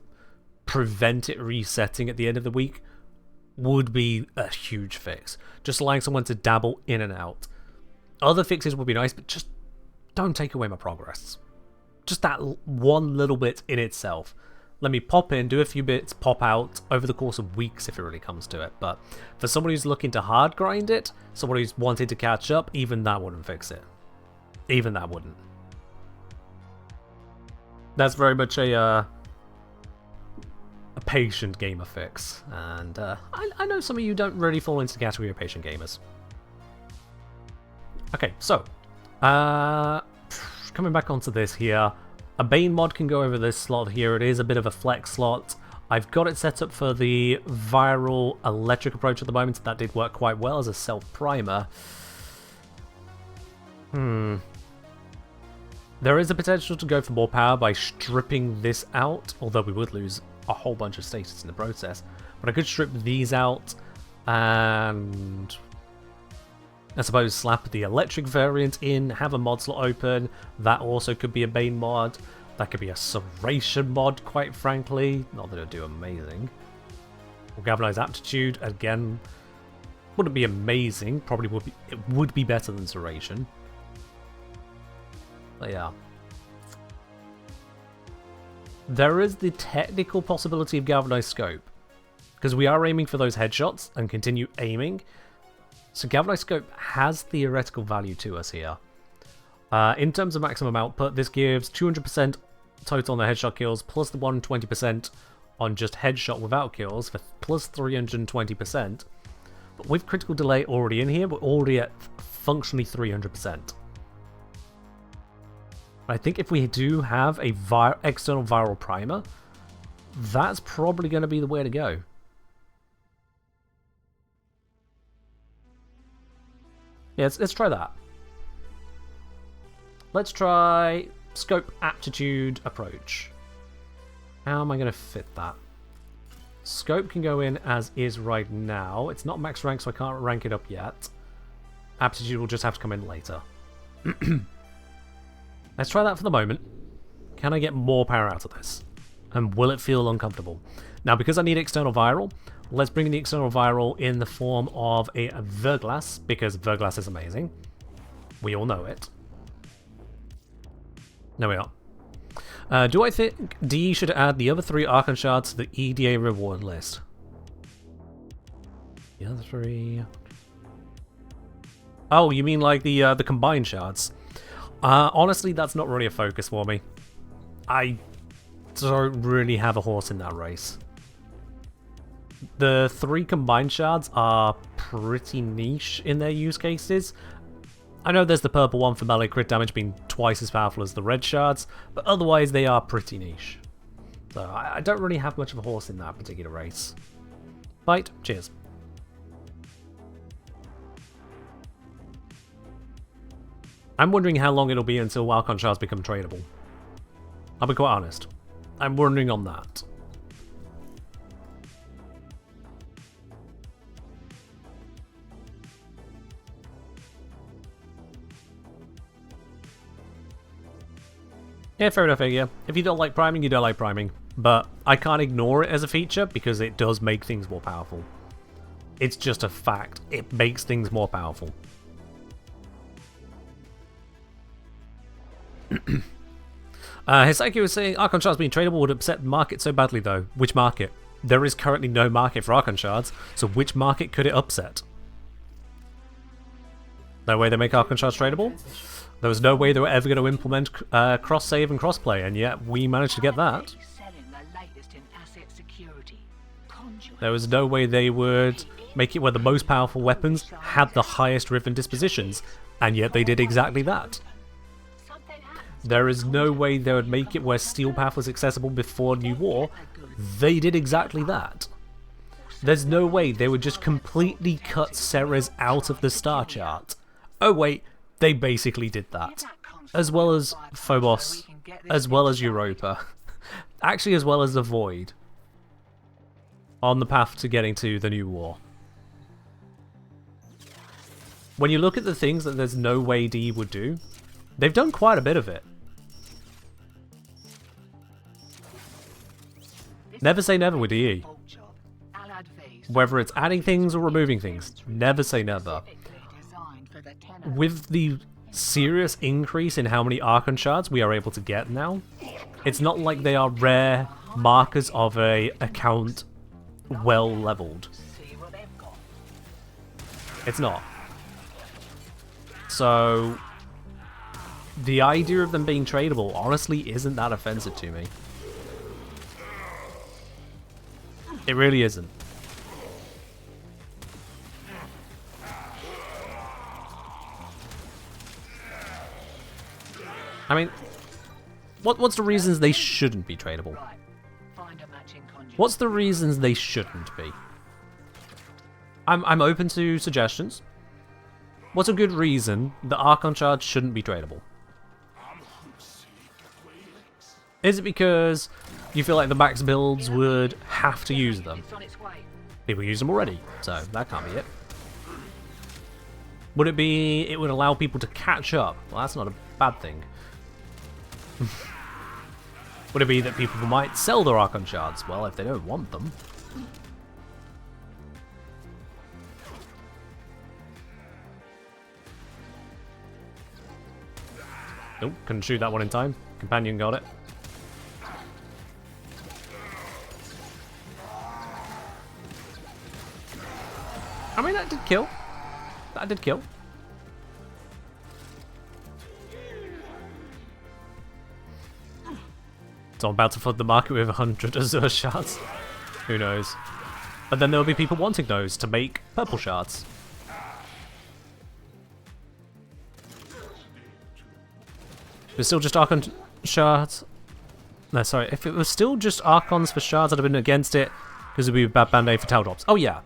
prevent it resetting at the end of the week would be a huge fix. Just allowing someone to dabble in and out. Other fixes would be nice, but just don't take away my progress. Just that one little bit in itself. Let me pop in, do a few bits, pop out over the course of weeks if it really comes to it. But for someone who's looking to hard grind it, someone who's wanting to catch up, even that wouldn't fix it. Even that wouldn't. That's very much a patient gamer fix, and I know some of you don't really fall into the category of patient gamers. Okay, so coming back onto this here, a Bane mod can go over this slot here. It is a bit of a flex slot. I've got it set up for the viral electric approach at the moment. That did work quite well as a self primer. There is a potential to go for more power by stripping this out, although we would lose a whole bunch of status in the process. But I could strip these out and I suppose slap the electric variant in, have a mod slot open. That also could be a Bane mod. That could be a Serration mod, quite frankly. Not that it would do amazing. Or Galvanize Aptitude, again, wouldn't be amazing. Probably would be. It would be better than Serration. But yeah. There is the technical possibility of Galvanized Scope, because we are aiming for those headshots and continue aiming. So Galvanized Scope has theoretical value to us here. In terms of maximum output, this gives 200% total on the headshot kills, plus the 120% on just headshot without kills, for plus 320%. But with critical delay already in here, we're already at functionally 300%. I think if we do have a external viral primer, that's probably going to be the way to go. Yeah, let's try that. Let's try Scope Aptitude Approach. How am I going to fit that? Scope can go in as is right now. It's not max rank, so I can't rank it up yet. Aptitude will just have to come in later. Let's try that for the moment. Can I get more power out of this? And will it feel uncomfortable? Now, because I need external viral, let's bring in the external viral in the form of a Verglass, because Verglass is amazing. We all know it. There we are. Do I think DE should add the other 3 Archon shards to the EDA reward list? The other 3... Oh, you mean like the combined shards? Honestly, that's not really a focus for me. I don't really have a horse in that race. The 3 combined shards are pretty niche in their use cases. I know there's the purple one for melee crit damage being twice as powerful as the red shards, but otherwise they are pretty niche. So I don't really have much of a horse in that particular race. Bite, cheers. I'm wondering how long it'll be until Archon shards become tradable. I'll be quite honest. I'm wondering on that. Yeah, fair enough, yeah. If you don't like priming, you don't like priming. But I can't ignore it as a feature because it does make things more powerful. It's just a fact. It makes things more powerful. Hisaki was saying Archon shards being tradable would upset the market so badly though. Which market? There is currently no market for Archon Shards, so which market could it upset? No way they make Archon Shards tradable? There was no way they were ever going to implement cross-save and cross-play, and yet we managed to get that. There was no way they would make it where the most powerful weapons had the highest riven dispositions, and yet they did exactly that. There is no way they would make it where Steel Path was accessible before New War. They did exactly that. There's no way they would just completely cut Ceres out of the star chart. Oh wait, they basically did that. As well as Phobos, as well as Europa. Actually, as well as the Void. On the path to getting to the New War. When you look at the things that there's no way D would do, they've done quite a bit of it. Never say never with DE. Whether it's adding things or removing things, never say never. With the serious increase in how many Archon Shards we are able to get now, it's not like they are rare markers of a account well leveled. It's not. So the idea of them being tradable honestly isn't that offensive to me. It really isn't. I mean, what's the reasons they shouldn't be tradable? What's the reasons they shouldn't be? I'm open to suggestions. What's a good reason that Archon Shards shouldn't be tradable? Is it because you feel like the max builds would have to use them? People use them already, so that can't be it. Would it be it would allow people to catch up? Well, that's not a bad thing. Would it be that people might sell their Archon Shards? Well, if they don't want them. Nope, couldn't shoot that one in time. Companion got it. I mean, that did kill. That did kill. So I'm about to flood the market with 100 Azure Shards. Who knows? But then there'll be people wanting those to make purple shards. If it's still just Archon Shards... No, sorry. If it was still just Archons for shards, I'd have been against it, because it would be a bad band-aid for Tau drops. Oh yeah.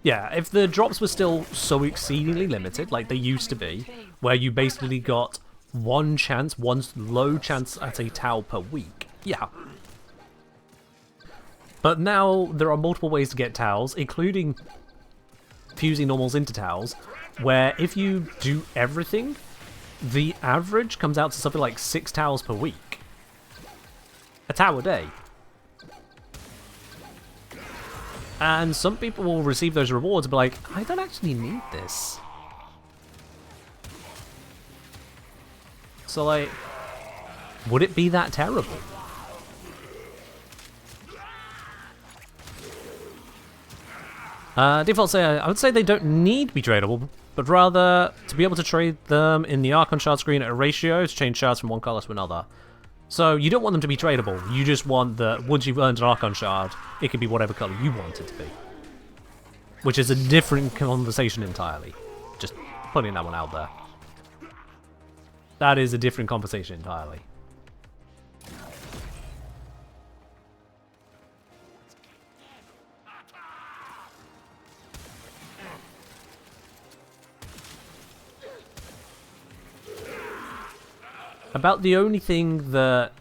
Yeah, if the drops were still so exceedingly limited, like they used to be, where you basically got one low chance at a Tau per week, yeah. But now there are multiple ways to get Taus, including fusing normals into Taus, where if you do everything, the average comes out to something like 6 Taus per week. A Tau a day. And some people will receive those rewards and be like, I don't actually need this. So like, would it be that terrible? Default say, I would say they don't need to be tradable, but rather to be able to trade them in the Archon shard screen at a ratio to change shards from one color to another. So you don't want them to be tradable, you just want that once you've earned an Archon shard, it can be whatever color you want it to be. Which is a different conversation entirely. Just putting that one out there. That is a different conversation entirely. About the only thing that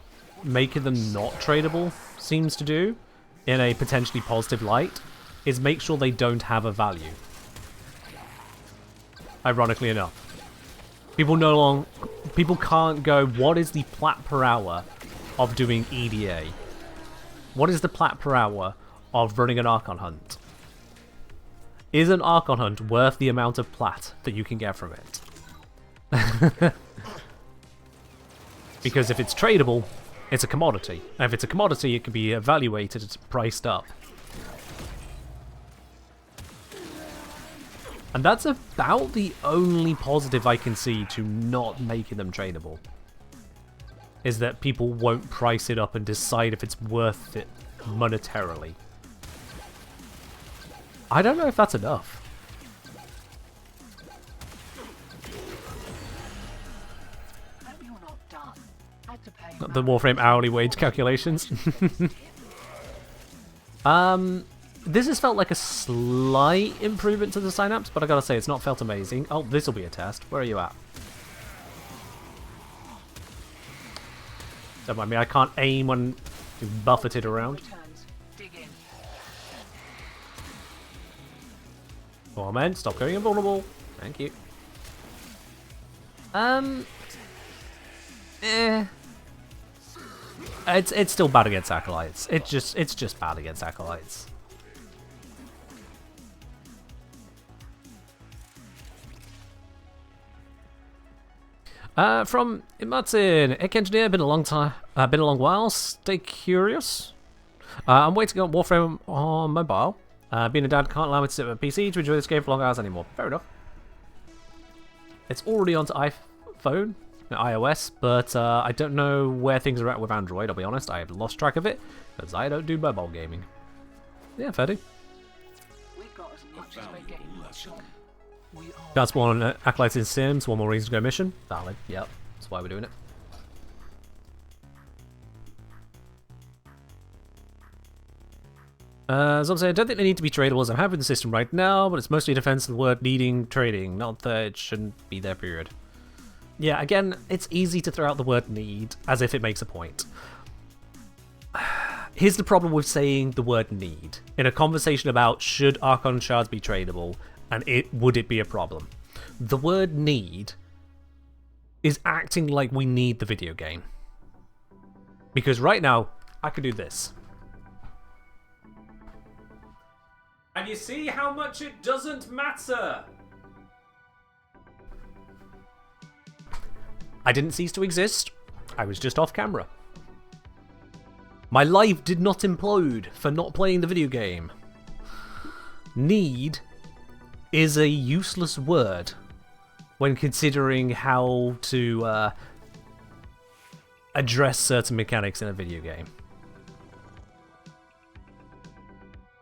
making them not tradable seems to do, in a potentially positive light, is make sure they don't have a value. Ironically enough. People can't go, what is the plat per hour of doing EDA? What is the plat per hour of running an Archon hunt? Is an Archon hunt worth the amount of plat that you can get from it? Because if it's tradable, it's a commodity. And if it's a commodity, it can be evaluated, priced up. And that's about the only positive I can see to not making them tradable. Is that people won't price it up and decide if it's worth it monetarily. I don't know if that's enough. Hope you're not done. Had to pay The Warframe hourly wage calculations. This has felt like a slight improvement to the Synapse, but I gotta say, it's not felt amazing. Oh, this will be a test. Where are you at? Don't mind me, I can't aim when you buffeted around. returns. Dig in. Come on, man, stop going invulnerable. Thank you. It's still bad against Acolytes. It's just bad against Acolytes. From Martin, Ek Engineer, been a long time, been a long while. Stay curious. I'm waiting on Warframe on mobile. Being a dad can't allow me to sit with a PC to enjoy this game for long hours anymore. Fair enough. It's already onto iPhone, iOS, but I don't know where things are at with Android. I'll be honest, I have lost track of it because I don't do mobile gaming. Yeah, fair do. We've got as much as we're Valuable getting. lesson. We are That's one Acolytes in Sims, one more reason to go mission. Valid, yep. That's why we're doing it. As I'm saying, I don't think they need to be tradable as I'm happy with the system right now, but it's mostly defense of the word needing trading, not that it shouldn't be there, period. Yeah, again, it's easy to throw out the word need as if it makes a point. Here's the problem with saying the word need. In a conversation about should Archon shards be tradable, and would it be a problem? The word need is acting like we need the video game. Because right now, I could do this. And you see how much it doesn't matter. I didn't cease to exist. I was just off camera. My life did not implode for not playing the video game. Need is a useless word when considering how to address certain mechanics in a video game.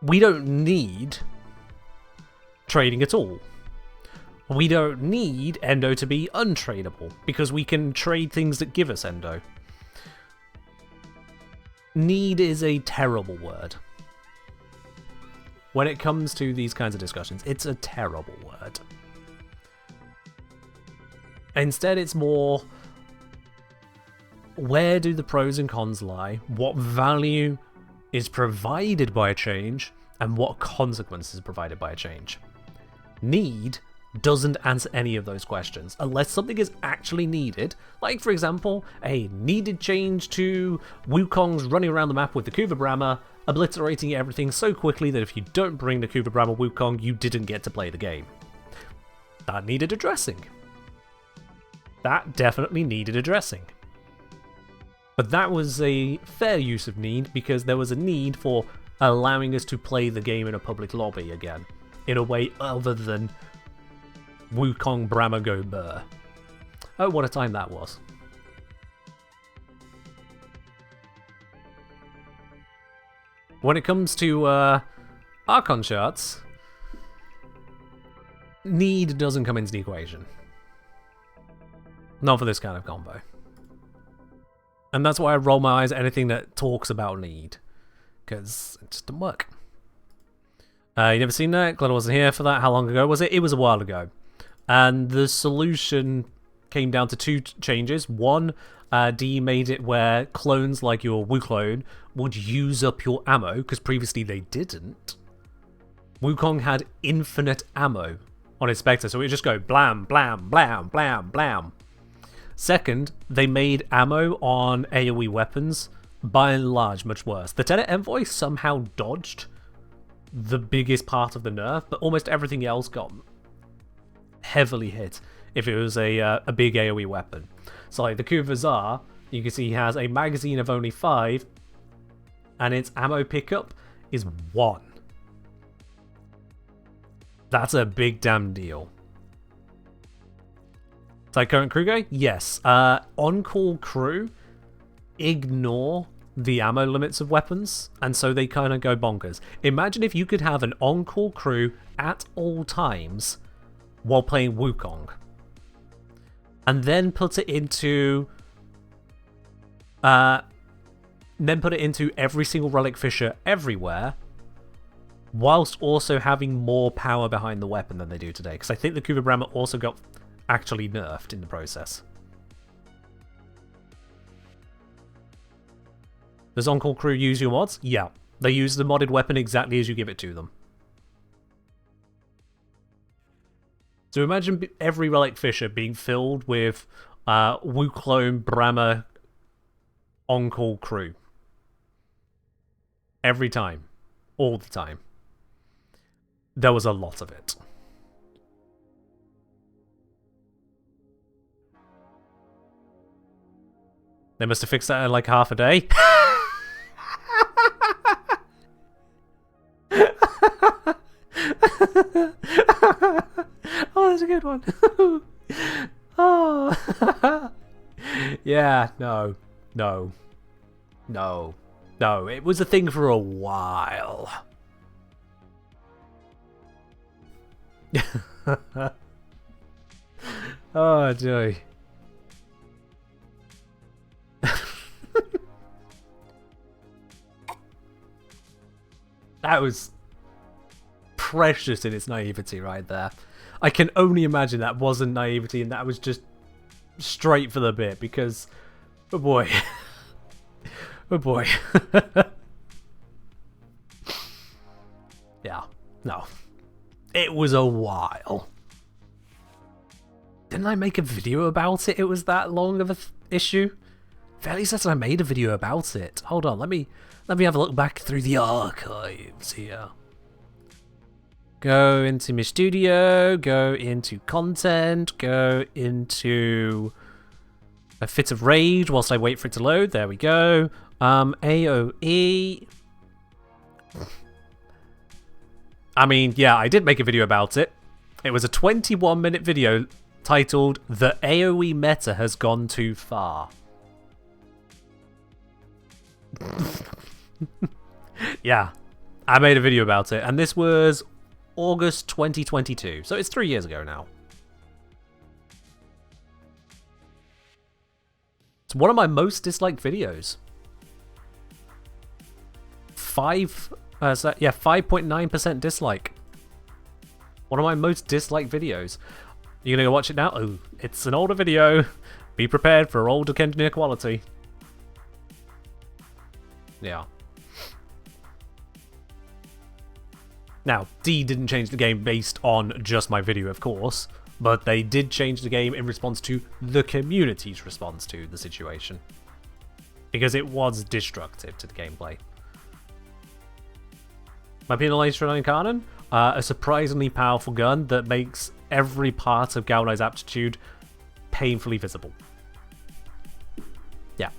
We don't need trading at all. We don't need Endo to be untradeable, because we can trade things that give us Endo. Need is a terrible word. When it comes to these kinds of discussions, it's a terrible word. Instead, it's more, where do the pros and cons lie? What value is provided by a change? And what consequences are provided by a change? Need doesn't answer any of those questions unless something is actually needed, like for example a needed change to Wukong's running around the map with the Kuva Brahma, obliterating everything so quickly that if you don't bring the Kuva Brahma Wukong, you didn't get to play the game. That needed addressing. That definitely needed addressing. But that was a fair use of need because there was a need for allowing us to play the game in a public lobby again, in a way other than Wukong Brahma go burr. Oh, what a time that was. When it comes to Archon shards, need doesn't come into the equation. Not for this kind of combo. And that's why I roll my eyes at anything that talks about need. Because it just didn't work. You never seen that? Glad I wasn't here for that. How long ago was it? It was a while ago. And the solution came down to two changes. One, D made it where clones like your Wu clone would use up your ammo, because previously they didn't. Wukong had infinite ammo on his Spectre, so it would just go blam, blam, blam, blam, blam. Second, they made ammo on AoE weapons, by and large, much worse. The Tenet Envoy somehow dodged the biggest part of the nerf, but almost everything else got heavily hit if it was a big AoE weapon. So like the Kuvazar, you can see he has a magazine of only 5, and its ammo pickup is 1. That's a big damn deal. Side current crew guy? Yes. On-call crew ignore the ammo limits of weapons, and so they kind of go bonkers. Imagine if you could have an on-call crew at all times while playing Wukong. And then put it into every single relic fisher everywhere, whilst also having more power behind the weapon than they do today. Because I think the Kuva Brahma also got actually nerfed in the process. Does On-Call Crew use your mods? Yeah. They use the modded weapon exactly as you give it to them. So imagine every relic fisher being filled with Wukong Brahma On-Call Crew. Every time. All the time. There was a lot of it. They must have fixed that in like half a day. Oh, that's a good one. Oh. Yeah, no. It was a thing for a while. Oh, joy. That was precious in its naivety right there. I can only imagine that wasn't naivety and that was just straight for the bit, because oh boy. Oh boy. Yeah, no. It was a while. Didn't I make a video about it? It was that long of an issue? Fairly certain I made a video about it. Hold on, let me have a look back through the archives here. Go into my studio, go into content, go into a fit of rage whilst I wait for it to load. There we go. AOE. I mean, yeah, I did make a video about it. It was a 21-minute video titled "The AOE Meta Has Gone Too Far." Yeah, I made a video about it, and this was August 2022, so it's 3 years ago now. It's one of my most disliked videos. 5.9% dislike. One of my most disliked videos. You gonna go watch it now? Oh, it's an older video. Be prepared for older engineer quality. Yeah. Now, D didn't change the game based on just my video, of course, but they did change the game in response to the community's response to the situation. Because it was destructive to the gameplay. My penalization on Incarnon? A surprisingly powerful gun that makes every part of Galvanized Aptitude painfully visible. Yeah.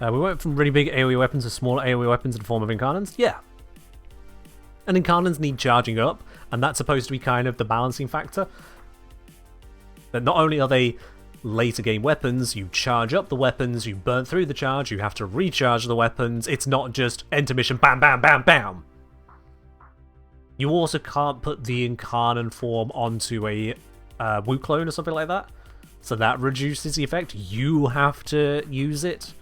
We went from really big AoE weapons to smaller AoE weapons in the form of Incarnons? Yeah. And Incarnons need charging up, and that's supposed to be kind of the balancing factor. That not only are they later game weapons, you charge up the weapons, you burn through the charge, you have to recharge the weapons. It's not just enter mission, bam, bam, bam, bam. You also can't put the Incarnon form onto a Wu clone or something like that. So that reduces the effect. You have to use it,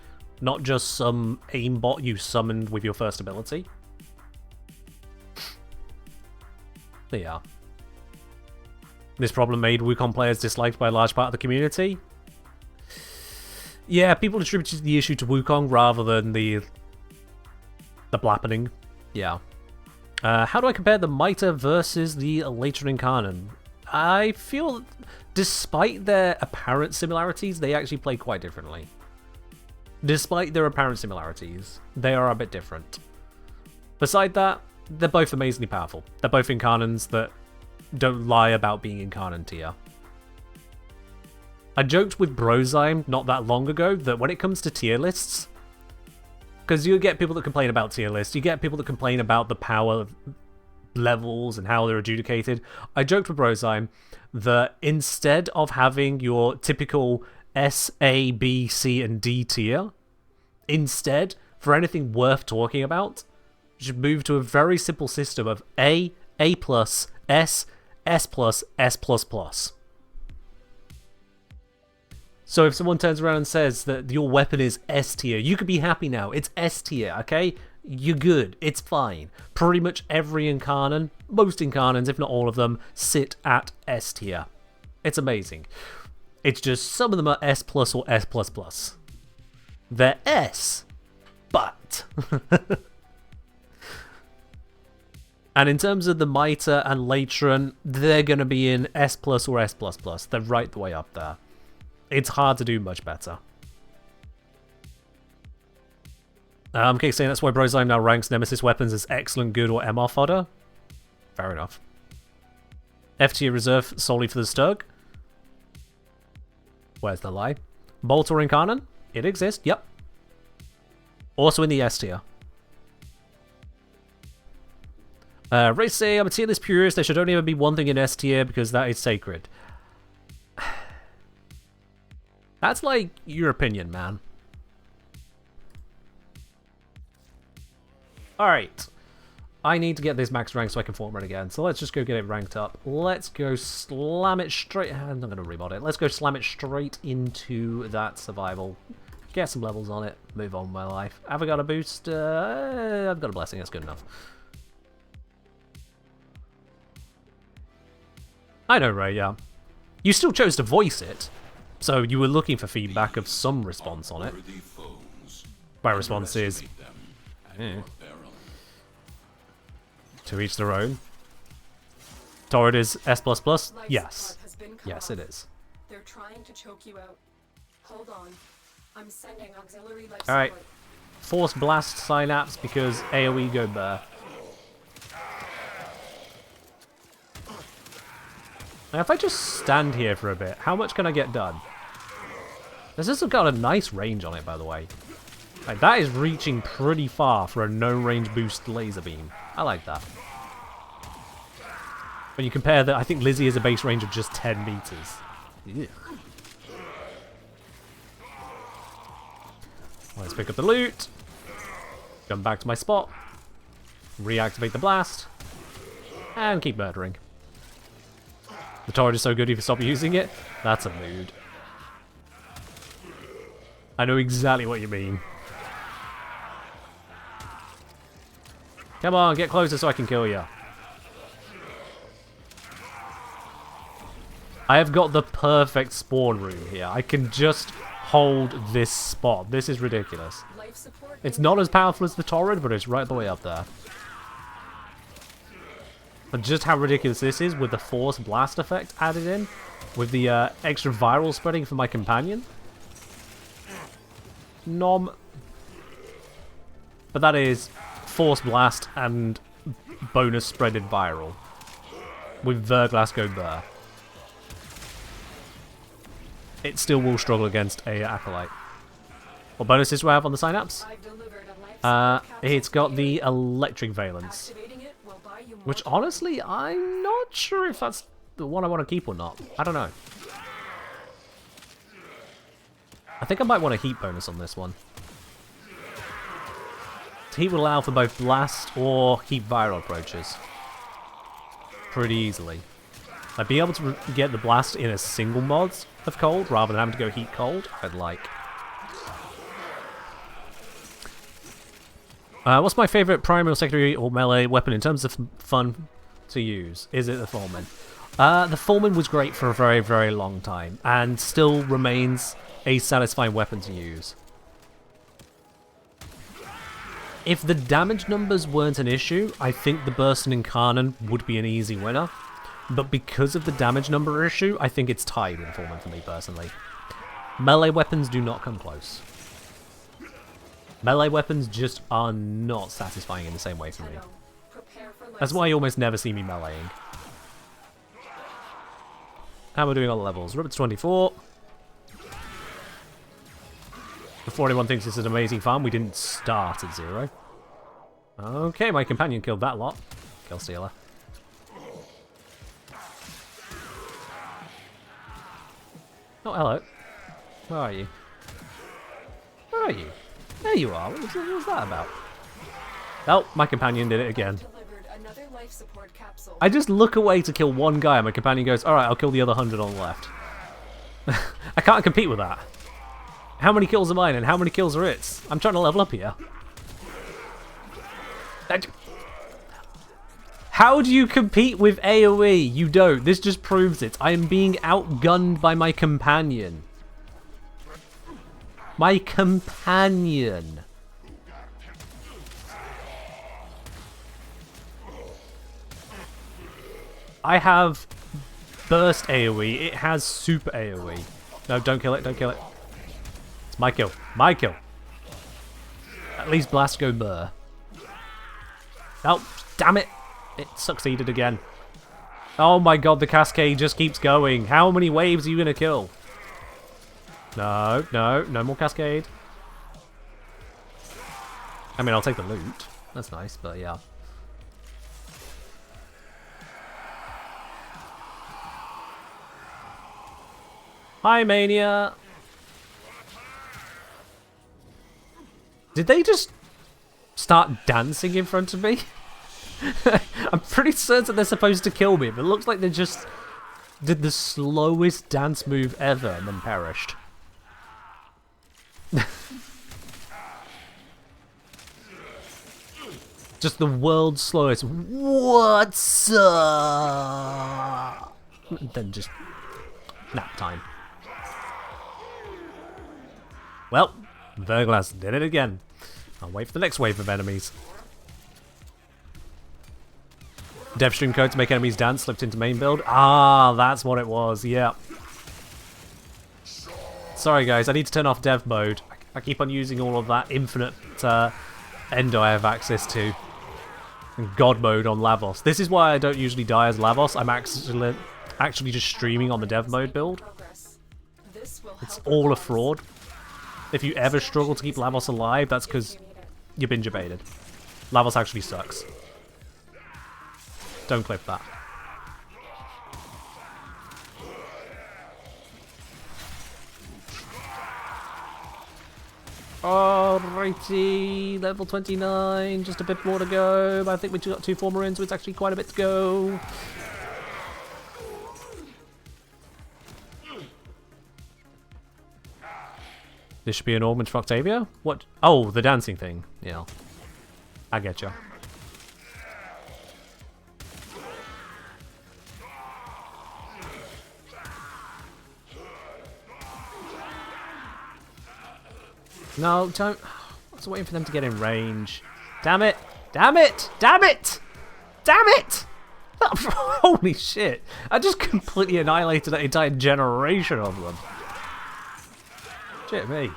not just some aimbot you summoned with your first ability. There you are. This problem made Wukong players disliked by a large part of the community. Yeah, people attributed the issue to Wukong rather than the blappening. Yeah. How do I compare the Mitre versus the later Incarnon? I feel, despite their apparent similarities, they actually play quite differently. Despite their apparent similarities, they are a bit different. Beside that, they're both amazingly powerful. They're both Incarnons that don't lie about being Incarnon tier. I joked with Brozyme not that long ago that when it comes to tier lists, because you get people that complain about tier lists, you get people that complain about the power levels and how they're adjudicated. I joked with Brozyme that instead of having your typical S, A, B, C, and D tier, instead, for anything worth talking about, you should move to a very simple system of A, A+, S, S+, S++. So if someone turns around and says that your weapon is S tier, you could be happy now. It's S tier, okay? You're good. It's fine. Pretty much every Incarnon, most Incarnons, if not all of them, sit at S tier. It's amazing. It's just some of them are S+ or S++. They're S, but... And in terms of the Mitre and Latron, they're going to be in S+ or S++. They're right the way up there. It's hard to do much better. Okay, saying that's why Brozyme now ranks Nemesis weapons as excellent, good, or MR fodder. Fair enough. F tier reserved solely for the Stug. Where's the lie? Bolt or Incarnon? It exists, yep. Also in the S tier. Race say, I'm a tier list purist. There should only ever be one thing in S tier because that is sacred. That's like your opinion, man. Alright. I need to get this max rank so I can form it again. So let's just go get it ranked up. Let's go slam it straight... I'm not going to remod it. Let's go slam it straight into that survival. Get some levels on it. Move on with my life. Have I got a boost? I've got a blessing. That's good enough. I know, Ray, yeah. You still chose to voice it. So you were looking for feedback of some response on it. My response is... To each their own. Torrid is S++? Yes. Yes, it is. They're trying to choke you out. Hold on. I'm sending auxiliary life Alright. support. Force blast Synapse because AoE go bare. Now if I just stand here for a bit, how much can I get done? This has got a nice range on it, by the way. Like, that is reaching pretty far for a no-range boost laser beam. I like that. When you compare that, I think Lizzie has a base range of just 10 meters. Yeah. Let's pick up the loot. Come back to my spot. Reactivate the blast. And keep murdering. The turret is so good if you stop using it. That's a mood. I know exactly what you mean. Come on, get closer so I can kill you. I have got the perfect spawn room here. I can just hold this spot. This is ridiculous. It's not as powerful as the Torrid, but it's right the way up there. But just how ridiculous this is with the Force Blast effect added in, with the extra viral spreading for my companion. Nom. But that is Force Blast and bonus spreaded viral. With Verglass go Burr. It still will struggle against a Acolyte. What bonuses do I have on the Synapse? It's got the Electric Valence. Which honestly, I'm not sure if that's the one I want to keep or not. I don't know. I think I might want a heat bonus on this one. Heat will allow for both blast or heat viral approaches. Pretty easily. I'd be able to get the blast in a single mod of cold rather than having to go heat cold. I'd like. What's my favourite primary, secondary, or melee weapon in terms of fun to use? Is it the Foreman? The Foreman was great for a very, very long time, and still remains a satisfying weapon to use. If the damage numbers weren't an issue, I think the Bursting Incarnon would be an easy winner. But because of the damage number issue, I think it's tied with the Foreman for me personally. Melee weapons do not come close. Melee weapons just are not satisfying in the same way for me. That's why you almost never see me meleeing. How am I doing on the levels? We're up to 24. Before anyone thinks this is an amazing farm, we didn't start at 0. Okay, my companion killed that lot. Kill stealer. Oh, hello. Where are you? Where are you? There you are. What was that about? Oh, my companion did it again. Delivered another life support capsule. I just look away to kill one guy and my companion goes, alright, I'll kill the other 100 on the left. I can't compete with that. How many kills are mine and how many kills are its? I'm trying to level up here. How do you compete with AoE? You don't. This just proves it. I am being outgunned by my companion. My companion. I have burst AoE. It has super AoE. No, don't kill it. Don't kill it. It's my kill. My kill. At least Blasco Burr. Oh, damn it. It succeeded again. Oh my god, the cascade just keeps going. How many waves are you going to kill? No, no, no more cascade. I mean, I'll take the loot. That's nice, but yeah. Hi, Mania. Did they just start dancing in front of me? I'm pretty certain they're supposed to kill me, but it looks like they just did the slowest dance move ever and then perished. Just the world's slowest. What's up? Then just nap time. Well, Verglas did it again. I'll wait for the next wave of enemies. Dev stream code to make enemies dance slipped into main build. Ah, that's what it was. Yeah. Sorry guys, I need to turn off dev mode. I keep on using all of that infinite endo I have access to. And god mode on Lavos. This is why I don't usually die as Lavos. I'm actually just streaming on the dev mode build. It's all a fraud. If you ever struggle to keep Lavos alive, that's because you're binge baited. Lavos actually sucks. Don't clip that. Alrighty, level 29, just a bit more to go, but I think we got 2 former in, so it's actually quite a bit to go. This should be an augment for Octavia? What? Oh, the dancing thing. Yeah. I get you. No, don't. I was waiting for them to get in range. Damn it! Damn it! Damn it! Damn it! Holy shit! I just completely annihilated an entire generation of them. Shit me.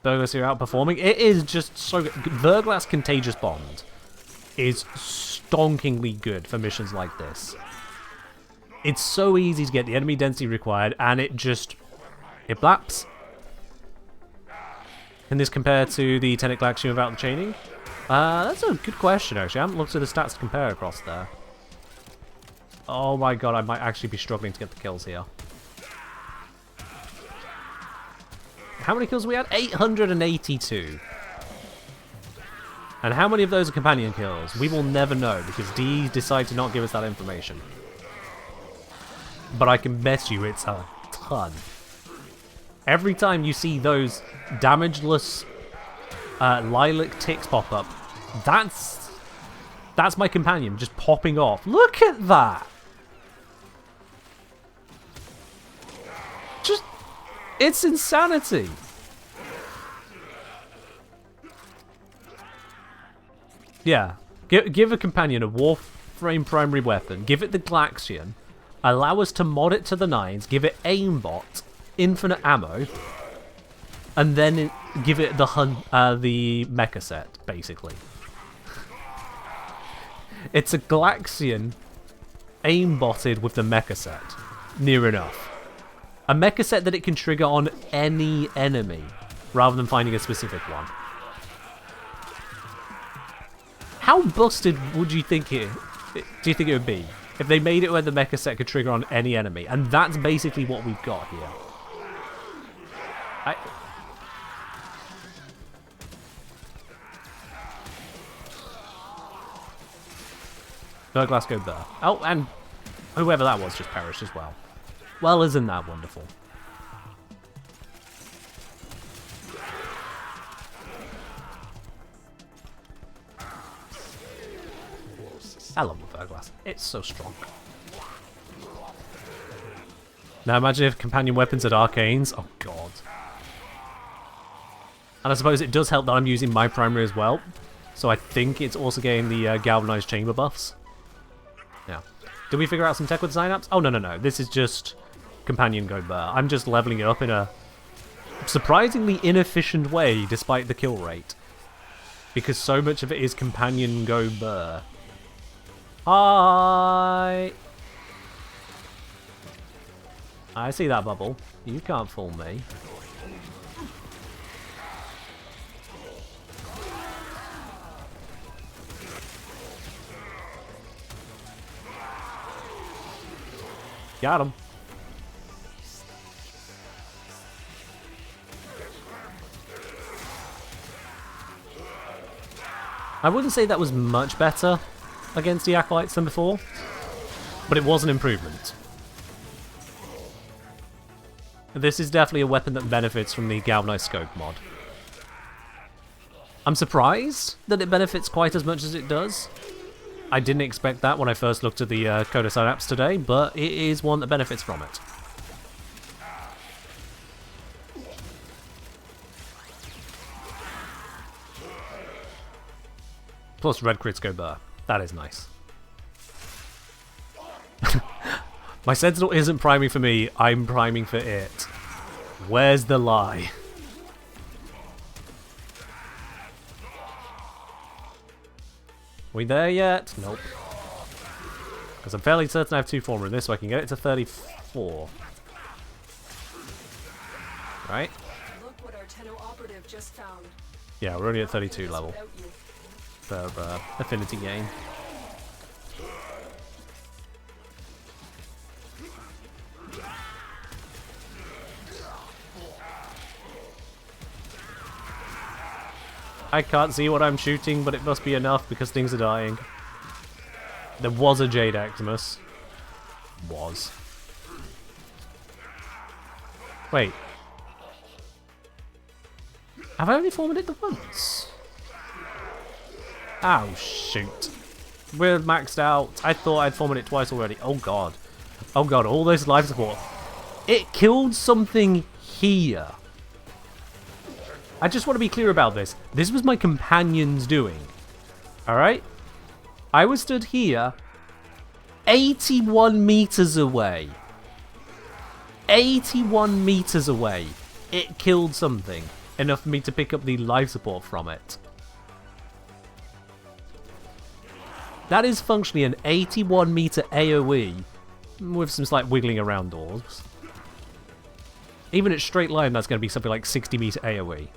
Verglas, you're outperforming. It is just so good. Verglas Contagious Bond is stonkingly good for missions like this. It's so easy to get the enemy density required, and it blaps. Can this compare to the Tenet Galaxian without the chaining? That's a good question, actually. I haven't looked at the stats to compare across there. Oh my god, I might actually be struggling to get the kills here. How many kills we had? 882. And how many of those are companion kills? We will never know, because D decided to not give us that information. But I can bet you it's a ton. Every time you see those damageless lilac ticks pop up, that's my companion just popping off. Look at that! Just, it's insanity. Yeah, give a companion a Warframe primary weapon, give it the Galaxian, allow us to mod it to the 9s, give it aimbot, infinite ammo, and then give it the mecha set, basically. It's a Galaxian aimbotted with the mecha set. Near enough. A mecha set that it can trigger on any enemy, rather than finding a specific one. How busted would you think do you think it would be if they made it where the mecha set could trigger on any enemy? And that's basically what we've got here. Glass go there. Oh, and whoever that was just perished as well. Well, isn't that wonderful? I love the Glass. It's so strong. Now imagine if companion weapons had arcanes. Oh god. And I suppose it does help that I'm using my primary as well. So I think it's also getting the galvanized chamber buffs. Yeah. Did we figure out some tech with Synapse? Oh, no. This is just companion go burr. I'm just leveling it up in a surprisingly inefficient way despite the kill rate. Because so much of it is companion go burr. I see that bubble. You can't fool me. Got him. I wouldn't say that was much better against the Acolytes than before, but it was an improvement. This is definitely a weapon that benefits from the Galvanized Scope mod. I'm surprised that it benefits quite as much as it does. I didn't expect that when I first looked at the Coda Synapse today, but it is one that benefits from it. Plus red crits go burr. That is nice. My Sentinel isn't priming for me, I'm priming for it. Where's the lie? We there yet? Nope. Because I'm fairly certain I have 2 former in this, so I can get it to 34. Right? Look what our Tenno operative just found. Yeah, we're only at 32 level. For affinity gain. I can't see what I'm shooting, but it must be enough because things are dying. There was a Jade Eximus. Was. Wait. Have I only formed it the once? Oh, shoot. We're maxed out. I thought I'd formed it twice already. Oh, God. Oh, God. All this life support. It killed something here. I just want to be clear about this. This was my companion's doing. Alright? I was stood here 81 meters away. 81 meters away. It killed something. Enough for me to pick up the life support from it. That is functionally an 81 meter AoE with some slight wiggling around orbs. Even at straight line, that's going to be something like 60 meter AoE.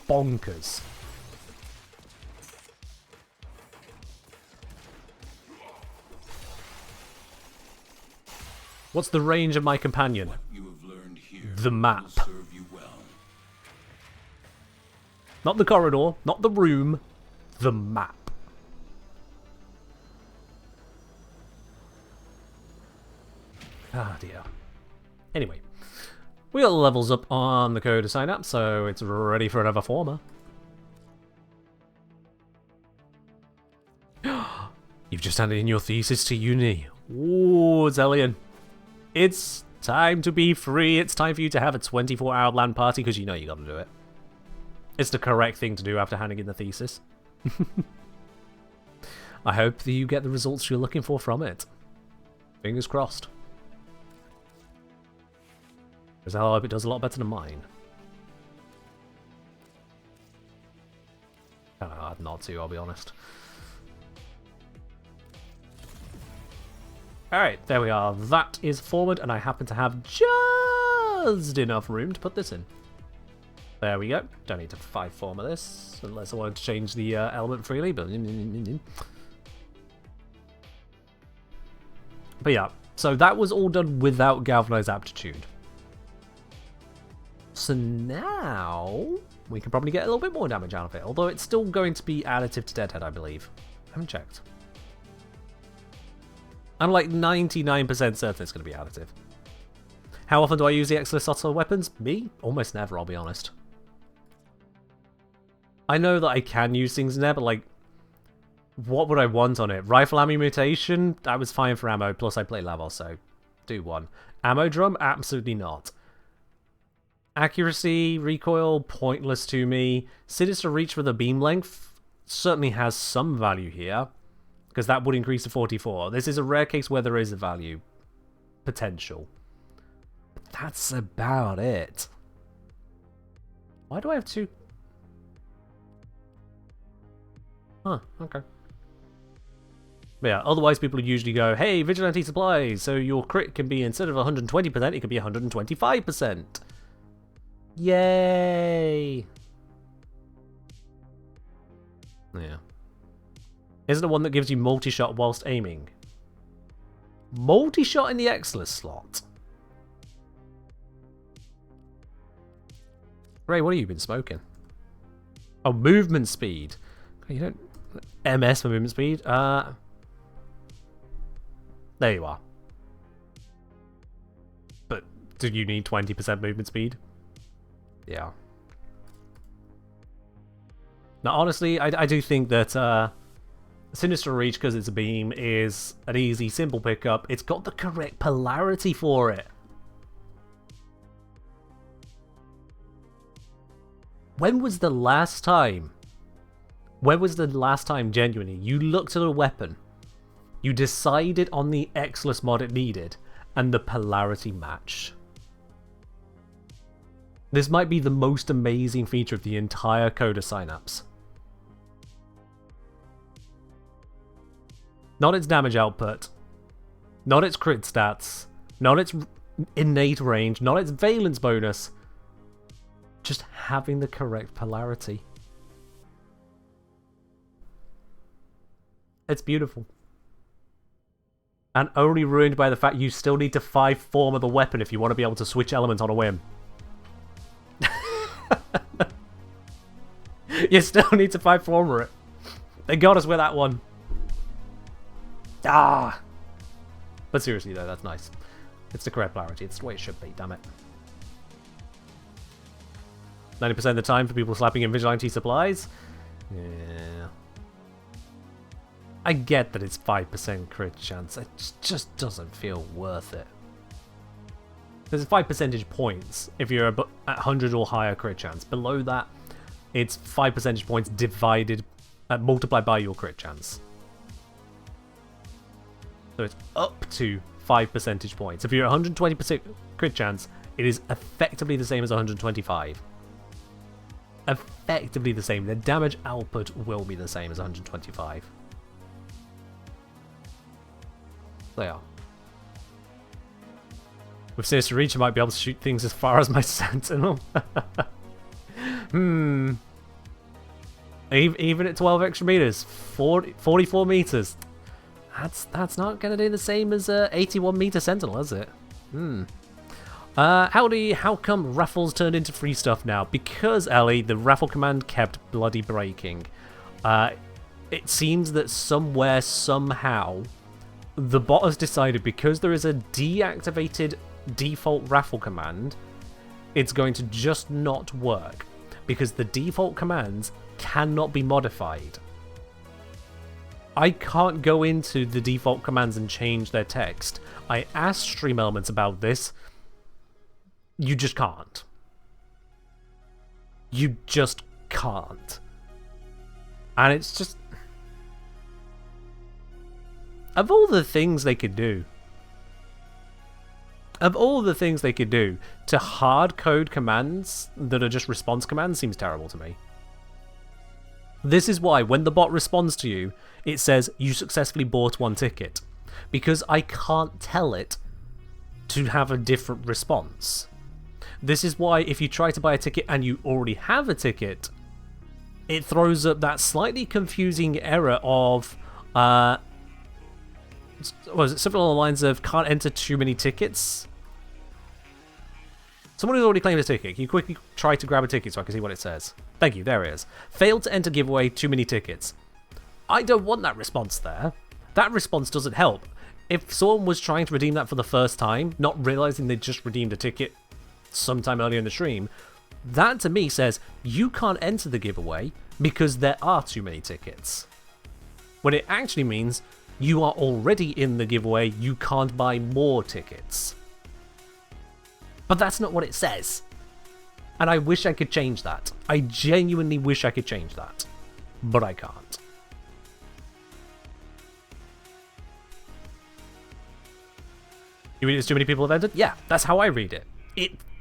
Bonkers. What's the range of my companion? The map. Not the corridor, not the room, the map. Ah dear. Anyway, we got the levels up on the Coda Synapse, so it's ready for another former. You've just handed in your thesis to uni. Ooh, Zellion. It's time to be free. It's time for you to have a 24-hour LAN party, because you know you got to do it. It's the correct thing to do after handing in the thesis. I hope that you get the results you're looking for from it. Fingers crossed. Because I hope it does a lot better than mine. Kinda hard not to, I'll be honest. Alright, there we are. That is forward, and I happen to have just enough room to put this in. There we go. Don't need to 5-form of this, unless I wanted to change the element freely, but yeah, so that was all done without Galvanized Aptitude. So now we can probably get a little bit more damage out of it, although it's still going to be additive to Deadhead, I believe. I haven't checked. I'm like 99% certain it's going to be additive. How often do I use the Exosoto weapons? Me? Almost never, I'll be honest. I know that I can use things in there, but like, what would I want on it? Rifle ammo mutation? That was fine for ammo, plus I play level, so do one. Ammo drum? Absolutely not. Accuracy, recoil, pointless to me. Sinister reach with a beam length certainly has some value here, because that would increase to 44. This is a rare case where there is a value potential. But that's about it. Why do I have two? Huh, okay. But yeah, otherwise people usually go, hey, Vigilante supplies, so your crit can be, instead of 120%, it can be 125%. Yay! Yeah. Isn't it one that gives you multi-shot whilst aiming? Multi-shot in the Exilus slot? Ray, what have you been smoking? Oh, movement speed. You don't... MS for movement speed? There you are. But do you need 20% movement speed? Yeah. Now, honestly, I do think that Sinister Reach, because it's a beam, is an easy, simple pickup. It's got the correct polarity for it. When was the last time genuinely you looked at a weapon, you decided on the Exilus mod it needed, and the polarity matched? This might be the most amazing feature of the entire Coda Synapse. Not its damage output, not its crit stats, not its innate range, not its valence bonus, just having the correct polarity. It's beautiful. And only ruined by the fact you still need to 5-form of the weapon if you want to be able to switch elements on a whim. You still need to 5-form it. They got us with that one. Ah! But seriously though, that's nice. It's the correct polarity. It's the way it should be, damn it. 90% of the time for people slapping in Vigilante supplies? Yeah. I get that it's 5% crit chance. It just doesn't feel worth it. There's 5 percentage points if you're at 100 or higher crit chance. Below that, it's 5 percentage points divided, multiplied by your crit chance. So it's up to 5 percentage points. If you're at 120% crit chance, it is effectively the same as 125. Effectively the same. The damage output will be the same as 125. They are. With Sinister Reach, I might be able to shoot things as far as my Sentinel. Even at 12 extra meters, 44 meters. That's not going to do the same as 81 meter Sentinel, is it? How come raffles turned into free stuff now? Because, Ellie, the raffle command kept bloody breaking. It seems that somewhere, somehow, the bot has decided because there is a deactivated default raffle command, it's going to just not work. Because the default commands cannot be modified. I can't go into the default commands and change their text. I asked Stream Elements about this. You just can't. You just can't. And it's just... Of all the things they could do... to hard code commands that are just response commands seems terrible to me. This is why when the bot responds to you, it says you successfully bought 1 ticket. Because I can't tell it to have a different response. This is why if you try to buy a ticket and you already have a ticket, it throws up that slightly confusing error of, was it something along the lines of can't enter too many tickets? Someone who's already claimed a ticket, can you quickly try to grab a ticket so I can see what it says? Thank you, there it is. Failed to enter giveaway, too many tickets. I don't want that response there. That response doesn't help. If someone was trying to redeem that for the first time, not realizing they just redeemed a ticket sometime earlier in the stream, that to me says you can't enter the giveaway because there are too many tickets. When it actually means you are already in the giveaway, you can't buy more tickets. But that's not what it says. And I wish I could change that. I genuinely wish I could change that. But I can't. You mean it's too many people have entered? Yeah, that's how I read it.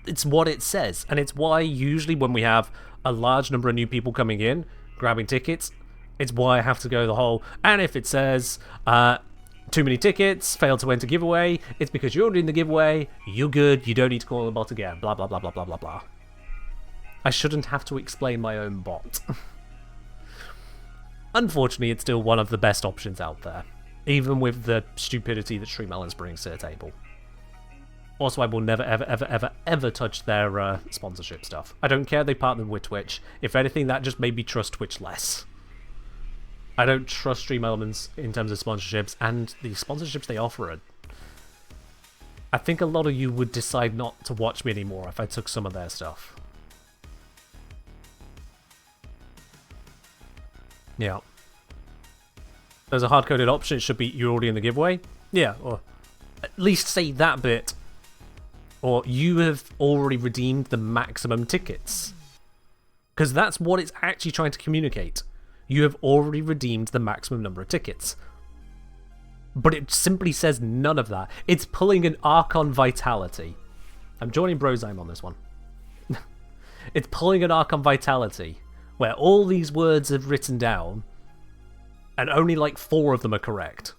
It's what it says. And it's why usually when we have a large number of new people coming in, grabbing tickets, it's why I have to go the whole, and if it says, too many tickets, failed to enter giveaway, it's because you're already in the giveaway, you're good, you don't need to call the bot again, blah blah blah blah blah blah blah. I shouldn't have to explain my own bot. Unfortunately, it's still one of the best options out there, even with the stupidity that Stream Elements brings to the table. Also, I will never ever ever ever ever touch their sponsorship stuff. I don't care they partnered with Twitch. If anything, that just made me trust Twitch less. I don't trust Stream Elements in terms of sponsorships, and the sponsorships they offer. I think a lot of you would decide not to watch me anymore if I took some of their stuff. Yeah. There's a hard-coded option, it should be you're already in the giveaway. Yeah, or at least say that bit. Or you have already redeemed the maximum tickets. Because that's what it's actually trying to communicate. You have already redeemed the maximum number of tickets. But it simply says none of that. It's pulling an Archon Vitality. I'm joining Brozyme on this one. It's pulling an Archon Vitality, where all these words are written down, and only like 4 of them are correct.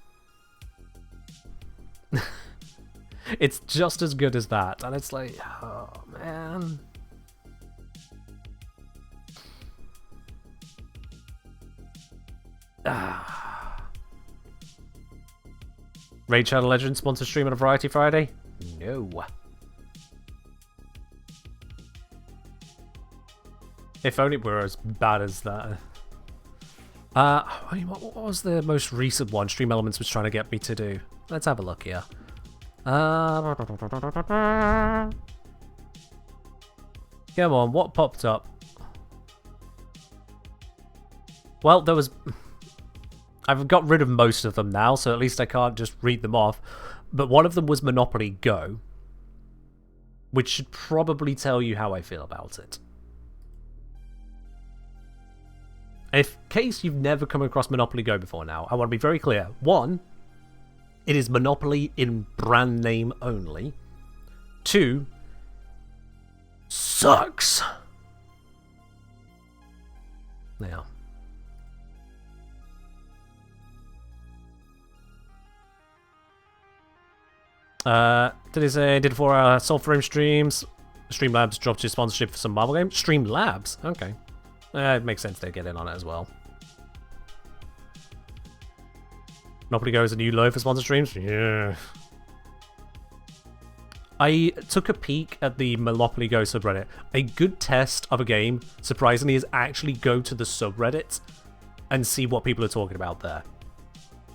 It's just as good as that, and it's like, oh man. Raid Shadow Legends sponsor stream on a Variety Friday? No. If only it were as bad as that. I mean, what was the most recent one Stream Elements was trying to get me to do? Let's have a look here. Come on, what popped up? Well, there was... I've got rid of most of them now, so at least I can't just read them off. But one of them was Monopoly Go, which should probably tell you how I feel about it. In case you've never come across Monopoly Go before now, I want to be very clear. 1, it is Monopoly in brand name only. 2, sucks. Now. Did he say did 4-hour Warframe streams? Streamlabs dropped his sponsorship for some Marvel games. Streamlabs? Okay. It makes sense they get in on it as well. Monopoly Go is a new low for sponsor streams? Yeah. I took a peek at the Monopoly Go subreddit. A good test of a game, surprisingly, is actually go to the subreddit and see what people are talking about there.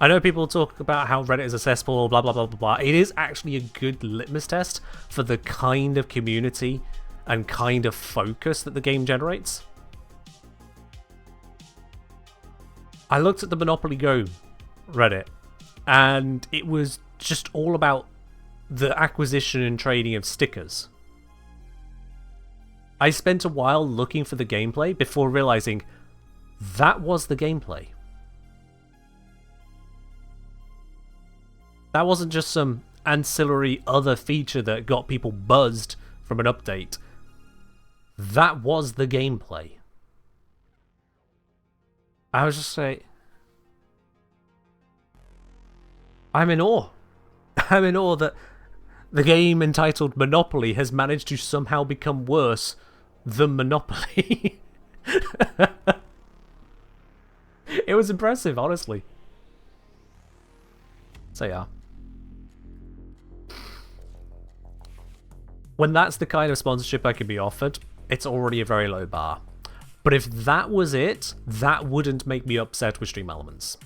I know people talk about how Reddit is a cesspool, blah, blah, blah, blah, blah. It is actually a good litmus test for the kind of community and kind of focus that the game generates. I looked at the Monopoly Go Reddit, and it was just all about the acquisition and trading of stickers. I spent a while looking for the gameplay before realizing that was the gameplay. That wasn't just some ancillary other feature that got people buzzed from an update. That was the gameplay. I was just say, I'm in awe. I'm in awe that the game entitled Monopoly has managed to somehow become worse than Monopoly. It was impressive, honestly. So yeah. When that's the kind of sponsorship I could be offered, it's already a very low bar. But if that was it, that wouldn't make me upset with Stream Elements.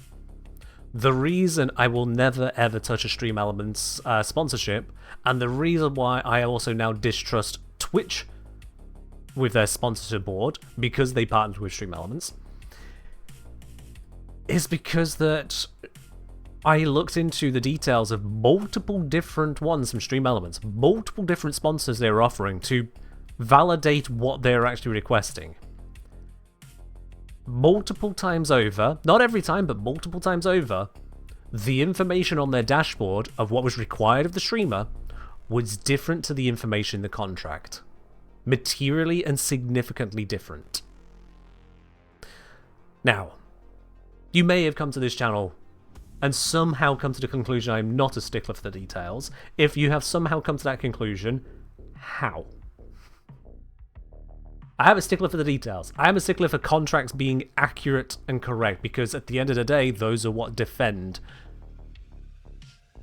The reason I will never ever touch a Stream Elements sponsorship, and the reason why I also now distrust Twitch with their sponsorship board, because they partnered with Stream Elements, is because that I looked into the details of multiple different ones from Stream Elements, multiple different sponsors they were offering to validate what they're actually requesting. Multiple times over, not every time, but multiple times over, the information on their dashboard of what was required of the streamer was different to the information in the contract. Materially and significantly different. Now, you may have come to this channel and somehow come to the conclusion I'm not a stickler for the details. If you have somehow come to that conclusion, how? I am a stickler for the details. I am a stickler for contracts being accurate and correct, because at the end of the day, those are what defend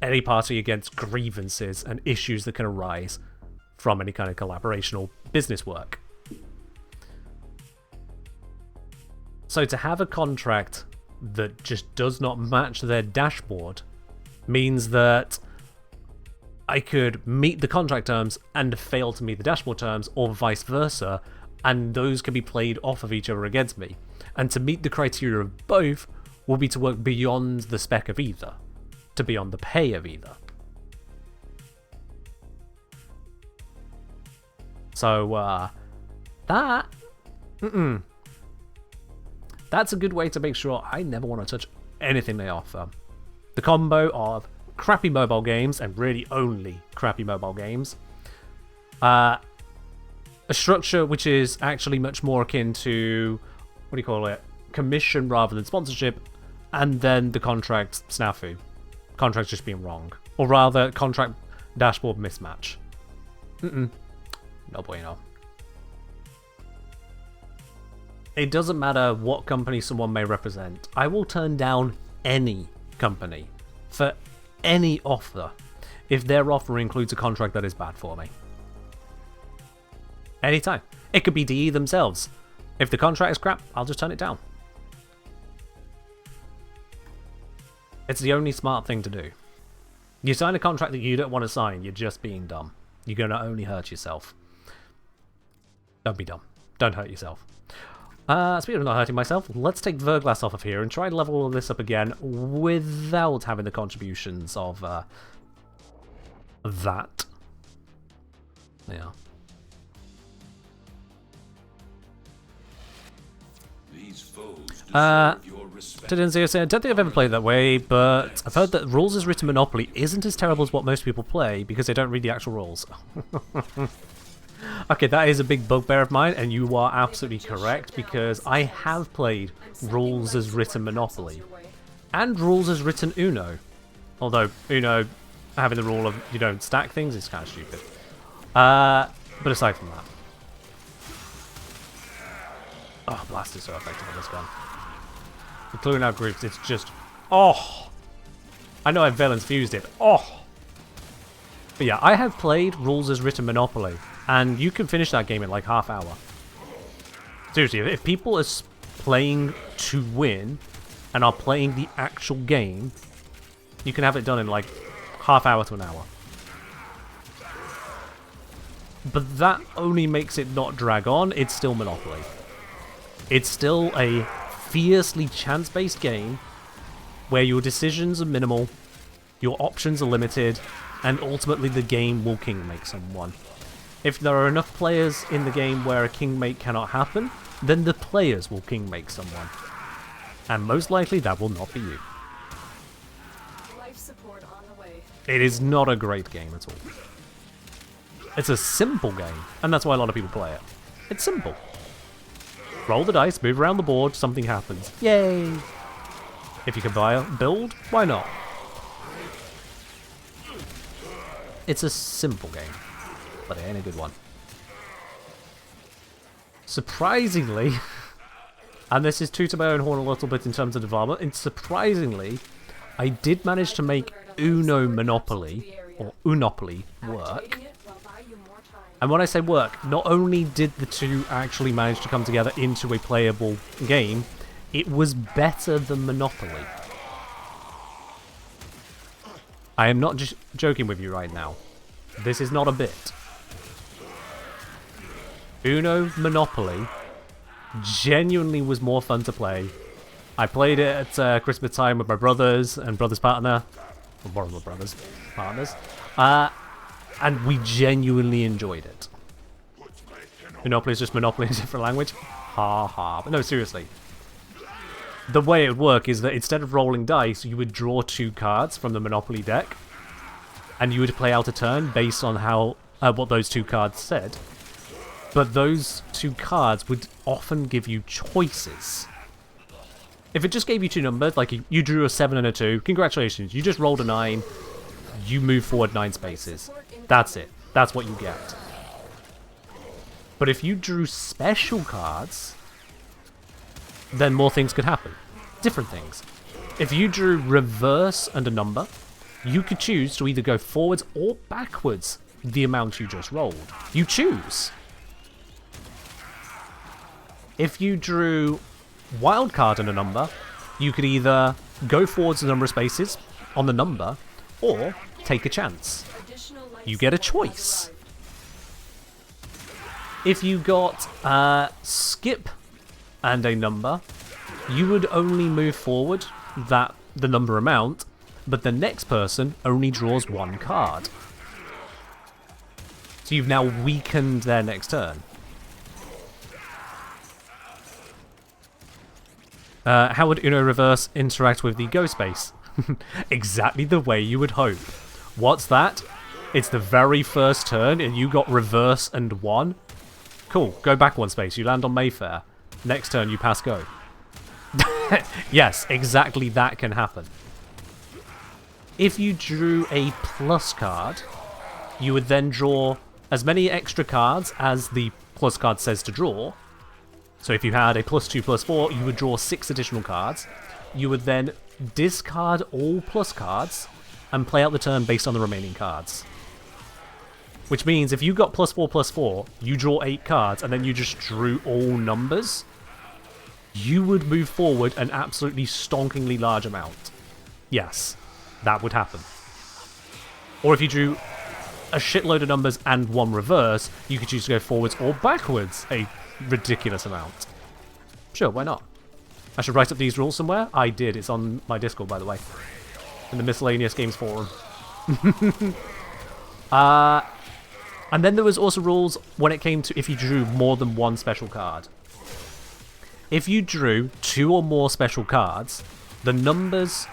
any party against grievances and issues that can arise from any kind of collaboration or business work. So to have a contract that just does not match their dashboard means that I could meet the contract terms and fail to meet the dashboard terms, or vice versa, and those can be played off of each other against me. And to meet the criteria of both will be to work beyond the spec of either, to beyond the pay of either. So, that's a good way to make sure I never want to touch anything they offer. The combo of crappy mobile games, and really only crappy mobile games, a structure which is actually much more akin to, what do you call it, commission rather than sponsorship, and then the contract snafu. Contract just being wrong. Or rather, contract dashboard mismatch. No bueno. It doesn't matter what company someone may represent. I will turn down any company for any offer if their offer includes a contract that is bad for me. Anytime. It could be DE themselves. If the contract is crap, I'll just turn it down. It's the only smart thing to do. You sign a contract that you don't want to sign, you're just being dumb. You're going to only hurt yourself. Don't be dumb. Don't hurt yourself. Speaking of not hurting myself, let's take Verglass off of here and try and level all this up again without having the contributions of that. Yeah. These foes deserve your respect. Tedenzio saying, I don't think I've ever played that way, but I've heard that rules as written Monopoly isn't as terrible as what most people play because they don't read the actual rules. Okay, that is a big bugbear of mine, and you are absolutely correct, because I have played rules as written Monopoly and rules as written Uno. Although Uno having the rule of you don't stack things is kind of stupid. But aside from that, oh, Blast is so effective on this gun. The clearing out groups, it's just, oh, I know I've Valence fused it, oh. But yeah, I have played rules as written Monopoly, and you can finish that game in like half hour. Seriously, if people are playing to win and are playing the actual game, you can have it done in like half hour to an hour. But that only makes it not drag on. It's still Monopoly. It's still a fiercely chance-based game where your decisions are minimal, your options are limited, and ultimately the game will kingmake someone. If there are enough players in the game where a kingmake cannot happen, then the players will kingmake someone. And most likely that will not be you. Life support on the way. It is not a great game at all. It's a simple game, and that's why a lot of people play it. It's simple. Roll the dice, move around the board, something happens. Yay! If you can buy a build, why not? It's a simple game, but it ain't a good one. Surprisingly, and this is tooting my own horn a little bit in terms of development, and surprisingly, I did manage to make Uno Monopoly, or Unopoly, work. And when I say work, not only did the two actually manage to come together into a playable game, it was better than Monopoly. I am not just joking with you right now. This is not a bit. Uno Monopoly genuinely was more fun to play. I played it at Christmas time with my brothers and brother's partner. Or one of my brother's partners. And we genuinely enjoyed it. Monopoly is just Monopoly in a different language. Ha ha. But no, seriously. The way it would work is that instead of rolling dice, you would draw 2 cards from the Monopoly deck. And you would play out a turn based on how what those 2 cards said. But those 2 cards would often give you choices. If it just gave you 2 numbers, like you drew a 7 and a 2, congratulations, you just rolled a 9, you move forward 9 spaces. That's it. That's what you get. But if you drew special cards, then more things could happen. Different things. If you drew reverse and a number, you could choose to either go forwards or backwards the amount you just rolled. You choose. If you drew wild card and a number, you could either go forwards a number of spaces on the number, or take a chance. You get a choice. If you got skip and a number, you would only move forward the number amount, but the next person only draws 1 card. So you've now weakened their next turn. How would Uno Reverse interact with the Go space? Exactly the way you would hope. What's that? It's the very first turn and you got reverse and 1. Cool, go back 1 space, you land on Mayfair. Next turn you pass Go. Yes, exactly that can happen. If you drew a plus card, you would then draw as many extra cards as the plus card says to draw. So if you had a +2, +4, you would draw 6 additional cards. You would then discard all plus cards and play out the turn based on the remaining cards. Which means if you got +4, +4, you draw 8 cards and then you just drew all numbers, you would move forward an absolutely stonkingly large amount. Yes, that would happen. Or if you drew a shitload of numbers and 1 reverse, you could choose to go forwards or backwards a ridiculous amount. Sure, why not? I should write up these rules somewhere. I did. It's on my Discord, by the way. In the Miscellaneous Games Forum. And then there was also rules when it came to if you drew more than 1 special card. If you drew 2 or more special cards, the numbers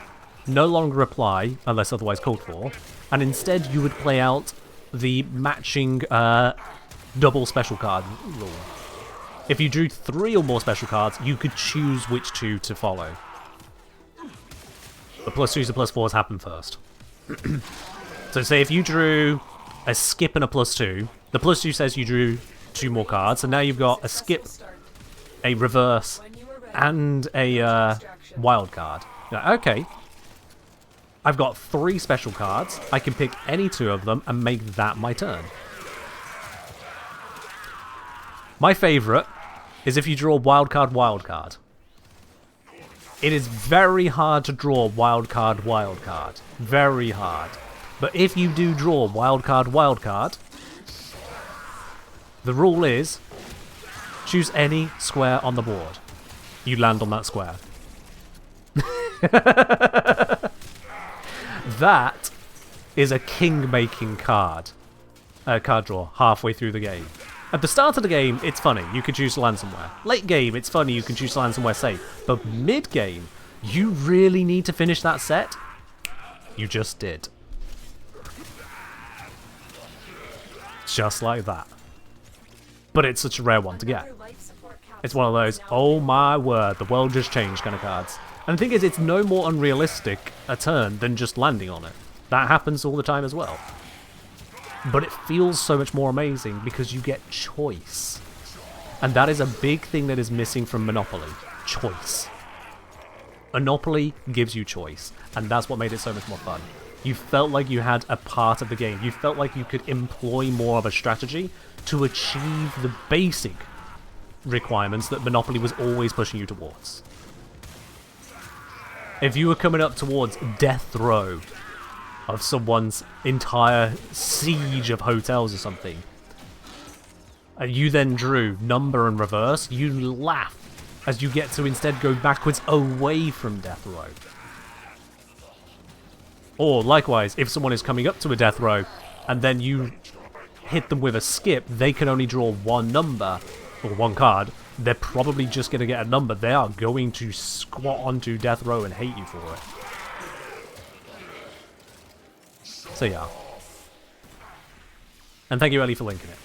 no longer apply, unless otherwise called for, and instead you would play out the matching double special card rule. If you drew 3 or more special cards, you could choose which 2 to follow. The +2s and +4s happen first. So say if you drew a skip and a +2, the +2 says you drew 2 more cards, and now you've got a skip, a reverse, and a wild card. You're like, okay, I've got 3 special cards, I can pick any 2 of them and make that my turn. My favourite is if you draw wild card, wild card. It is very hard to draw wild card, wild card. Very hard. But if you do draw wild card, wild card, the rule is choose any square on the board. You land on that square. That is a king-making card draw halfway through the game. At the start of the game, it's funny, you can choose to land somewhere. Late game, it's funny, you can choose to land somewhere safe. But mid-game, you really need to finish that set? You just did. Just like that. But it's such a rare one to get. It's one of those, oh my word, the world just changed kind of cards. And the thing is, it's no more unrealistic a turn than just landing on it. That happens all the time as well. But it feels so much more amazing because you get choice. And that is a big thing that is missing from Monopoly. Choice. Monopoly gives you choice, and that's what made it so much more fun. You felt like you had a part of the game. You felt like you could employ more of a strategy to achieve the basic requirements that Monopoly was always pushing you towards. If you were coming up towards death row of someone's entire siege of hotels or something, and you then drew number and reverse, you laugh as you get to instead go backwards away from death row. Or likewise, if someone is coming up to a death row and then you hit them with a skip, they can only draw one number or one card. They're probably just going to get a number. They are going to squat onto death row and hate you for it. So yeah. And thank you, Ellie, for linking it.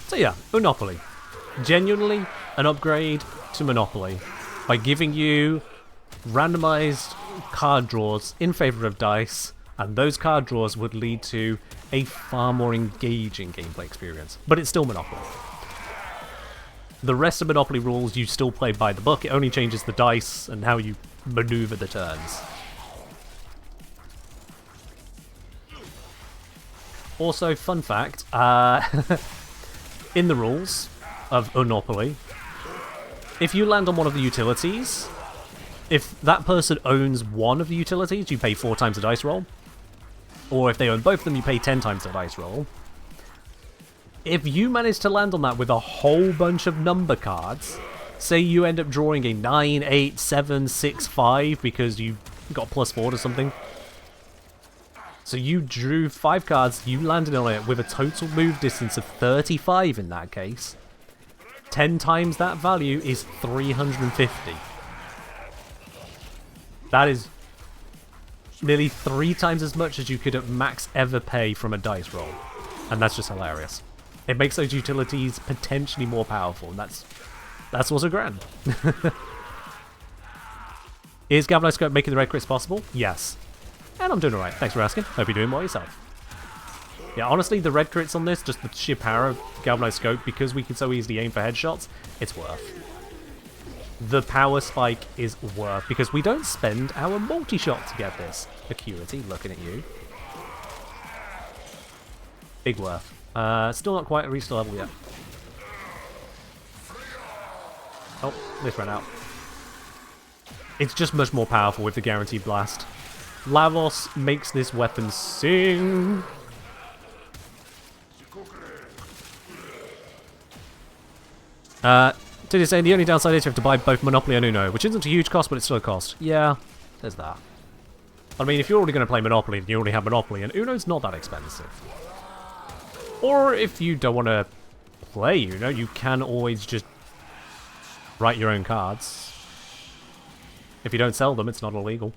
So yeah, Monopoly. Genuinely an upgrade to Monopoly by giving you randomized card draws in favor of dice, and those card draws would lead to a far more engaging gameplay experience. But it's still Monopoly. The rest of Monopoly rules you still play by the book. It only changes the dice and how you maneuver the turns. Also, fun fact, in the rules of Monopoly, if you land on one of the utilities, if that person owns one of the utilities, you pay 4 times the dice roll. Or if they own both of them, you pay 10 times the dice roll. If you manage to land on that with a whole bunch of number cards, say you end up drawing a 9, 8, 7, 6, 5 because you got +4 to something. So you drew 5 cards, you landed on it with a total move distance of 35 in that case. 10 times that value is 350. That is nearly 3 times as much as you could at max ever pay from a dice roll. And that's just hilarious. It makes those utilities potentially more powerful, and that's also grand. Is Galvanized Scope making the red crits possible? Yes. And I'm doing alright. Thanks for asking. Hope you're doing well yourself. Yeah, honestly, the red crits on this, just the sheer power of Galvanized Scope, because we can so easily aim for headshots, it's worth. The power spike is worth, because we don't spend our multi-shot to get this. Acuity, looking at you. Big worth. Still not quite reached the level yet. Oh, this ran out. It's just much more powerful with the guaranteed blast. Lavos makes this weapon sing. Did you say the only downside is you have to buy both Monopoly and Uno, which isn't a huge cost, but it's still a cost. Yeah, there's that. I mean, if you're already going to play Monopoly, then you already have Monopoly, and Uno's not that expensive. Or if you don't want to play Uno, you can always just write your own cards. If you don't sell them, it's not illegal.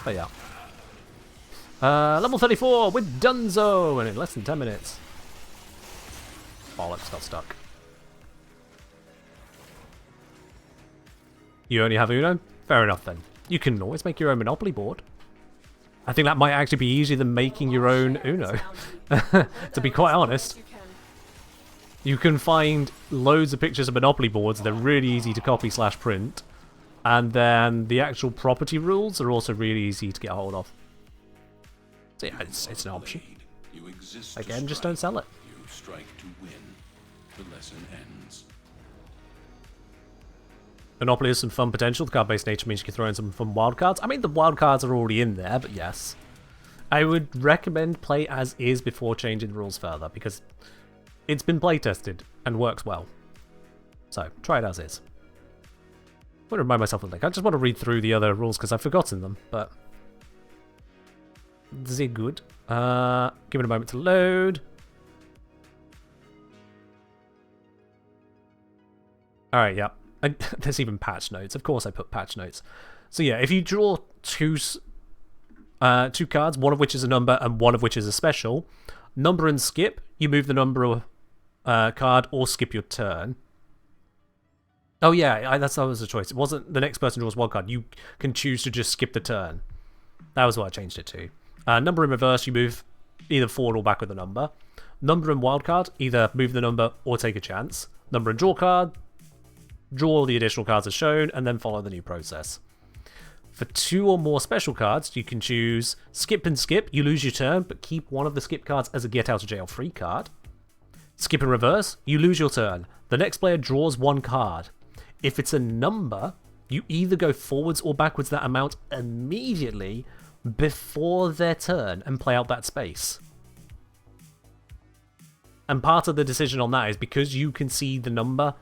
But yeah. Level 34 with Dunzo, and in less than 10 minutes. Bollocks, got stuck. You only have Uno? Fair enough then. You can always make your own Monopoly board. I think that might actually be easier than making your own Uno. To be quite honest. You can find loads of pictures of Monopoly boards. They're really easy to copy/print. And then the actual property rules are also really easy to get a hold of. So yeah, it's an option. Again, just don't sell it. You strike to win. The lesson ends. Monopoly has some fun potential. The card-based nature means you can throw in some fun wild cards. I mean, the wild cards are already in there, but yes. I would recommend play as is before changing the rules further, because it's been play-tested and works well. So, try it as is. I want to remind myself of the link. I just want to read through the other rules because I've forgotten them, but they're good. Give it a moment to load. Alright, yeah. There's even patch notes. Of course I put patch notes. So yeah, if you draw two cards, one of which is a number and one of which is a special, number and skip, you move the number card or skip your turn. Oh yeah, that was a choice. It wasn't the next person draws one card. You can choose to just skip the turn. That was what I changed it to. Number in reverse, you move either forward or back with the number. Number in wildcard, either move the number or take a chance. Number in draw card, draw the additional cards as shown, and then follow the new process. For 2 or more special cards, you can choose skip and skip. You lose your turn, but keep one of the skip cards as a get out of jail free card. Skip and reverse, you lose your turn. The next player draws 1 card. If it's a number, you either go forwards or backwards that amount immediately before their turn and play out that space. And part of the decision on that is because you can see the number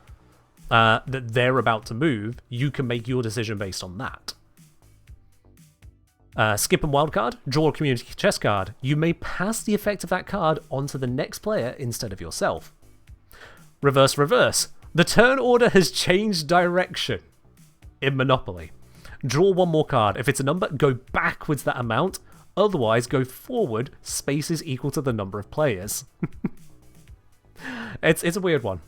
that they're about to move, you can make your decision based on that. Skip and wildcard, draw a community chest card. You may pass the effect of that card onto the next player instead of yourself. Reverse, reverse. The turn order has changed direction in Monopoly. Draw 1 more card. If it's a number, go backwards that amount. Otherwise, go forward spaces equal to the number of players. It's a weird one.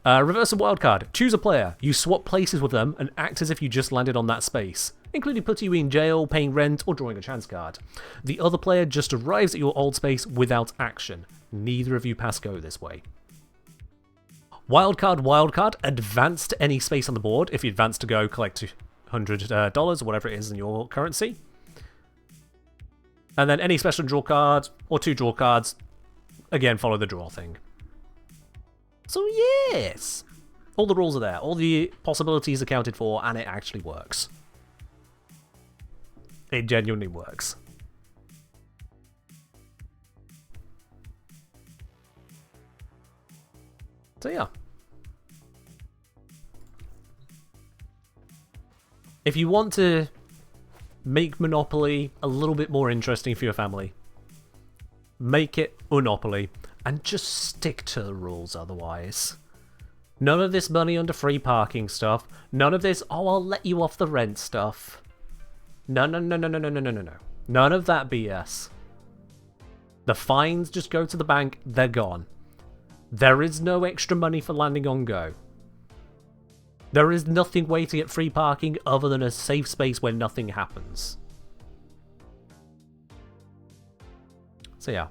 Reverse and wildcard. Choose a player. You swap places with them and act as if you just landed on that space, including putting you in jail, paying rent, or drawing a chance card. The other player just arrives at your old space without action. Neither of you pass go this way. Wildcard, advance to any space on the board. If you advance to go, collect $200 or whatever it is in your currency. And then any special draw card, or 2 draw cards, again, follow the draw thing. So yes! All the rules are there, all the possibilities accounted for, and it actually works. It genuinely works. So yeah. If you want to make Monopoly a little bit more interesting for your family, make it Unopoly, and just stick to the rules otherwise. None of this money under free parking stuff. None of this, oh, I'll let you off the rent stuff. No. None of that BS. The fines just go to the bank, they're gone. There is no extra money for landing on go. There is nothing waiting at free parking other than a safe space where nothing happens. So yeah.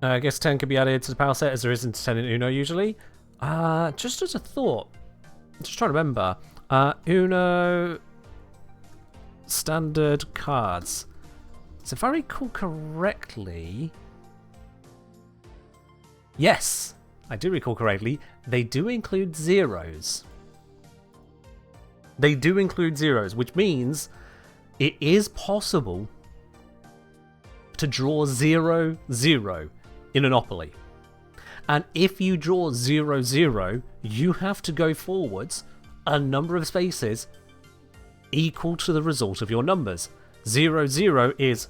I guess 10 could be added to the power set as there isn't 10 in Uno usually. Just as a thought. I'm just trying to remember. Uno standard cards. So if I recall correctly... Yes, I do recall correctly. They do include zeros. They do include zeros, which means it is possible to draw 0-0 in Monopoly. And if you draw 0-0, you have to go forwards a number of spaces equal to the result of your numbers. 0-0 is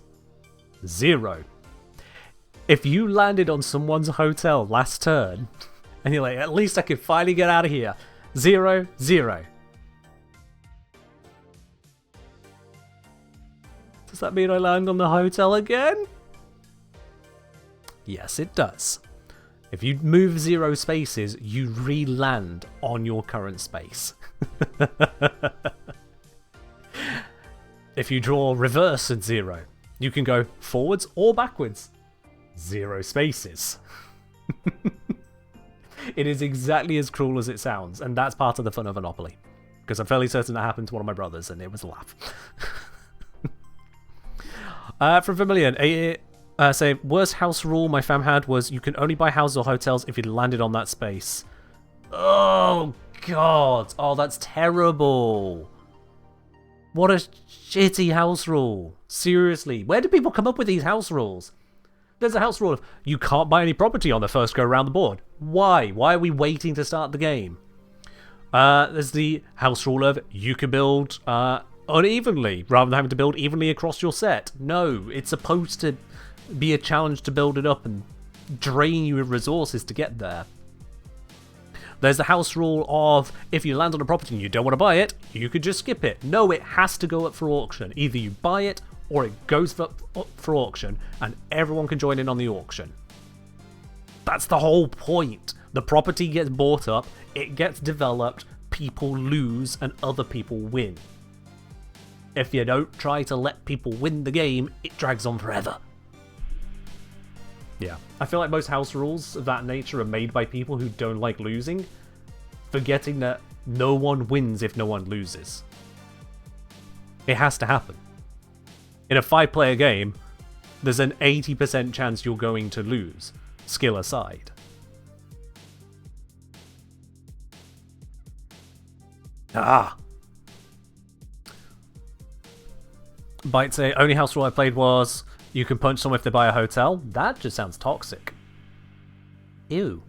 0. If you landed on someone's hotel last turn, and you're like, at least I can finally get out of here. 0-0. Does that mean I land on the hotel again? Yes, it does. If you move 0 spaces, you re-land on your current space. If you draw reverse at 0, you can go forwards or backwards. 0 spaces. It is exactly as cruel as it sounds, and that's part of the fun of Monopoly. Because I'm fairly certain that happened to one of my brothers, and it was a laugh. From Vermilion, say, worst house rule my fam had was you can only buy houses or hotels if you landed on that space. Oh, God. Oh, that's terrible. What a shitty house rule. Seriously. Where do people come up with these house rules? There's a house rule of you can't buy any property on the first go around the board. Why? Why are we waiting to start the game? There's the house rule of you can build unevenly rather than having to build evenly across your set. No, it's supposed to be a challenge to build it up and drain you with resources to get there. There's the house rule of if you land on a property and you don't want to buy it, you could just skip it. No, it has to go up for auction. Either you buy it or it goes up for auction and everyone can join in on the auction. That's the whole point. The property gets bought up, it gets developed, people lose and other people win. If you don't try to let people win the game, it drags on forever. Yeah, I feel like most house rules of that nature are made by people who don't like losing, forgetting that no one wins if no one loses. It has to happen. In a 5-player game, there's an 80% chance you're going to lose, skill aside. Byte say, only house rule I played was you can punch someone if they buy a hotel. That just sounds toxic. Ew.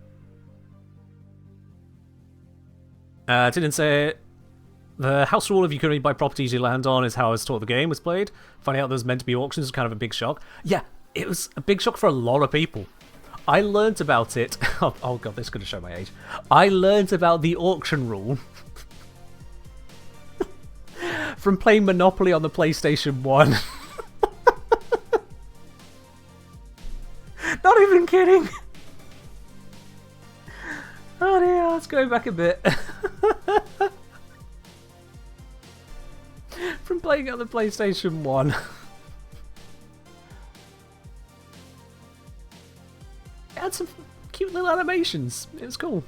Didn't say the house rule of you can only buy properties you land on is how I was taught the game was played. Finding out there's meant to be auctions was kind of a big shock. Yeah, it was a big shock for a lot of people. I learnt about it. Oh god, this is going to show my age. I learnt about the auction rule from playing Monopoly on the PlayStation 1. Not even kidding. Oh dear, let's go back a bit. From playing on the PlayStation 1. It had some cute little animations. It was cool.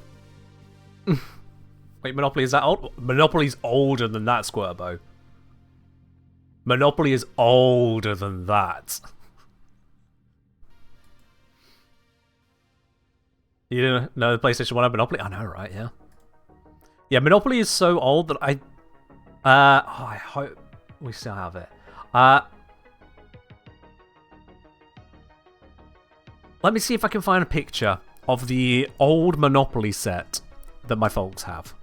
Wait, Monopoly, is that old? Monopoly's older than that, Squirbo. Monopoly is older than that. You didn't know the PlayStation 1 had Monopoly? I know, right? Yeah. Yeah, Monopoly is so old that I hope we still have it. Let me see if I can find a picture of the old Monopoly set that my folks have.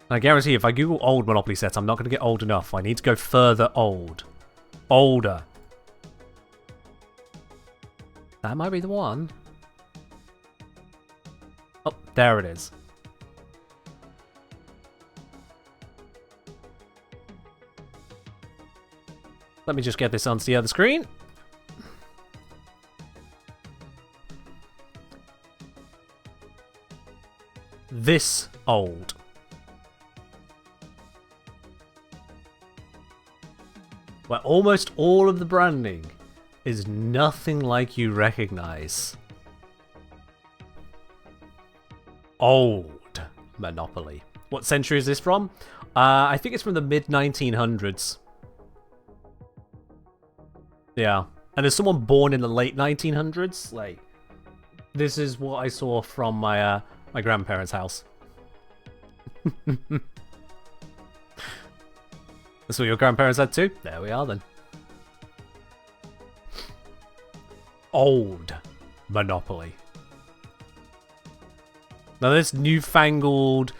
I guarantee if I Google old Monopoly sets, I'm not going to get old enough. I need to go further old. Older. That might be the one. Oh, there it is. Let me just get this onto the other screen. This old. Where almost all of the branding is nothing like you recognize. Old Monopoly. What century is this from? I think it's from the mid-1900s. Yeah. And as someone born in the late 1900s, like, this is what I saw from my my grandparents' house. That's what your grandparents had too? There we are then. Old Monopoly. Now this newfangled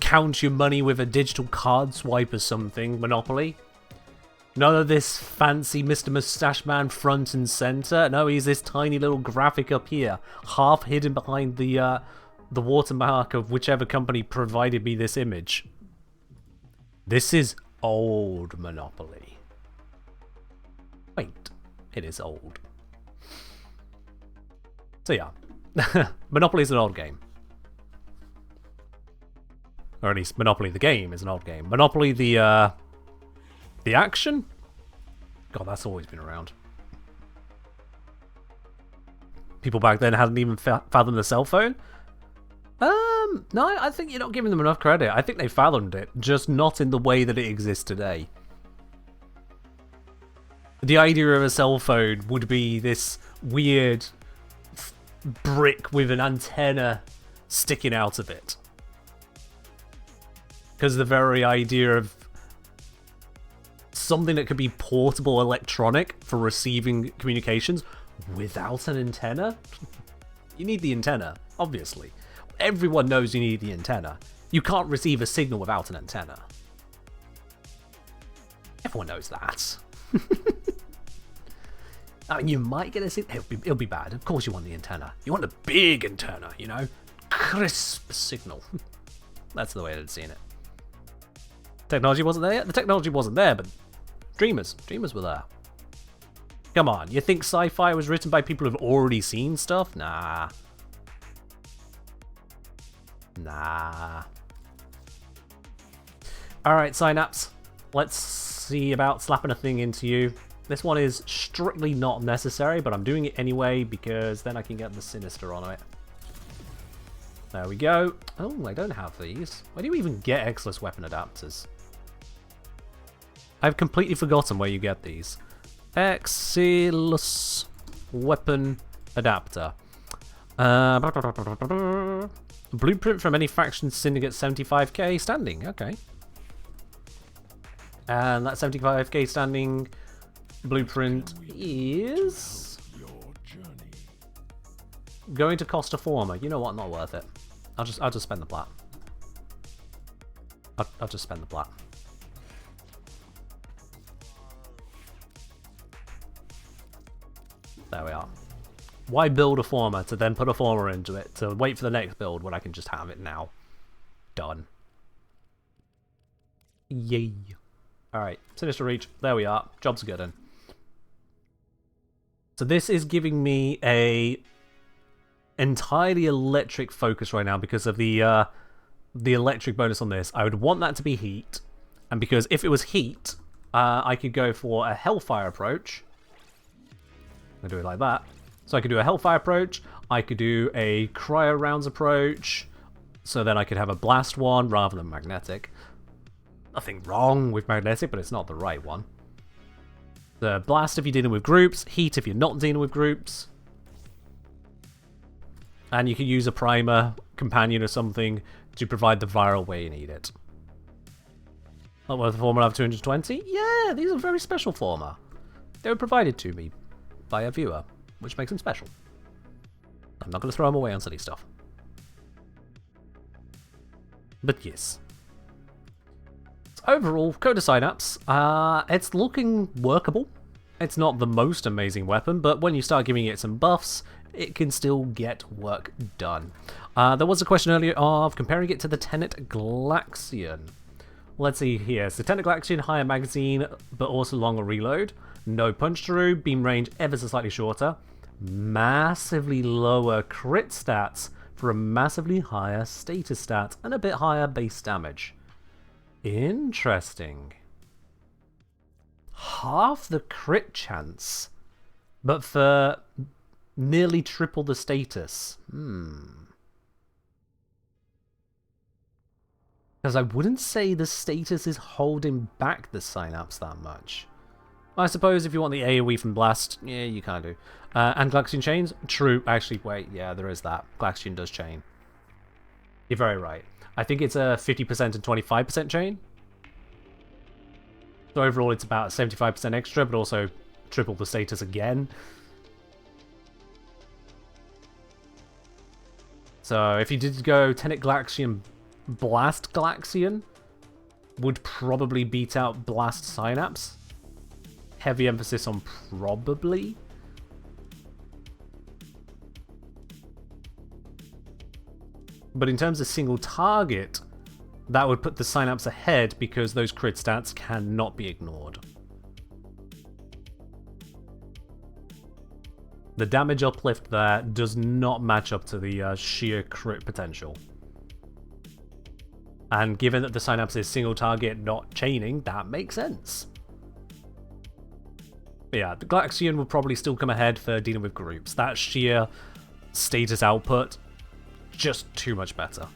count your money with a digital card swipe or something Monopoly. None of this fancy Mr. Mustache Man front and center. No, he's this tiny little graphic up here, half hidden behind the watermark of whichever company provided me this image. This is old Monopoly. Wait, it is old. So yeah, Monopoly is an old game. Or at least Monopoly the game is an old game. Monopoly the action? God, that's always been around. People back then hadn't even fathomed the cell phone? No, I think you're not giving them enough credit. I think they fathomed it, just not in the way that it exists today. The idea of a cell phone would be this weird brick with an antenna sticking out of it. Because the very idea of something that could be portable electronic for receiving communications without an antenna? You need the antenna, obviously. Everyone knows you need the antenna. You can't receive a signal without an antenna. Everyone knows that. I mean, you might get a... It'll be bad. Of course you want the antenna. You want a big antenna, you know? Crisp signal. That's the way I'd seen it. Technology wasn't there yet? The technology wasn't there, but Dreamers were there. Come on, you think sci-fi was written by people who've already seen stuff? Nah. Alright, Synapse. Let's see about slapping a thing into you. This one is strictly not necessary, but I'm doing it anyway because then I can get the Sinister on it. There we go. Oh, I don't have these. Where do you even get Exilus weapon adapters? I've completely forgotten where you get these. Exilus weapon adapter. Blueprint from any faction syndicate 75k standing. Okay. And that 75k standing blueprint is going to cost a former. You know what? Not worth it. I'll just spend the plat. I'll just spend the plat. There we are. Why build a former to then put a former into it to wait for the next build when I can just have it now? Done. Yay. Alright, Sinister Reach. There we are. Job's good in. So this is giving me a entirely electric focus right now because of the electric bonus on this. I would want that to be heat, and because if it was heat, I could go for a Hellfire approach. I'm gonna do it like that. So I could do a Hellfire approach. I could do a Cryo Rounds approach. So then I could have a Blast one rather than Magnetic. Nothing wrong with Magnetic, but it's not the right one. The Blast if you're dealing with groups, Heat if you're not dealing with groups. And you can use a Primer, Companion or something to provide the viral where you need it. Not worth a former of 220? Yeah, these are very special former. They were provided to me by a viewer, which makes them special. I'm not going to throw them away on silly stuff. But yes. Overall, Coda Synapse, it's looking workable. It's not the most amazing weapon, but when you start giving it some buffs, it can still get work done. There was a question earlier of comparing it to the Tenet Glaxion. Let's see here. So Tenet Glaxion, higher magazine, but also longer reload. No punch through, beam range ever so slightly shorter. Massively lower crit stats for a massively higher status stat and a bit higher base damage. Interesting. Half the crit chance, but for nearly triple the status. Because I wouldn't say the status is holding back the Synapse that much. I suppose if you want the AoE from Blast, yeah, you kind of do. And Glaxion chains? True. Actually, wait, yeah, there is that. Glaxion does chain. You're very right. I think it's a 50% and 25% chain. So overall it's about 75% extra, but also triple the status again. So if you did go Tenet Glaxion, Blast Glaxion would probably beat out Blast Synapse. Heavy emphasis on probably. But in terms of single target, that would put the Synapse ahead because those crit stats cannot be ignored. The damage uplift there does not match up to the sheer crit potential. And given that the Synapse is single target, not chaining, that makes sense. But yeah, the Glaxion will probably still come ahead for dealing with groups. That sheer status output, just too much better.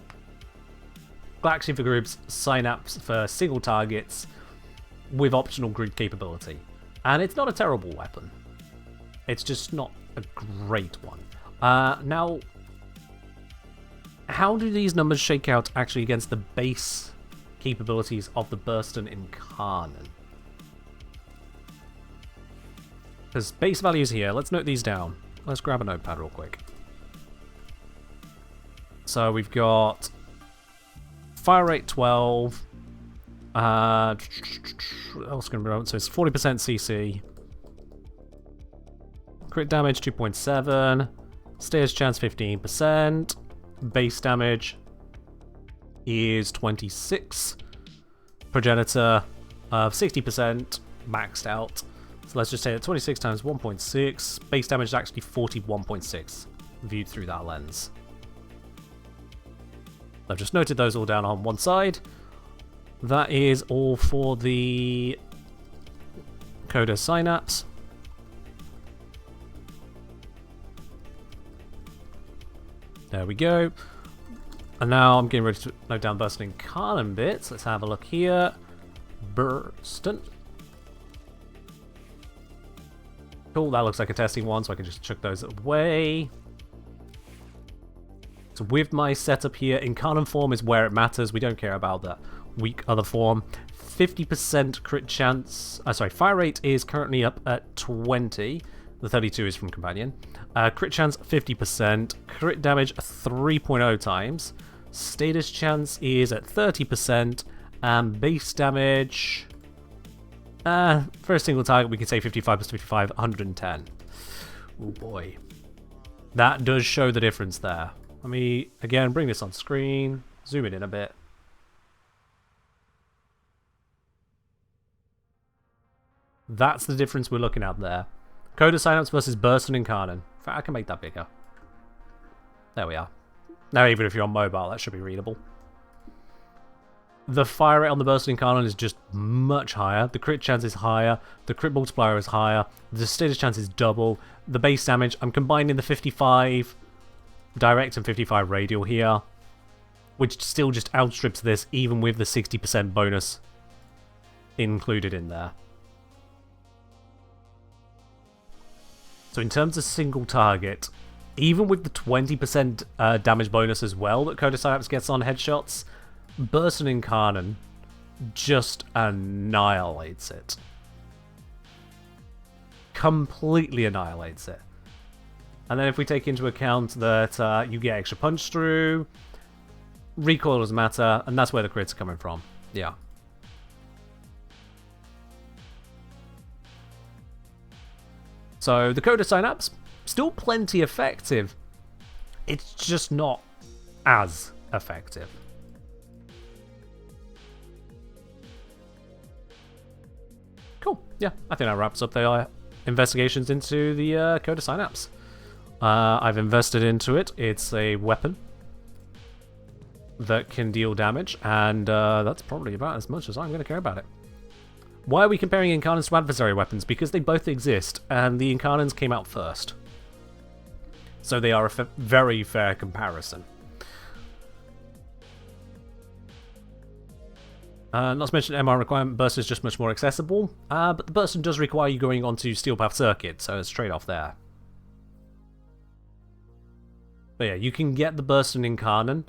Glaxion for groups, Synapse for single targets with optional group capability. And it's not a terrible weapon. It's just not a great one. Now, how do these numbers shake out actually against the base capabilities of the Burston Incarnon? Because base values here, let's note these down. Let's grab a notepad real quick. So we've got fire rate 12. What else can we run? So it's 40% CC. crit damage 2.7, stairs chance 15%, base damage is 26, progenitor of 60%, maxed out. So let's just say that 26 times 1.6, base damage is actually 41.6, viewed through that lens. I've just noted those all down on one side. That is all for the Coda Synapse. There we go. And now I'm getting ready to note down Bursting Incarnate bits. Let's have a look here. Bursting. Cool, that looks like a testing one, so I can just chuck those away. So with my setup here, Incarnate form is where it matters. We don't care about that weak other form. 50% crit chance. Fire rate is currently up at 20. The 32 is from Companion. Crit chance 50%. Crit damage 3.0 times. Status chance is at 30%. And base damage... for a single target, we can say 55 plus 55, 110. Oh boy. That does show the difference there. Let me, again, bring this on screen. Zoom it in a bit. That's the difference we're looking at there. Coda Synapse versus Bursting Incarnate. In fact, I can make that bigger. There we are. Now, even if you're on mobile, that should be readable. The fire rate on the Bursting Incarnate is just much higher. The crit chance is higher. The crit multiplier is higher. The status chance is double. The base damage, I'm combining the 55 direct and 55 radial here, which still just outstrips this, even with the 60% bonus included in there. So in terms of single target, even with the 20% damage bonus as well that Coda Synapse gets on headshots, Bursting Incarnate just annihilates it. Completely annihilates it. And then if we take into account that you get extra punch through, recoil doesn't matter, and that's where the crits are coming from. Yeah. So the Coda Synapse, still plenty effective. It's just not as effective. Cool. Yeah, I think that wraps up the investigations into the Coda Synapse. I've invested into it. It's a weapon that can deal damage, and that's probably about as much as I'm going to care about it. Why are we comparing Incarnates to adversary weapons? Because they both exist, and the Incarnates came out first. So they are a very fair comparison. Not to mention MR requirement, burst is just much more accessible, but the burst does require you going onto Steel Path Circuit, so it's trade off there. But yeah, you can get the burst in Incarnate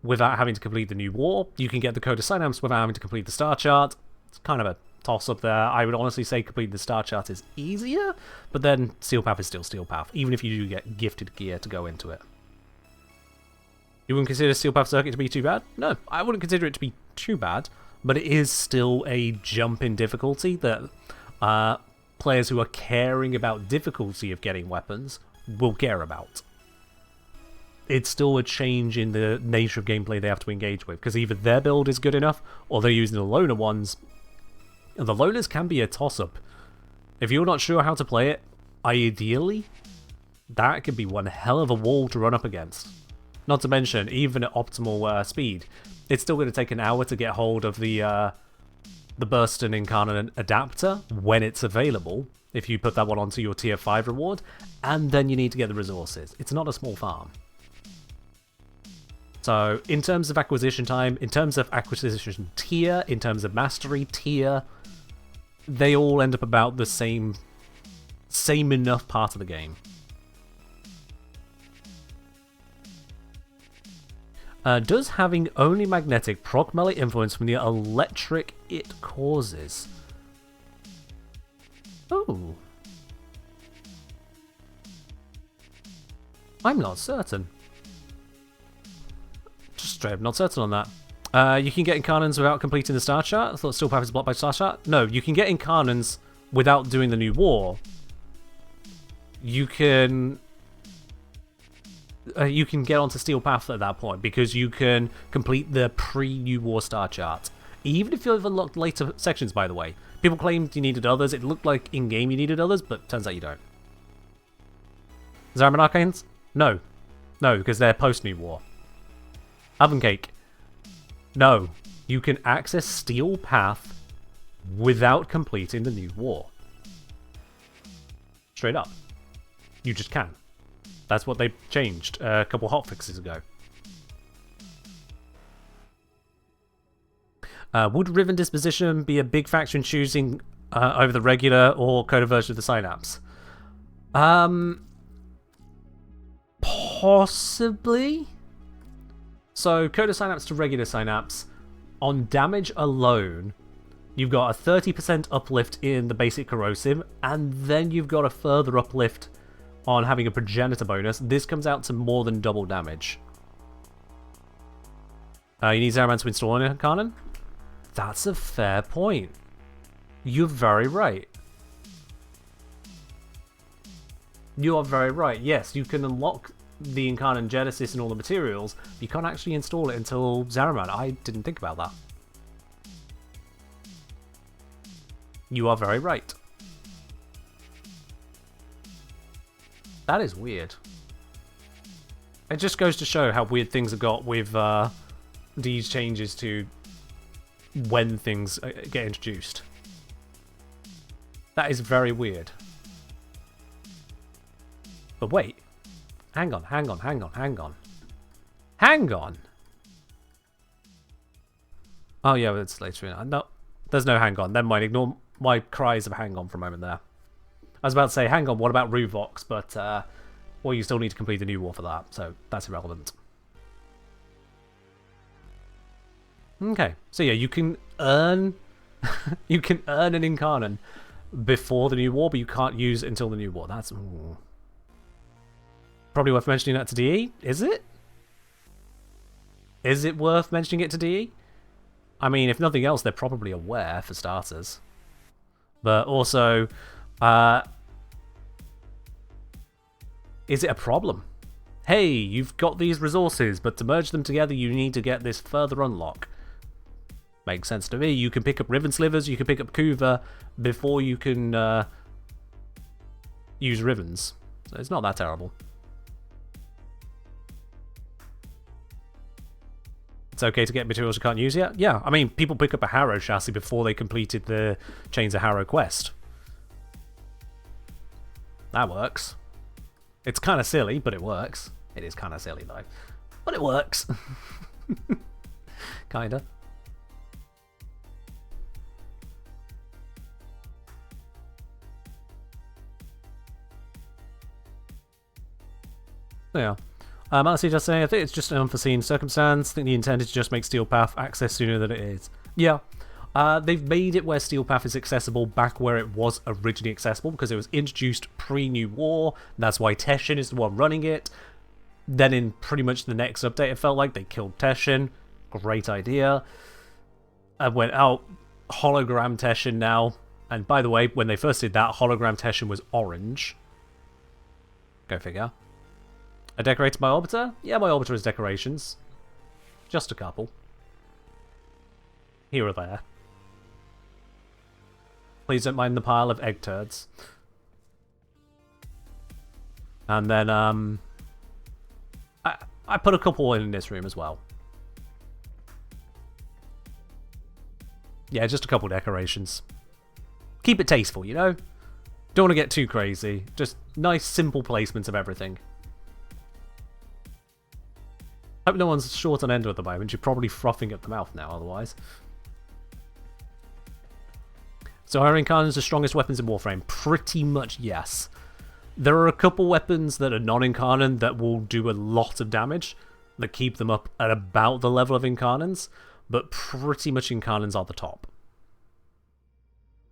without having to complete the new war. You can get the Coda Synapse without having to complete the star chart. It's kind of a toss-up there. I would honestly say complete the star chart is easier, but then Steel Path is still Steel Path, even if you do get gifted gear to go into it. You wouldn't consider Steel Path Circuit to be too bad? No, I wouldn't consider it to be too bad, but it is still a jump in difficulty that players who are caring about difficulty of getting weapons will care about. It's still a change in the nature of gameplay they have to engage with, because either their build is good enough, or they're using the loner ones. The loners can be a toss-up. If you're not sure how to play it, ideally, that could be one hell of a wall to run up against. Not to mention, even at optimal speed, it's still going to take an hour to get hold of the Bursting Incarnate adapter when it's available, if you put that one onto your tier 5 reward, and then you need to get the resources. It's not a small farm. So, in terms of acquisition time, in terms of acquisition tier, in terms of mastery tier, they all end up about the same enough part of the game. Does having only magnetic proc melee influence from the electric it causes? Oh. I'm not certain. Just straight up not certain on that. You can get Incarnates without completing the star chart. I thought Steel Path is blocked by star chart. No, you can get Incarnates without doing the new war. you can get onto Steel Path at that point because you can complete the pre-New War star chart. Even if you've unlocked later sections, by the way. People claimed you needed others. It looked like in-game you needed others, but turns out you don't. Zariman Arcanes? No. No, because they're post-New War. Oven Cake? No. You can access Steel Path without completing the New War. Straight up. You just can. That's what they changed a couple hotfixes ago. Would Riven Disposition be a big factor in choosing over the regular or Coda version of the Synapse? Possibly. So, Coda Synapse to regular Synapse, on damage alone, you've got a 30% uplift in the basic corrosive, and then you've got a further uplift on having a progenitor bonus. This comes out to more than double damage. You need Zaraman to install an Incarnon? That's a fair point. You're very right. You are very right. Yes, you can unlock the Incarnon Genesis and all the materials, but you can't actually install it until Zaraman. I didn't think about that. You are very right. That is weird. It just goes to show how weird things have got with these changes to when things get introduced. That is very weird. But wait. Hang on. Hang on. Oh yeah, it's later in. No, there's no hang on. Never mind. Ignore my cries of hang on for a moment there. I was about to say, hang on, what about Ruvox? But, well, you still need to complete the New War for that, so that's irrelevant. Okay, so yeah, you can earn you can earn an Incarnon before the New War, but you can't use it until the New War. That's probably worth mentioning that to DE, is it? Is it worth mentioning it to DE? I mean, if nothing else, they're probably aware, for starters. But also, is it a problem? Hey, you've got these resources, but to merge them together, you need to get this further unlock. Makes sense to me. You can pick up Riven Slivers, you can pick up Kuva before you can use Rivens. So it's not that terrible. It's okay to get materials you can't use yet? Yeah, I mean, people pick up a Harrow chassis before they completed the Chains of Harrow quest. That works. It's kind of silly, but it works. It is kind of silly, though. But it works. Kinda. Yeah. Honestly, just saying, I think it's just an unforeseen circumstance. I think the intent is to just make Steel Path access sooner than it is. Yeah. They've made it where Steel Path is accessible back where it was originally accessible because it was introduced pre-New War. That's why Teshin is the one running it. Then in pretty much the next update, it felt like they killed Teshin. Great idea. I went out, hologram Teshin now. And by the way, when they first did that, hologram Teshin was orange. Go figure. I decorated my Orbiter? Yeah, my Orbiter has decorations. Just a couple. Here or there. Please don't mind the pile of egg turds. And then, I put a couple in this room as well. Yeah, just a couple decorations. Keep it tasteful, you know? Don't want to get too crazy. Just nice, simple placements of everything. Hope no one's short on Ender at the moment. You're probably frothing at the mouth now, otherwise. So are Incarnons the strongest weapons in Warframe? Pretty much yes. There are a couple weapons that are non-Incarnon that will do a lot of damage, that keep them up at about the level of Incarnons, but pretty much Incarnons are the top.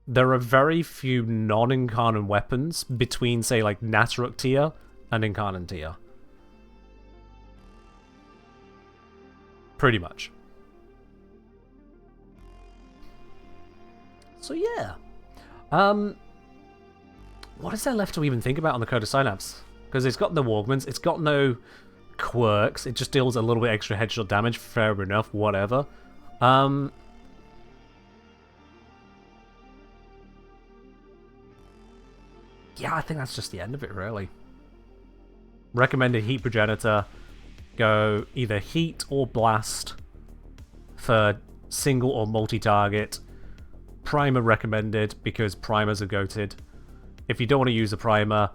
There are very few non-Incarnon weapons between, say, like Nataruk tier and Incarnon tier. Pretty much. So yeah. What is there left to even think about on the Coda Synapse? Because it's got no augments, it's got no quirks, it just deals a little bit extra headshot damage, fair enough, whatever. Yeah, I think that's just the end of it, really. Recommended heat progenitor. Go either heat or blast for single or multi-target. Primer recommended because primers are goated. If you don't want to use a primer,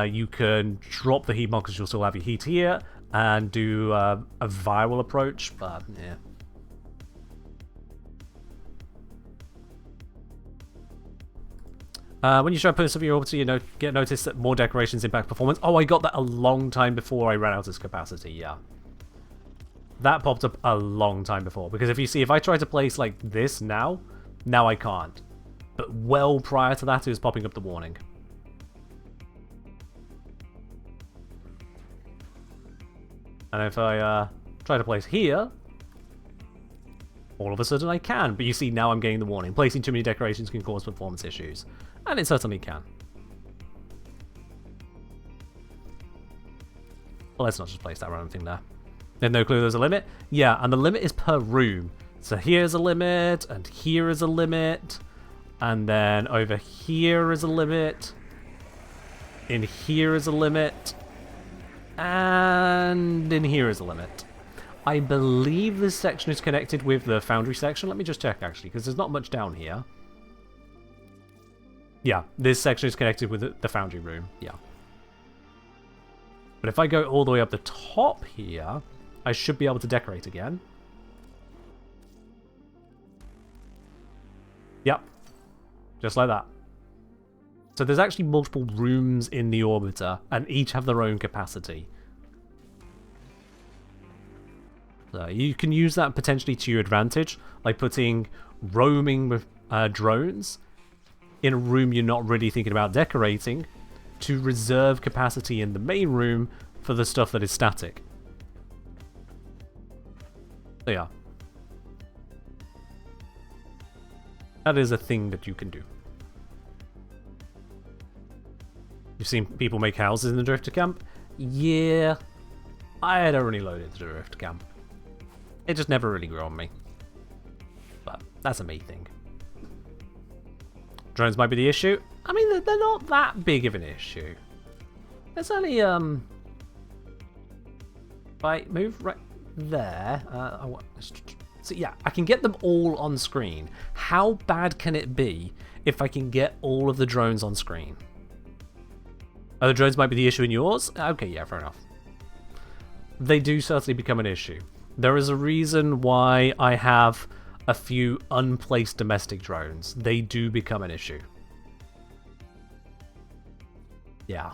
you can drop the heat mod because you'll still have your heat here and do a viral approach, but yeah. When you try to put something in your orbiter, you get noticed that more decorations impact performance. Oh, I got that a long time before I ran out of capacity, yeah. That popped up a long time before, because if I try to place like this now I can't. But well prior to that, it was popping up the warning. And if I try to place here, all of a sudden I can. But you see, now I'm getting the warning. Placing too many decorations can cause performance issues. And it certainly can. Well, let's not just place that random thing there. They have no clue there's a limit? Yeah, and the limit is per room. So here's a limit, and here is a limit, and then over here is a limit, in here is a limit, and in here is a limit. I believe this section is connected with the foundry section. Let me just check, actually, because there's not much down here. Yeah, this section is connected with the foundry room, yeah. But if I go all the way up the top here, I should be able to decorate again. Yep. Just like that. So there's actually multiple rooms in the orbiter, and each have their own capacity. So you can use that potentially to your advantage, like putting roaming with drones in a room you're not really thinking about decorating, to reserve capacity in the main room for the stuff that is static. So yeah. That is a thing that you can do. You've seen people make houses in the Drifter Camp? Yeah. I don't really load into the Drifter Camp. It just never really grew on me. But that's a me thing. Drones might be the issue. I mean, they're not that big of an issue. There's only, if I move right there, so yeah, I can get them all on screen. How bad can it be if I can get all of the drones on screen? The drones might be the issue in yours? Okay, yeah, fair enough. They do certainly become an issue. There is a reason why I have a few unplaced domestic drones. They do become an issue. Yeah.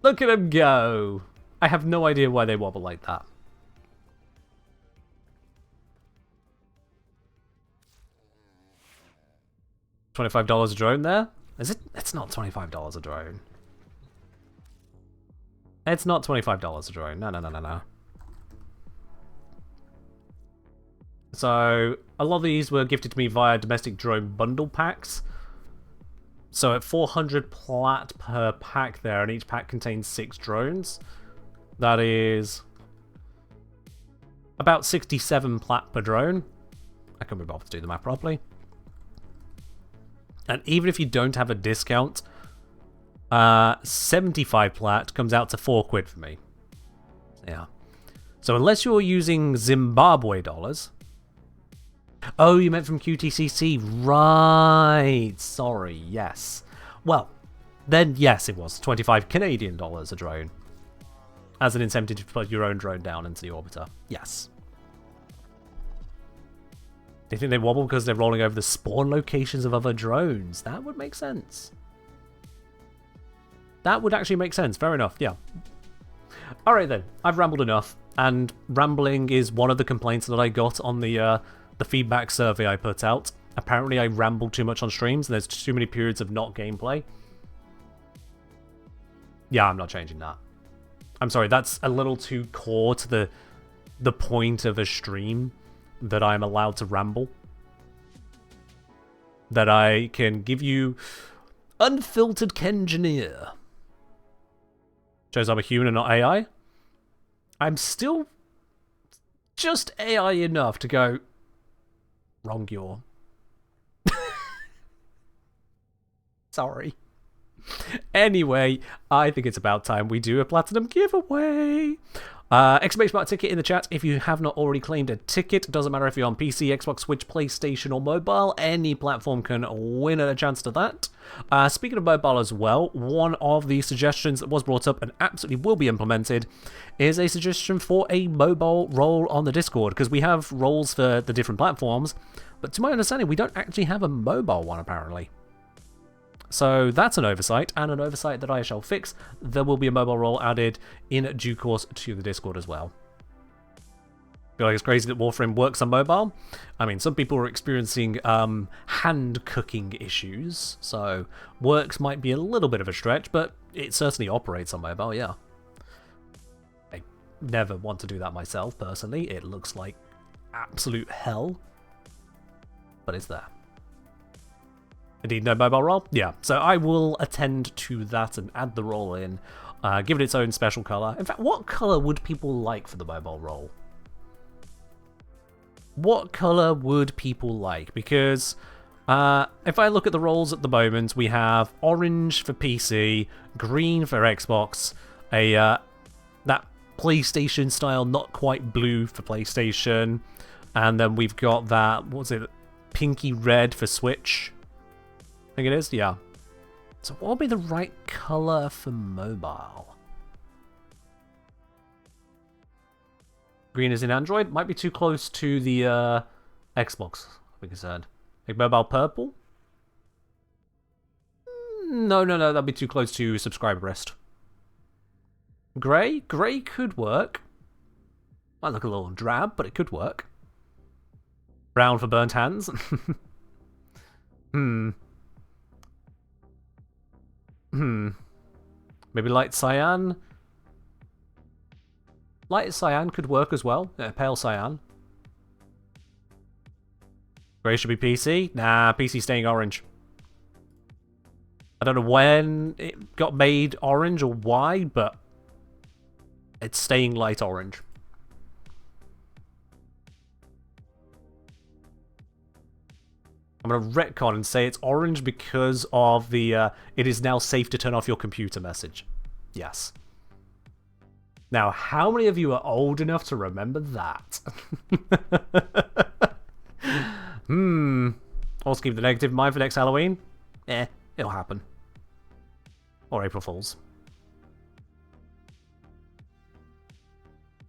Look at them go! I have no idea why they wobble like that. $25 a drone there? Is it? It's not $25 a drone. It's not $25 a drone. No. So, a lot of these were gifted to me via domestic drone bundle packs. So at 400 plat per pack there, and each pack contains 6 drones. That is about 67 plat per drone. I can't be bothered to do the math properly. And even if you don't have a discount, 75 plat comes out to £4 for me. Yeah. So unless you're using Zimbabwe dollars... Oh, you meant from QTCC. Right. Sorry. Yes. Well, then yes, it was 25 Canadian dollars a drone. As an incentive to put your own drone down into the orbiter. Yes. Do you think they wobble because they're rolling over the spawn locations of other drones? That would make sense. That would actually make sense. Fair enough. Yeah. Alright then. I've rambled enough. And rambling is one of the complaints that I got on the feedback survey I put out. Apparently I rambled too much on streams and there's too many periods of not gameplay. Yeah, I'm not changing that. I'm sorry, that's a little too core to the point of a stream that I'm allowed to ramble. that I can give you unfiltered Kengineer. Shows I'm a human and not AI. I'm still just AI enough to go, wrong yaw. Sorry. Anyway, I think it's about time we do a platinum giveaway. Exclamation mark ticket in the chat if you have not already claimed a ticket. Doesn't matter if you're on PC, Xbox, Switch, PlayStation, or mobile. Any platform can win a chance to that. Speaking of mobile as well, one of the suggestions that was brought up and absolutely will be implemented is a suggestion for a mobile role on the Discord, because we have roles for the different platforms, but to my understanding, we don't actually have a mobile one apparently. So that's an oversight, and an oversight that I shall fix. There will be a mobile role added in due course to the Discord as well. I feel like it's crazy that Warframe works on mobile. I mean, some people are experiencing hand cooking issues, so works might be a little bit of a stretch, but it certainly operates on mobile, yeah. I never want to do that myself, personally. It looks like absolute hell, but it's there. Indeed, no mobile role? Yeah, so I will attend to that and add the role in, give it its own special colour. In fact, what colour would people like for the mobile role? What colour would people like? Because if I look at the roles at the moment, we have orange for PC, green for Xbox, that PlayStation style, not quite blue for PlayStation, and then we've got that, what's it, pinky red for Switch. I think it is, yeah. So what would be the right colour for mobile? Green is in Android. Might be too close to the Xbox, like I said. Like mobile purple? No, that'd be too close to subscriber rest. Grey? Grey could work. Might look a little drab, but it could work. Brown for burnt hands. Maybe light cyan? Light cyan could work as well. Pale cyan. Grey should be PC? Nah, PC staying orange. I don't know when it got made orange or why, but it's staying light orange. I'm going to retcon and say it's orange because of the it is now safe to turn off your computer message. Yes. Now, how many of you are old enough to remember that? Also keep the negative in mind for next Halloween. It'll happen. Or April Fools.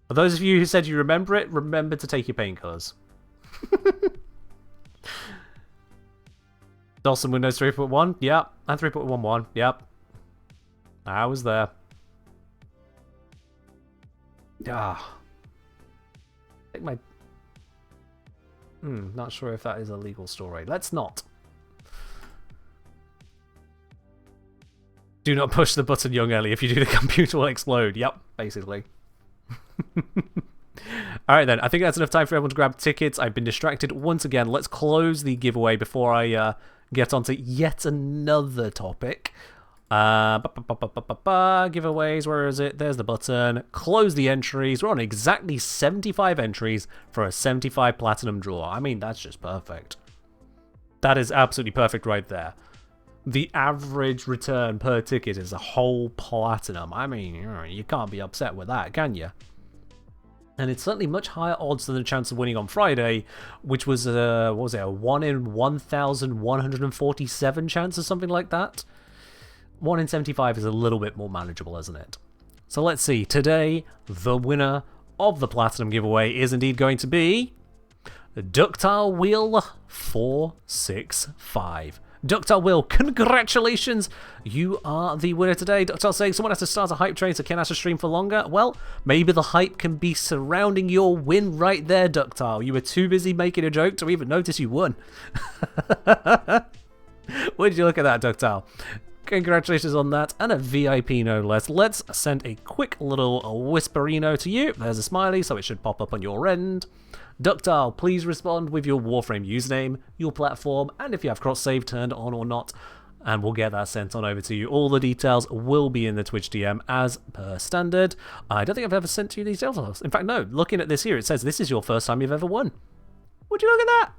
For those of you who said you remember it, remember to take your painkillers. Dawson Windows 3.1, yep. And 3.11, yep. I was there. Ah. I think my... not sure if that is a legal story. Let's not. Do not push the button, young Ellie. If you do, the computer will explode. Yep, basically. Alright then, I think that's enough time for everyone to grab tickets. I've been distracted once again. Let's close the giveaway before I get onto yet another topic. Giveaways, where is it? There's the button. Close the entries. We're on exactly 75 entries for a 75 platinum draw. I mean, that's just perfect. That is absolutely perfect right there. The average return per ticket is a whole platinum. I mean, you can't be upset with that, can you? And it's certainly much higher odds than the chance of winning on Friday, which was what was it, a 1 in 1,147 chance or something like that? 1 in 75 is a little bit more manageable, isn't it? So let's see. Today, the winner of the Platinum giveaway is indeed going to be Ductile Wheel 465. Ductile Will, congratulations! You are the winner today. Ductile saying someone has to start a hype train so Ken has to stream for longer. Well, maybe the hype can be surrounding your win right there, Ductile. You were too busy making a joke to even notice you won. Would you look at that, Ductile? Congratulations on that, and a VIP no less. Let's send a quick little whisperino to you. There's a smiley, so it should pop up on your end. Ductile, please respond with your Warframe username, your platform, and if you have cross-save turned on or not, and we'll get that sent on over to you. All the details will be in the Twitch DM as per standard. I don't think I've ever sent you these details. In fact, no, looking at this here, it says this is your first time you've ever won. Would you look at that?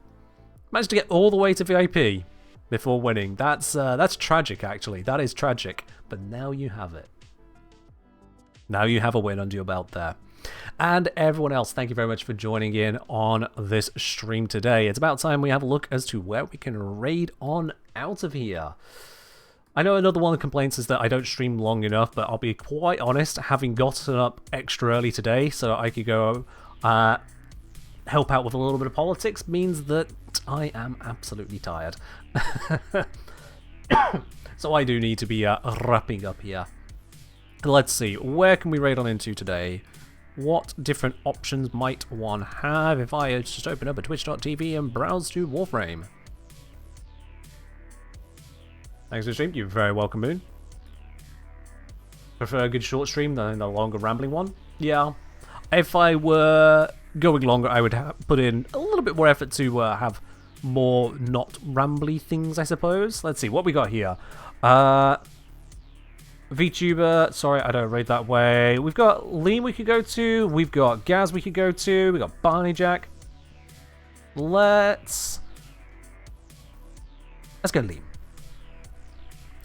Managed to get all the way to VIP before winning. That's tragic, actually. That is tragic. But now you have it. Now you have a win under your belt there. And everyone else, thank you very much for joining in on this stream today. It's about time we have a look as to where we can raid on out of here. I know another one of the complaints is that I don't stream long enough, but I'll be quite honest, having gotten up extra early today so I could go help out with a little bit of politics means that I am absolutely tired. So I do need to be wrapping up here. Let's see, where can we raid on into today? What different options might one have if I just open up a twitch.tv and browse to Warframe? Thanks for the stream. You're very welcome, Moon. Prefer a good short stream than a longer rambling one? Yeah. If I were going longer, I would put in a little bit more effort to have more not rambly things, I suppose. Let's see, what we got here. VTuber, sorry, I don't raid that way. We've got Liam we could go to. We've got Gaz we could go to. We've got Barney Jack. Let's go Liam.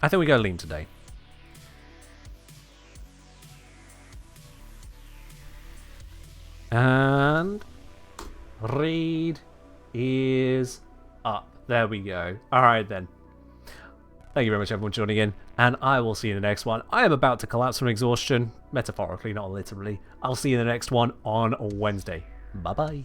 I think we go Liam today. And raid is up. There we go. Alright then. Thank you very much everyone for joining in, and I will see you in the next one. I am about to collapse from exhaustion, metaphorically, not literally. I'll see you in the next one on Wednesday. Bye bye.